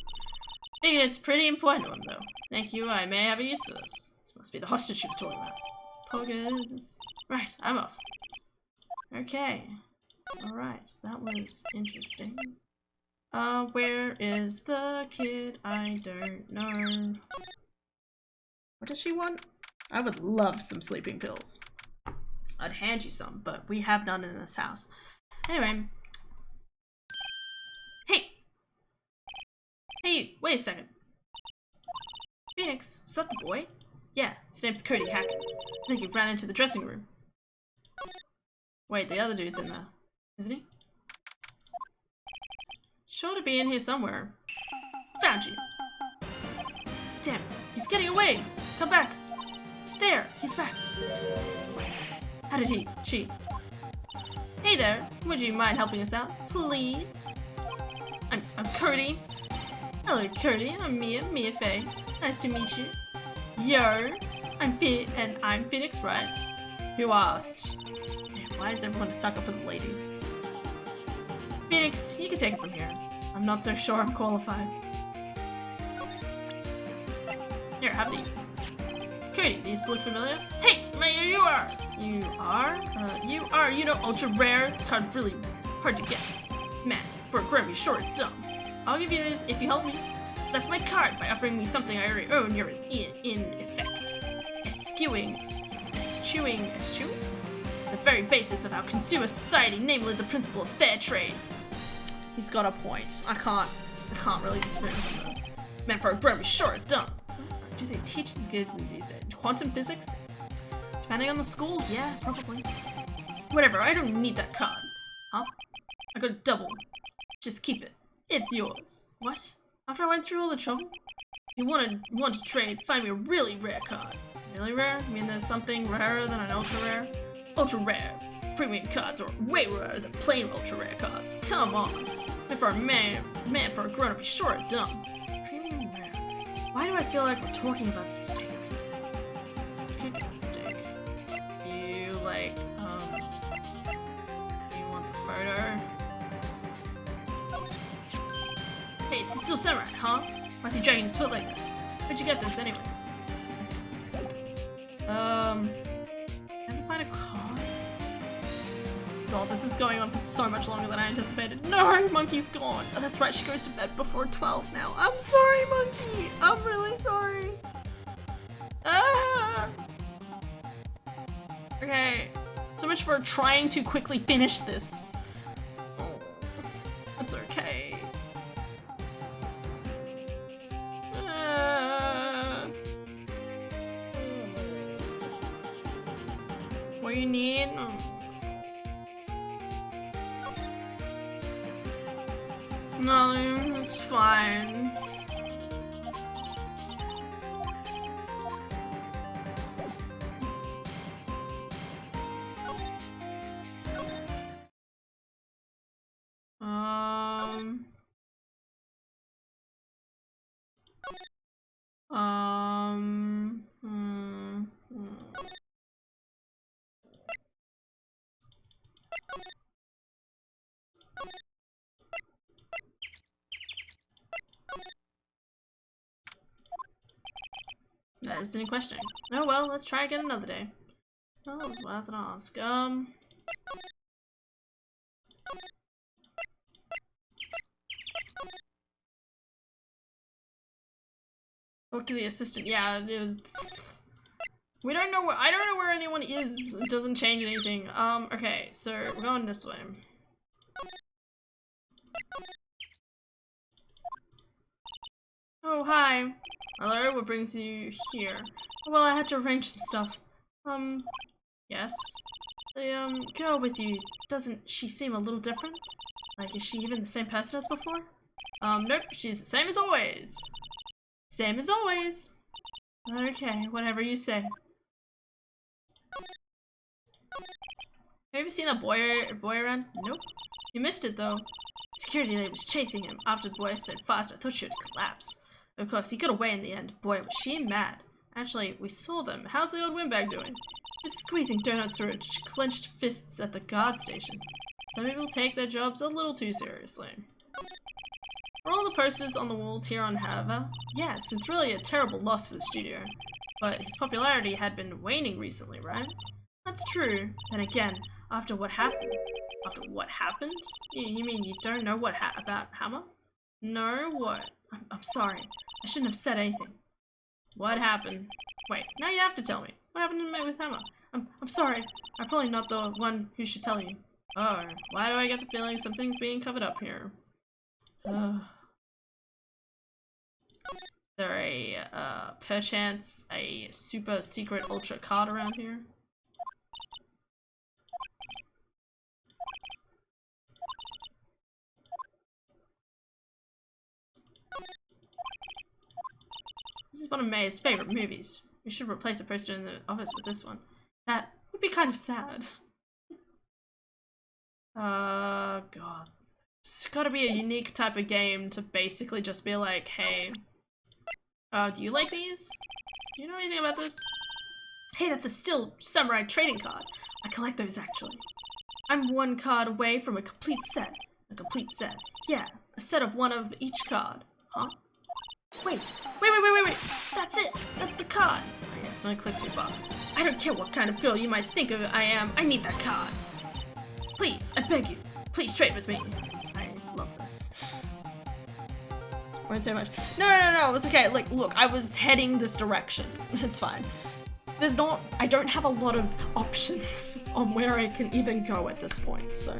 Figured it's pretty important to him though. Thank you, I may have a use for this. This must be the hostage she was talking about. Poggers. Right, I'm off. Okay. Alright, that was interesting. Where is the kid? I don't know. What does she want? I would love some sleeping pills. I'd hand you some, but we have none in this house. Anyway. Hey! Hey, wait a second. Phoenix, is that the boy? Yeah, his name's Cody Hackett. I think he ran into the dressing room. Wait, the other dude's in there, isn't he? Sure to be in here somewhere. Found you. Damn, he's getting away. Come back. There, he's back. How did he? She. Hey there, would you mind helping us out, please? I'm Cody. Hello, Cody. I'm Mia Faye. Nice to meet you. Yo, I'm Phoenix Wright. Who asked? Why is everyone a sucker for the ladies? Phoenix, you can take it from here. I'm not so sure I'm qualified. Here, have these. Cody, these look familiar? Hey, man, you are! You are? You are, you know, ultra rare. This card's really hard to get. Man, for a Grammy, short dumb. I'll give you this if you help me. That's my card. By offering me something I already own, you're in effect. Eschewing? The very basis of our consumer society, namely the principle of fair trade. He's got a point. I can't really disagree with him though. Man, for a Grammy, short dumb. Do they teach these kids these days? Quantum physics? Depending on the school, yeah, probably. Whatever, I don't need that card. Huh? I got a double. Just keep it. It's yours. What? After I went through all the trouble? You want to trade, find me a really rare card. Really rare? I mean there's something rarer than an ultra rare? Ultra rare. Premium cards are way rarer than plain ultra rare cards. Come on. And for a man for a grown-up, he's sure dumb. Premium rare. Why do I feel like we're talking about steaks? Pick a steak. You like, you want the photo? Hey, it's the Steel Samurai, huh? Why is he dragging his foot like that? Where'd you get this anyway? Can I find a card? God, this is going on for so much longer than I anticipated. No, Monkey's gone. Oh, that's right, she goes to bed before 12 now. I'm sorry, Monkey. I'm really sorry. Ah! Okay, so much for trying to quickly finish this. Oh, that's okay. What you need? No, it's fine. That is any questioning. Oh well, let's try again another day. Oh, it's worth an ask. Talk to the assistant. Yeah, it was... We don't know where- I don't know where anyone is. It doesn't change anything. Okay, so we're going this way. Oh, hi. Hello, what brings you here? Well, I had to arrange some stuff. Yes? The, girl with you, doesn't she seem a little different? Like, is she even the same person as before? Nope, she's the same as always. Same as always. Okay, whatever you say. Have you seen that boy around? Nope. You missed it though. Security lady was chasing him. After the boy was so fast, I thought she would collapse. Of course, he got away in the end. Boy, was she mad. Actually, we saw them. How's the old windbag doing? Just squeezing donuts through her clenched fists at the guard station. Some people take their jobs a little too seriously. Are all the posters on the walls here on Hava? Yes, it's really a terrible loss for the studio. But his popularity had been waning recently, right? That's true. Then again, after what happened? After what happened? You mean you don't know what about Hammer? No, what? I'm sorry. I shouldn't have said anything. What happened? Wait, now you have to tell me. What happened to me with Hammer? I'm sorry. I'm probably not the one who should tell you. Oh, why do I get the feeling something's being covered up here? Is there a, perchance, a super secret ultra card around here? This is one of May's favorite movies. We should replace a poster in the office with this one. That would be kind of sad. God. It's gotta be a unique type of game to basically just be like, hey, do you like these? Do you know anything about this? Hey, that's a Still Samurai trading card. I collect those actually. I'm one card away from a complete set. A complete set. Yeah, a set of one of each card. Huh? Wait. That's it. That's the card. Oh, yes, I clicked too far. I don't care what kind of girl you might think of I am. I need that card. Please, I beg you. Please trade with me. I love this. Won't say much. No, it was okay. Like, look, I was heading this direction. It's fine. I don't have a lot of options on where I can even go at this point, so.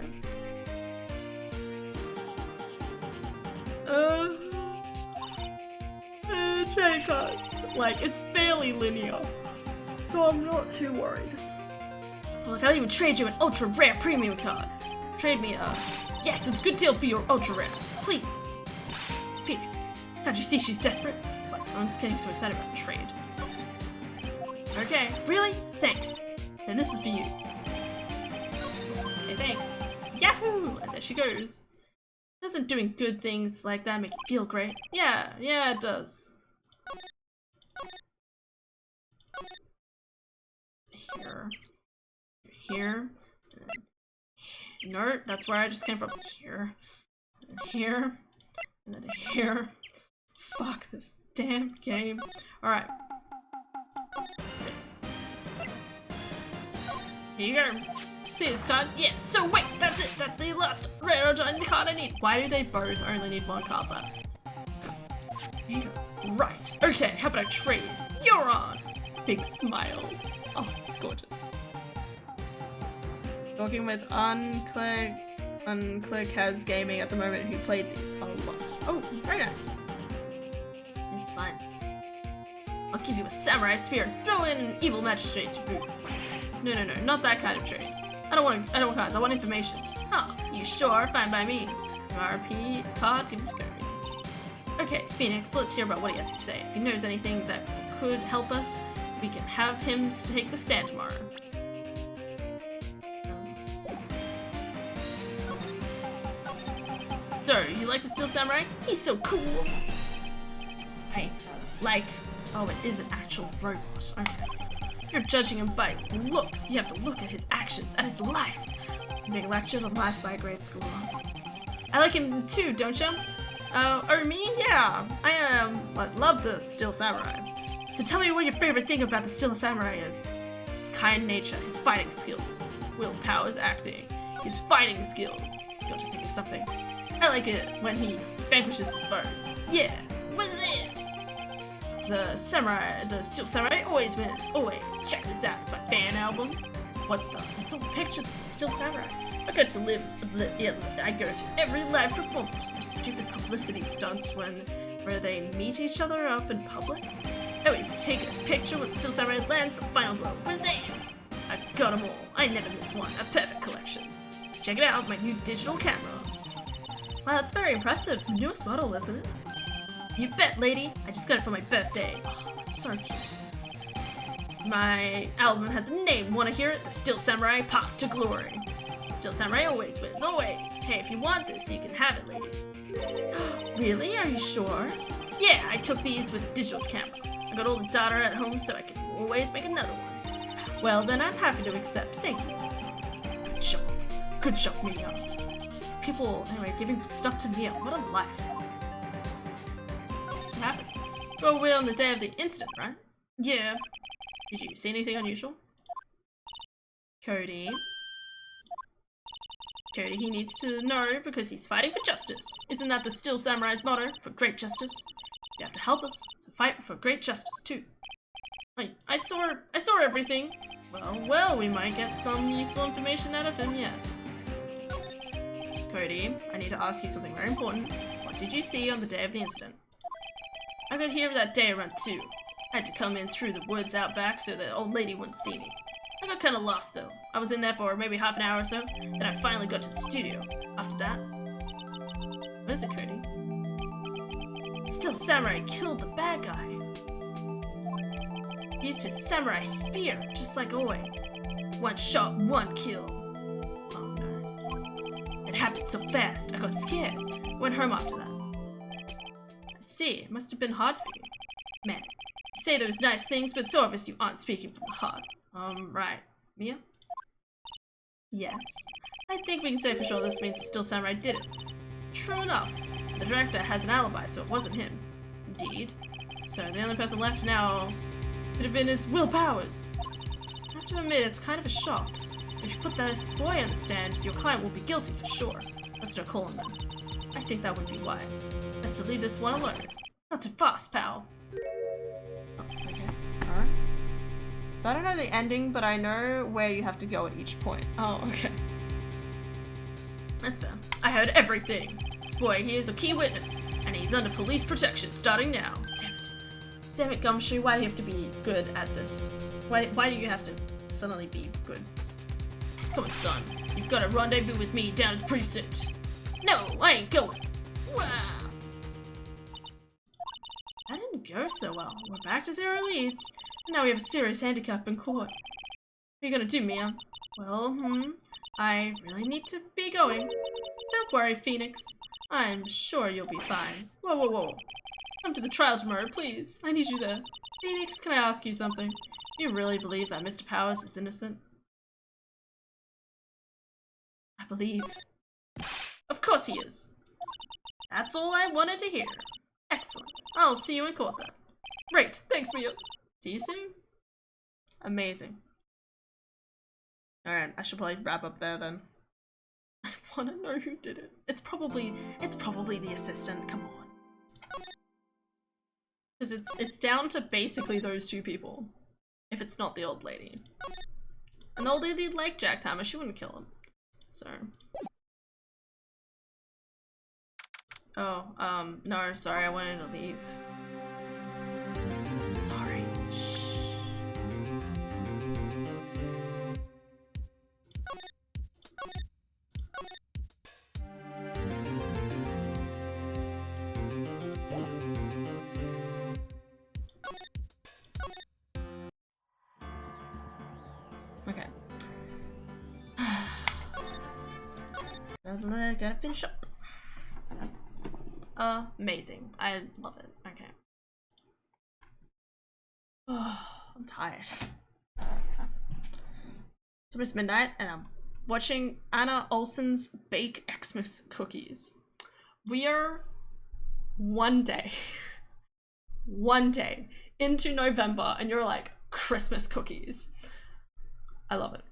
Trade cards. Like, it's fairly linear, so I'm not too worried. Look, I'll even trade you an ultra rare premium card. Trade me yes, it's a good deal for your ultra rare. Please. Phoenix, can't you see she's desperate? But I'm just getting so excited about the trade. Okay, really? Thanks. Then this is for you. Okay, thanks. Yahoo! And there she goes. Doesn't doing good things like that make you feel great? Yeah, it does. Here. No, that's where I just came from. Here. And here. And then here. Fuck this damn game. Alright. Here you go. See this card? Yes, so wait, that's it. That's the last rare card I need. Why do they both only need one card left? Here. Right. Okay, how about I trade? You're on! Big smiles. Oh, it's gorgeous. Talking with Unclick has gaming at the moment who played these a lot. Oh, very nice. It's fine. I'll give you a samurai spear. Throw in an evil magistrate to boot. No, not that kind of trade. I don't want cards, I want information. Huh, you sure? Fine by me. MRP card, give it to go. Okay, Phoenix, let's hear about what he has to say. If he knows anything that could help us, we can have him take the stand tomorrow. So, you like the Steel Samurai? He's so cool! I like... Oh, it is an actual robot. Okay. You're judging him by his looks. You have to look at his actions, at his life. I'm being lectured on life by a grade school. I like him too, don't you? Oh, me? Yeah. I love the Steel Samurai. So tell me what your favorite thing about the Steel Samurai is. His kind nature, his fighting skills. Willpower's acting. His fighting skills. Got to think of something. I like it when he vanquishes his foes. Yeah, what's it? The Steel Samurai always wins, always. Check this out, it's my fan album. What the? It's all pictures of the Steel Samurai. I go to every live performance. Those stupid publicity stunts where they meet each other up in public. I always take a picture when Steel Samurai lands the final blow. Bazam! I've got them all. I never miss one. A perfect collection. Check it out, my new digital camera. Wow, that's very impressive. Newest model, isn't it? You bet, lady. I just got it for my birthday. Oh, so cute. My album has a name. Wanna hear it? The Steel Samurai Path to Glory. Steel Samurai always wins, always. Hey, if you want this, you can have it, lady. Really? Are you sure? Yeah, I took these with a digital camera. I got all the data at home so I can always make another one. Well, then I'm happy to accept. Thank you. Good job. Good job, Mia. These people, anyway, giving stuff to Mia. What a life. What happened? Go away on the day of the incident, right? Yeah. Did you see anything unusual? Cody, he needs to know because he's fighting for justice. Isn't that the Steel Samurai's motto? For great justice? You have to help us to fight for great justice, too. I saw everything. Well, we might get some useful information out of him yet. Cody, I need to ask you something very important. What did you see on the day of the incident? I got here that day around 2. I had to come in through the woods out back so the old lady wouldn't see me. I got kinda lost though. I was in there for maybe half an hour or so, then I finally got to the studio. After that... What is it, Cody? Steel Samurai killed the bad guy. He used his samurai spear, just like always. One shot, one kill. Oh no. It happened so fast, I got scared. Went home after that. I see, it must have been hard for you. Man, you say those nice things, but it's obvious you aren't speaking from the heart. Right. Mia? Yes. I think we can say for sure this means the Steel Samurai did it. True enough. The director has an alibi, so it wasn't him. Indeed. So the only person left now could have been his Will Powers. I have to admit, it's kind of a shock. If you put this boy on the stand, your client will be guilty for sure. Let's not call him then. I think that would be wise. Best to leave this one alone. Not too fast, pal. Oh, okay. Alright. So I don't know the ending, but I know where you have to go at each point. Oh, okay. That's fair. I heard everything. This boy, he is a key witness, and he's under police protection starting now. Damn it. Damn it, Gumshoe, why do you have to be good at this? Why do you have to suddenly be good? Come on, son. You've got a rendezvous with me down at the precinct. No, I ain't going. Wow. That didn't go so well. We're back to 0 leads. Now we have a serious handicap in court. What are you gonna do, Mia? Well, I really need to be going. Don't worry, Phoenix. I'm sure you'll be fine. Whoa, whoa, whoa. Come to the trial tomorrow, please. I need you there. Phoenix, can I ask you something? Do you really believe that Mr. Powers is innocent? I believe. Of course he is. That's all I wanted to hear. Excellent. I'll see you in court then. Great. Thanks, Mia. See you soon. Amazing. Alright, I should probably wrap up there then. I want to know who did it. It's probably the assistant. Come on. Because it's down to basically those two people. If it's not the old lady. And the old lady liked Jackhammer, she wouldn't kill him. So. Oh, no, sorry, I wanted to leave. Sorry. Shh. Okay. Gotta finish up. Amazing. I love it. Okay. Oh, I'm tired. It's almost midnight and I'm watching Anna Olsen's Bake Xmas cookies. We are one day into November and you're like, Christmas cookies. I love it.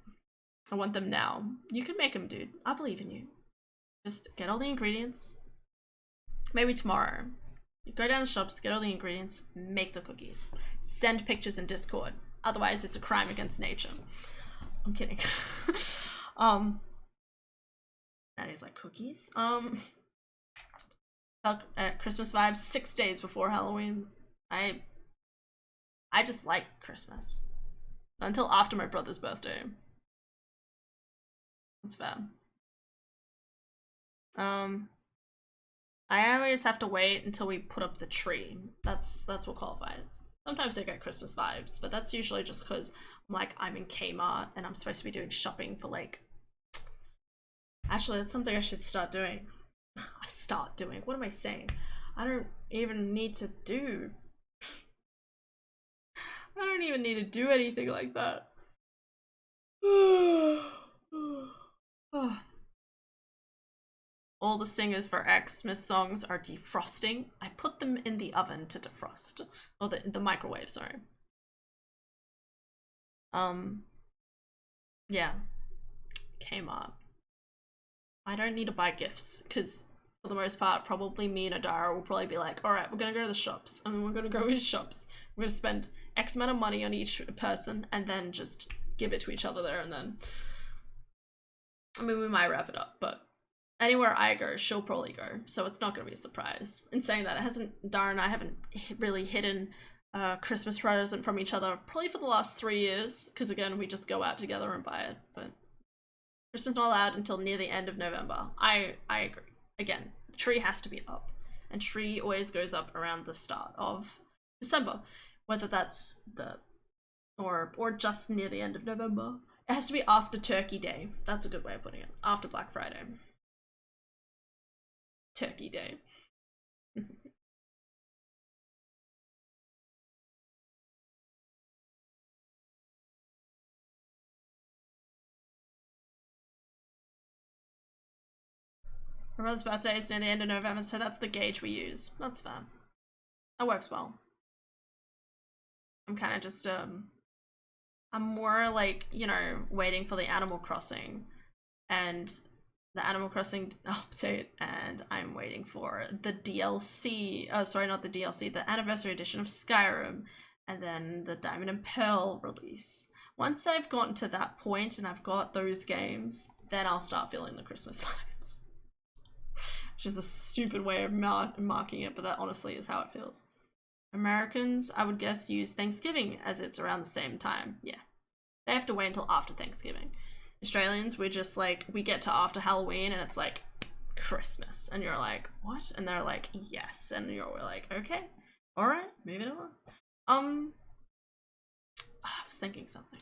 I want them now. You can make them, dude. I believe in you. Just get all the ingredients. Maybe tomorrow. You go down the shops, get all the ingredients, make the cookies. Send pictures in Discord. Otherwise, it's a crime against nature. I'm kidding. Daddy's like, cookies? Christmas vibes 6 days before Halloween. I just like Christmas. Until after my brother's birthday. That's fair. I always have to wait until we put up the tree. That's what qualifies. Sometimes I get Christmas vibes, but that's usually just because I'm in Kmart and I'm supposed to be doing shopping for like... Actually, that's something I should start doing. What am I saying? I don't even need to do... I don't even need to do anything like that. All the singers for Xmas songs are defrosting. I put them in the oven to defrost. Or the microwave, sorry. Yeah. Kmart. I don't need to buy gifts, because for the most part, probably me and Adara will probably be like, alright, we're gonna go to the shops. And we're gonna go to shops. We're gonna spend X amount of money on each person, and then just give it to each other there, and then... I mean, we might wrap it up, but... Anywhere I go, she'll probably go, so it's not going to be a surprise. In saying that, Dara and I haven't really hidden a Christmas present from each other probably for the last 3 years, because again, we just go out together and buy it, but Christmas not allowed until near the end of November. I agree. Again, the tree has to be up, and tree always goes up around the start of December, whether that's or just near the end of November. It has to be after Turkey Day. That's a good way of putting it. After Black Friday. Turkey Day. Her brother's birthday is near the end of November, so that's the gauge we use. That's fair. That works well. I'm kind of just, I'm more like, you know, waiting for the Animal Crossing and the Animal Crossing update, and I'm waiting for the DLC, oh sorry, not the DLC, the anniversary edition of Skyrim, and then the Diamond and Pearl release. Once I've gotten to that point and I've got those games, then I'll start feeling the Christmas vibes. Which is a stupid way of marking it, but that honestly is how it feels. Americans, I would guess, use Thanksgiving as it's around the same time. Yeah. They have to wait until after Thanksgiving. Australians, we're just like, we get to after Halloween and it's like Christmas, and you're like, what? And they're like, yes, and we're like, okay, all right, maybe not. I was thinking something.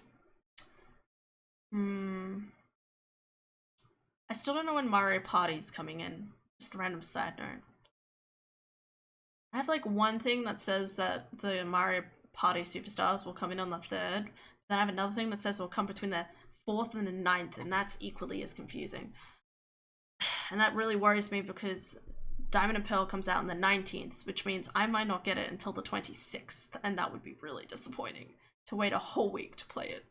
I still don't know when Mario Party's coming in. Just a random side note. I have like one thing that says that the Mario Party Superstars will come in on the 3rd. Then I have another thing that says it will come between the 4th and the 9th, and that's equally as confusing. And that really worries me because Diamond and Pearl comes out on the 19th, which means I might not get it until the 26th, and that would be really disappointing to wait a whole week to play it.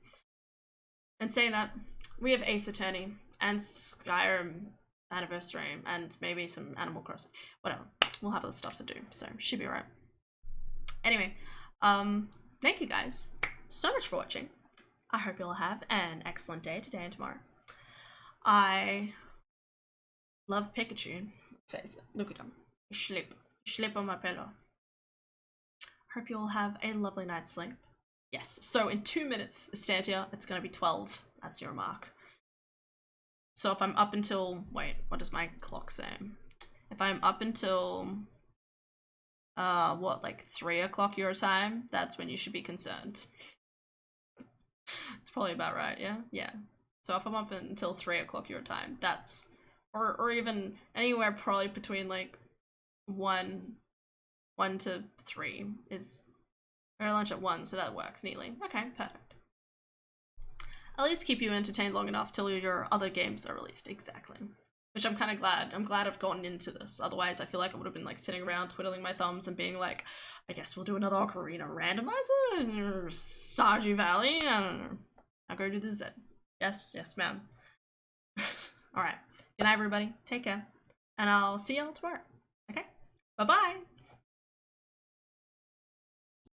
And saying that, we have Ace Attorney and Skyrim Anniversary and maybe some Animal Crossing. Whatever. We'll have other stuff to do, so should be alright. Anyway, thank you guys so much for watching. I hope you'll have an excellent day today and tomorrow. I love Pikachu. Let's face it. Look at him. Sleep on my pillow. Hope you all have a lovely night's sleep. Yes, so in 2 minutes, Estantia, it's gonna be 12. That's your mark. So if I'm up until, wait, what does my clock say? If I'm up until, what, like 3 o'clock your time, that's when you should be concerned. It's probably about right, yeah? Yeah. So if I'm up until 3 o'clock your time, that's, or even anywhere probably between like 1 to 3 is, or lunch at 1, so that works neatly. Okay, perfect. At least keep you entertained long enough till your other games are released, exactly. Which I'm kind of glad. I'm glad I've gotten into this. Otherwise, I feel like I would have been like sitting around twiddling my thumbs and being like, I guess we'll do another Ocarina randomizer in Stardew Valley. I don't know. I'll go do the Z. Yes, yes, ma'am. Alright. Good night, everybody. Take care. And I'll see y'all tomorrow. Okay? Bye-bye.